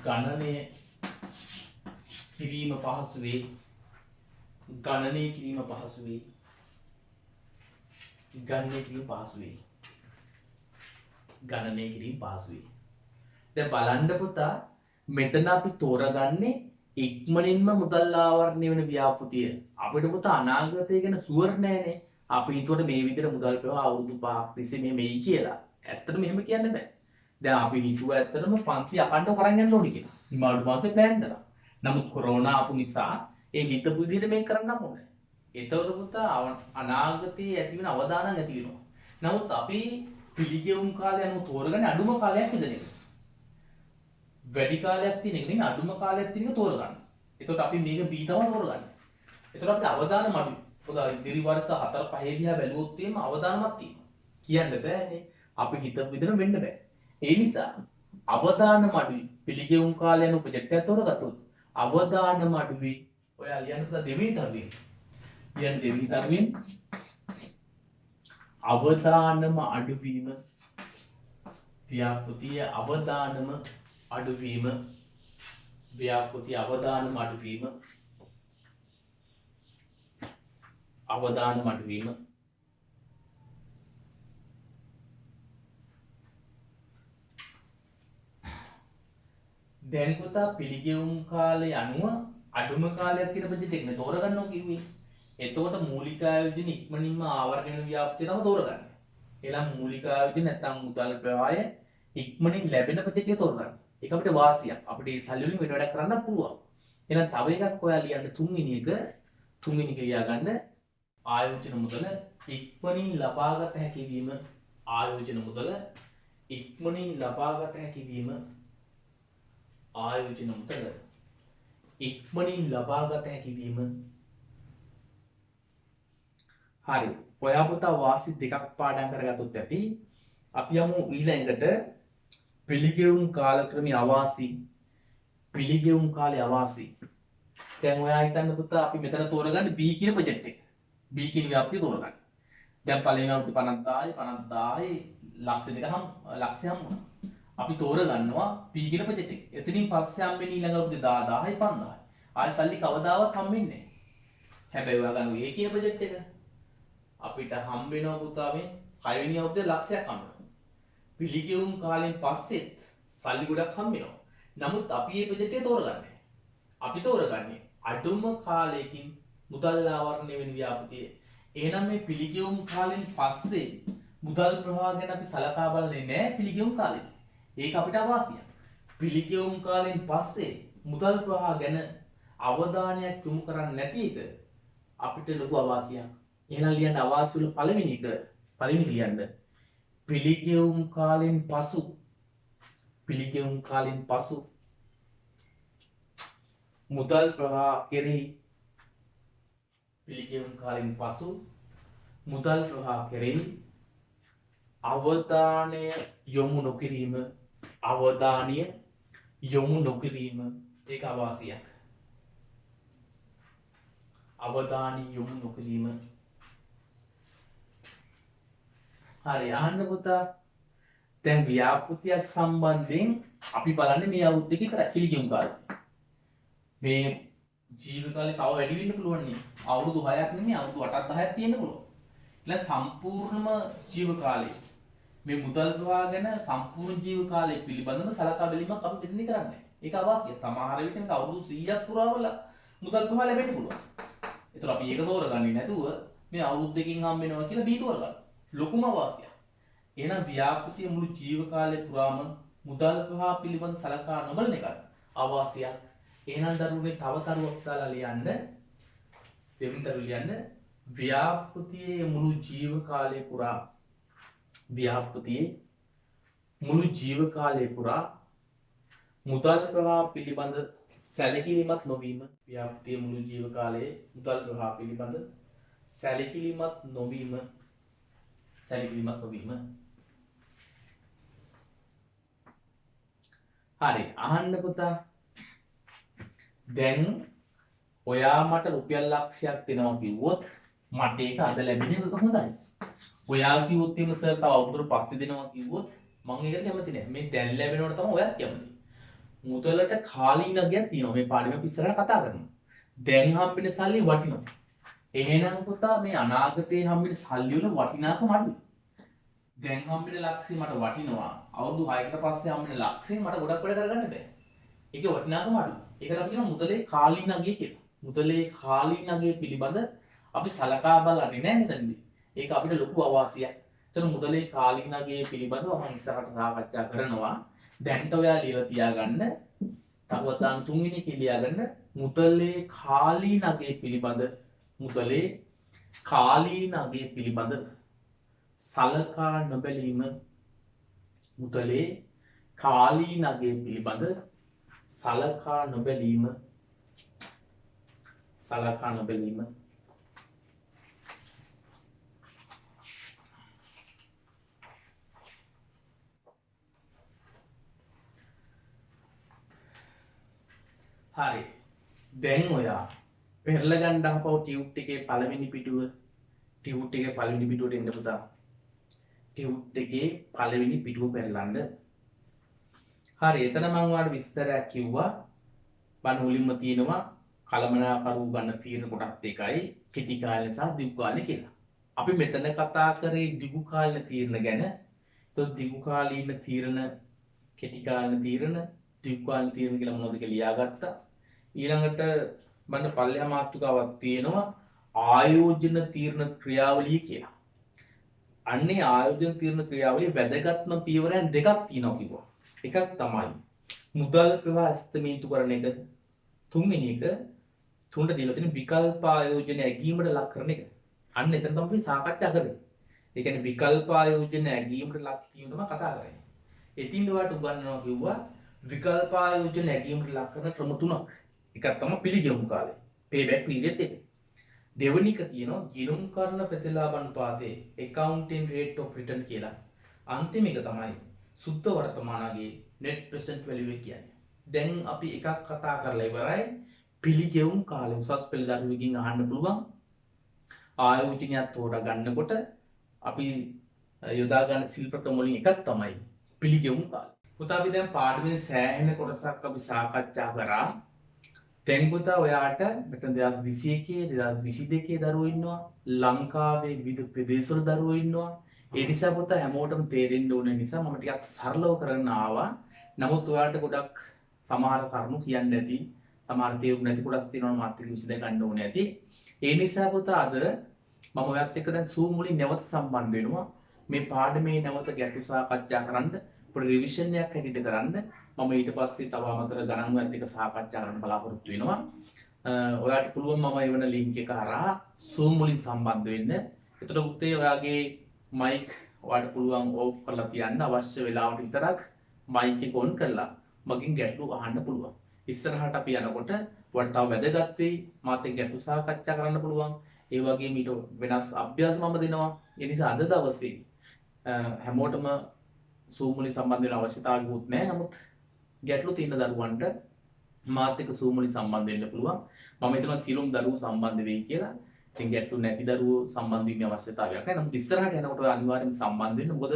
ගණනය කිරීම පහසු වේ. ගණනය කිරීම පහසු වේ. ගණනය කිරීම පහසු වේ. ගණනය කිරීම පහසු වේ. දැන් බලන්න පුතා මෙතන අපි තෝරගන්නේ ඉක්මනින්ම මුදල් ආවරණය වෙන ව්‍යාපෘතිය. අපිට පුතා අනාගතය ගැන ෂුවර් නෑනේ. අපි හිතුවට මේ විදිහට මුදල් ප්‍රවාහ අවුරුදු 5ක් තිස්සේ මෙහෙම එයි කියලා. ඇත්තටම මෙහෙම කියන්න බෑ. දැන් අපි හිතුවා ඇත්තටම පන්ති අකණ්ඩව කරන් යන්න ඕනේ කියලා. නිමාඩු මාසේ ප්ලෑන් කරා. නමුත් කොරෝනා ආපු නිසා ඒ හිතපු විදිහට මේක කරන්න ඕනේ. ඒතකොට පුතා අනාගතයේ ඇති වෙන අවදානම් ඇති වෙනවා. නමුත් අපි පිළිගෙවුම් කාලය අනුව තෝරගන්නේ අඩුම කාලයක් ඉඳන් එක. වැඩි කාලයක් තියෙන එක නෙමෙයි අඩුම කාලයක් තියෙන එක තෝරගන්න. ඒතකොට අපි මේක B තමයි තෝරගන්නේ. ඒතකොට අපිට අවදානම් අඩුයි. පොදා ඉදිරි වර්ෂ 4 5 දිහා බැලුවොත් එහෙම අවදානමක් තියෙනවා. කියන්න බෑනේ. අපි හිතපු විදිහට වෙන්න බෑ. ඒ නිසා අවදානම් අඩුයි. පිළිගෙවුම් කාලය අනුව ප්‍රොජෙක්ට් එකක් තෝරගත්තොත් අවදානම් අඩුයි. ඔයා ලියන්න පුතා දෙවෙනි තරුවෙන්. ලියන්න දෙවෙනි තරුවෙන් අවදානම් අඩුවීම ව්‍යාපෘතිය අවදානම් අඩුවීම ව්‍යාපෘතිය අවදානම් අඩුවීම අවදානම් අඩුවීම දැන් පුතා පිළිගෙවුම් කාලය අනුව අඩුම කාලයක් තියෙන බජට් එක නේ තෝරගන්නවා කිව්වේ. එතකොට මූලික ආයෝජන ඉක්මනින්ම ආවරණය වෙන ව්‍යාපෘතිය තමයි තෝරගන්නේ. එළම් මූලික ආයෝජන නැත්නම් මුදල් ප්‍රවාහය ඉක්මනින් ලැබෙන බජට් එක තෝරගන්න. ඒක අපිට වාසියක්. අපිට මේ සල්ලි වලින් වෙන වැඩක් කරන්න පුළුවන්. එහෙනම් තව එකක් ඔයා ලියන්න තුන්වෙනි එක ලියාගන්න ආයෝජන මුදල ඉක්මනින් ලබාගත හැකි වීම ආයෝජන මුදල ඉක්මනින් ලබාගත හැකි වීම ආයෝජන මුදල ඉක්මනින් ලබාගත හැකි වීම. හරි. ඔයා පුතා වාසි දෙකක් පාඩම් කරගත්තොත් ඇති. අපි යමු ඊළඟට පිළිගෙවුම් කාලක්‍රමයේ අවාසි. පිළිගෙවුම් කාලේ අවාසි. දැන් ඔයා හිතන්න පුතා අපි මෙතන තෝරගන්න B කියන ප්‍රොජෙක්ට් එක. B කියන ව්‍යාප්තිය තෝරගන්න. දැන් පළවෙනි අවුරුද්ද 50000 ලක්ෂ දෙක ලක්ෂය හම්බුණා. අපි තෝරගන්නවා B කියන ප්‍රොජෙක්ට් එක. එතනින් පස්සේ හම්බෙන්නේ ඊළඟ අවුරුද්දේ 10000යි 5000යි. ආයෙ සල්ලි කවදාවත් හම්බෙන්නේ නැහැ. හැබැයි ඔයා ගන්න A කියන ප්‍රොජෙක්ට් එක අපිට හම්බ වෙනවා පුතා මේ 6 වෙනි අවුරුද්දේ ලක්ෂයක් හම්බ වෙනවා. පිළිගෙවුම් කාලෙන් පස්සෙත් සල්ලි ගොඩක් හම්බ වෙනවා. නමුත් අපි මේ ප්‍රොජෙක්ට් එක තෝරගන්නේ. අපි තෝරගන්නේ අඩුම කාලයකින් මුදල් ආවරණය වෙන ව්‍යාපෘතිය. එහෙනම් මේ පිළිගෙවුම් කාලෙන් පස්සේ මුදල් ප්‍රවාහ ගැන අපි සලකා බලන්නේ නැහැ පිළිගෙවුම් කාලේ. ඒක අපිට අවාසියක්. පිළිගෙවුම් කාලෙන් පස්සේ මුදල් ප්‍රවාහ ගැන අවධානයක් යොමු කරන්නේ නැති එක අපිට ලොකු අවාසියක්. එහෙනම් ලියන්න අවාසි වල පළවෙනි ලියන්න පිළිගෙවුම් කාලෙන් පසු මුදල් ප්‍රවාහ කෙරෙහි පිළිගෙවුම් කාලෙන් පසු මුදල් ප්‍රවාහ කෙරෙහි අවධානය යොමු නොකිරීම ඒක අවාසියක්. අවධානය යොමු නොකිරීම. හරි අහන්න පුතා. දැන් ව්‍යාපෘතියක් සම්බන්ධයෙන් අපි බලන්නේ මේ අවුරුද්ද එක විතරයි පිළිගෙවුම් කාලේ. මේ ජීවිත කාලේ තව වැඩි වෙන්න පුළුවන් නේ. අවුරුදු 6ක් නෙමෙයි අවුරුදු 8ක් 10ක් තියෙන්න පුළුවන්. ඊළඟ සම්පූර්ණම ජීව කාලේ මේ මුදල් ප්‍රවාහ ගැන සම්පූර්ණ ජීව කාලය පිළිබඳව සලකා බැලීමක් අපි මෙතනදී කරන්නේ. ඒක අවාසිය. සමහර විට මේක අවුරුදු 100ක් පුරාවල මුදල් ප්‍රවාහ ලැබෙන්න පුළුවන්. ඒතර අපි ඒක තෝරගන්නේ නැතුව මේ අවුරුදු දෙකකින් හම්බ වෙනවා කියලා බී තෝරගන්න. ලොකුම අවාසිය. එහෙනම් ව්‍යාපෘතිය මුළු ජීව කාලය පුරාම මුදල් ප්‍රවාහ පිළිබඳ සලකා නොබලන එක අවාසියක්. එහෙනම් දරුවනේ තව කරුවක් දාලා ලියන්න. දෙවෙනි තරු ලියන්න ව්‍යාපෘතියේ මුළු ජීව කාලය පුරා මුදල් ප්‍රවාහ පිළිබඳ සැලකිලිමත් නොවීම. ව්‍යාපෘතියේ මුළු ජීව කාලයේ මුදල් ප්‍රවාහ පිළිබඳ සැලකිලිමත් නොවීම. හරි අහන්න පුතා. දැන් ඔයා මට රුපියල් ලක්ෂයක් දෙනවා කිව්වොත් මට ඒක අද ලැබෙන එක හොඳයි. ඔයා කිව්වොත් එහෙම සර් තව අවුරුද්දකට පස්සේ දෙනවා කිව්වොත් මම ඒකට කැමති නෑ. මේ දැන් ලැබෙනවට තමයි ඔයාත් කැමති. මුදලට කාලීනගයක් තියෙනවා. මේ පාඩම අපි ඉස්සරහට කතා කරමු. දැන් හම්බෙන සල්ලි වටිනවා. එහෙනම් පුතා මේ අනාගතේ හම්බෙන සල්ලි වල වටිනාකම අඩුයි. දැන් හම්බෙන ලක්ෂය මට වටිනවා. අවුරුදු 6කට පස්සේ හම්බෙන ලක්ෂය මට ගොඩක් වැඩ කරගන්න බෑ. ඒකේ වටිනාකම අඩුයි. ඒකට අපි කියනවා මුදලේ කාලීනගය කියලා. මුදලේ කාලීනගය පිළිබඳ අපි සලකා බලන්නේ නැහැ මෙතනදී. ඒක අපිට ලොකු අවාසියක්. එතන මුදලේ කාලීනගය පිළිබඳව මම ඉස්සරහට සාකච්ඡා කරනවා. දැන්ට ඔයා ලියලා තියාගන්න. තවත් දාන තුන්වෙනි එක ලියාගන්න මුදලේ කාලීනගය පිළිබඳ සලකා නොබැලීම. මුදලේ කාලීනගය පිළිබඳ සලකා නොබැලීම. හරි. දැන් ඔයා පෙරලා ගන්න අහපව ටියුට් එකේ පළවෙනි පිටුවට එන්න පුතා. ටියුට් එකේ පළවෙනි පිටුව පෙරලන්න. හරි එතන මම ඔයාලට විස්තරයක් කිව්වා. බණ මුලින්ම තියෙනවා කලමනාකරු ගන්න තීරණ කොටස් දෙකයි කෙටි කාලය සහ දීර්ඝ කාලය කියලා. අපි මෙතන කතා කරේ දීර්ඝ කාලීන තීරණ ගැන. ඒතකොට දීර්ඝ කාලීන තීරණ, කෙටි කාලීන තීරණ, දීර්ඝ කාලීන තීරණ කියලා මොනවද කියලා ලියාගත්තා. ඊළඟට මම පල්ලෙහා මාතෘකාවක් තියෙනවා ආයෝජන තීරණ ක්‍රියාවලිය කියලා. අන්නේ ආයෝජන තීරණ ක්‍රියාවලියේ වැදගත්ම පියවරයන් දෙකක් තියෙනවා කිව්වා. එකක් තමයි මුදල් ප්‍රවාහ ඇස්තමේන්තු කරන එක. තුන්වෙනි එක තුන්ට දීලා තියෙන විකල්ප ආයෝජන ඇගීමට ලක් කරන එක. අන්න එතන තමයි අපි සාකච්ඡා කරන්නේ. ඒ කියන්නේ විකල්ප ආයෝජන ඇගීමට ලක් කිරීම තමයි කතා කරන්නේ. ඉතින් ඔයාලට උගන්වනවා කිව්වා විකල්ප ආයෝජන ඇගීමට ලක් කරන ක්‍රම තුනක්. එකක් තමයි පිළිගැමුම් කාලය. payback period එක. දෙවෙනි එක තියෙනවා ගිණුම් කරන ප්‍රතිලාභ අනුපාතයේ accounting rate of return කියලා. අන්තිම එක තමයි සුද්ධ වර්තමානගේ net present value එක කියන්නේ. දැන් අපි එකක් කතා කරලා ඉවරයි. පිළිගෙවුම් කාලය උසස් පෙළ දරුවෙකින් අහන්න පුළුවන්. ආයෝජනයක් තෝරා ගන්නකොට අපි යොදා ගන්න ශිල්ප ක්‍රම වලින් එකක් තමයි පිළිගෙවුම් කාලය. පුතා අපි දැන් පාඩමේ සෑහෙන කොටසක් අපි සාකච්ඡා කරා. දැන් පුතා ඔයාට මෙතන 2021 2022 දරුවෝ ඉන්නවා. ලංකාවේ විවිධ ප්‍රදේශවල දරුවෝ ඉන්නවා. ඒ නිසා පුතා හැමෝටම තේරෙන්න ඕන නිසා මම ටිකක් සරලව කරන්න ආවා. නමුත් ඔයාලට ගොඩක් සමහර කරුණු කියන්න ඇති. සමහර තේරුම් නැති කොටස් තියෙනවා මාත් එක්ක විසඳ ගන්න ඕනේ ඇති. ඒ නිසා පුතා අද මම ඔයත් එක්ක දැන් Zoom වලින් නැවත සම්බන්ධ වෙනවා. මේ පාඩමේ නැවත ගැටළු සාකච්ඡා කරන්න, පොඩි රිවිෂන් එකක් හැටියට කරන්න. මම ඊට පස්සේ තව අමතර ගණන් ඔයත් එක්ක සාකච්ඡා කරන්න බලාපොරොත්තු වෙනවා. ඔයාලට පුළුවන් මම එවන link එක හරහා Zoom වලින් සම්බන්ධ වෙන්න. එතකොට උත්තේ ඔයාගේ mic ඔයාලට පුළුවන් off කරලා තියන්න අවශ්‍ය වෙලාවට විතරක් mic එක on කරලා මගෙන් ගැටළු අහන්න පුළුවන්. ඉස්සරහට අපි යනකොට ඔයාලට තව වැදගත් වෙයි. මාත් එක්ක ගැටළු සාකච්ඡා කරන්න පුළුවන්. ඒ වගේම ඊට වෙනස් අභ්‍යාස මම දෙනවා. ඒ නිසා අද දවසේ හැමෝටම Zoom වලින් සම්බන්ධ වෙන්න අවශ්‍යතාවයකුත් නැහැ. නමුත් ගැටළු තියෙන දරුවන්ට මාත් එක්ක Zoom වලින් සම්බන්ධ වෙන්න පුළුවන්. මම හිතනවා සියලුම දරුවෝ සම්බන්ධ වෙයි කියලා. ඉතින් ගැටළු නැති දරුවෝ සම්බන්ධ වීමේ අවශ්‍යතාවයක් නැහැ. නමුත් ඉස්සරහට යනකොට අනිවාර්යයෙන්ම සම්බන්ධ වෙන්න. මොකද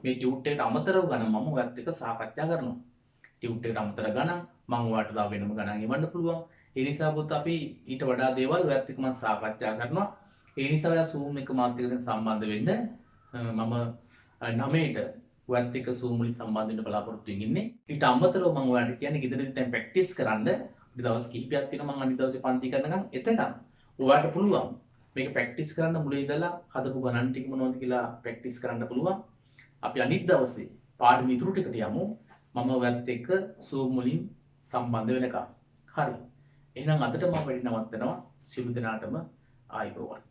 මේ ටියුට් එකට අමතරව ගණන් මම ඔයත් එක්ක සාකච්ඡා කරනවා. ටියුට් එකට අමතර ගණන් මම ඔයාලට තව වෙනම ගණන් එවන්න පුළුවන්. ඒ නිසා පුත් අපි ඊට වඩා දේවල් ඔයත් එක්ක මම සාකච්ඡා කරනවා. ඒ නිසා ඔයා Zoom එක මාත් එක්ක දැන් සම්බන්ධ වෙන්න. මම 9ට ඔයත් එක්ක Zoom වලින් සම්බන්ධ වෙන්න බලාපොරොත්තු වෙන්නේ. ඊට අමතරව මම ඔයාලට කියන්නේ ගෙදරදී දැන් ප්‍රැක්ටිස් කරන්න. දවස් කිහිපයක් තියෙනවා මම අනිත් දවසේ පන්ති කරනකම් එතකම් ඔයාලට පුළුවන් මේක ප්‍රැක්ටිස් කරන්න මුලින් ඉඳලා හදපු ගණන් ටික මොනවද කියලා ප්‍රැක්ටිස් කරන්න පුළුවන්. අපි අනිත් දවසේ පාඩම ඉතුරු ටිකට යමු. මම ඔයත් එක්ක Zoom වලින් සම්බන්ධ වෙනකම්. හරි. එහෙනම් අදට මම වැඩි නවත්තනවා. සියලු දෙනාටම ආයුබෝවන්.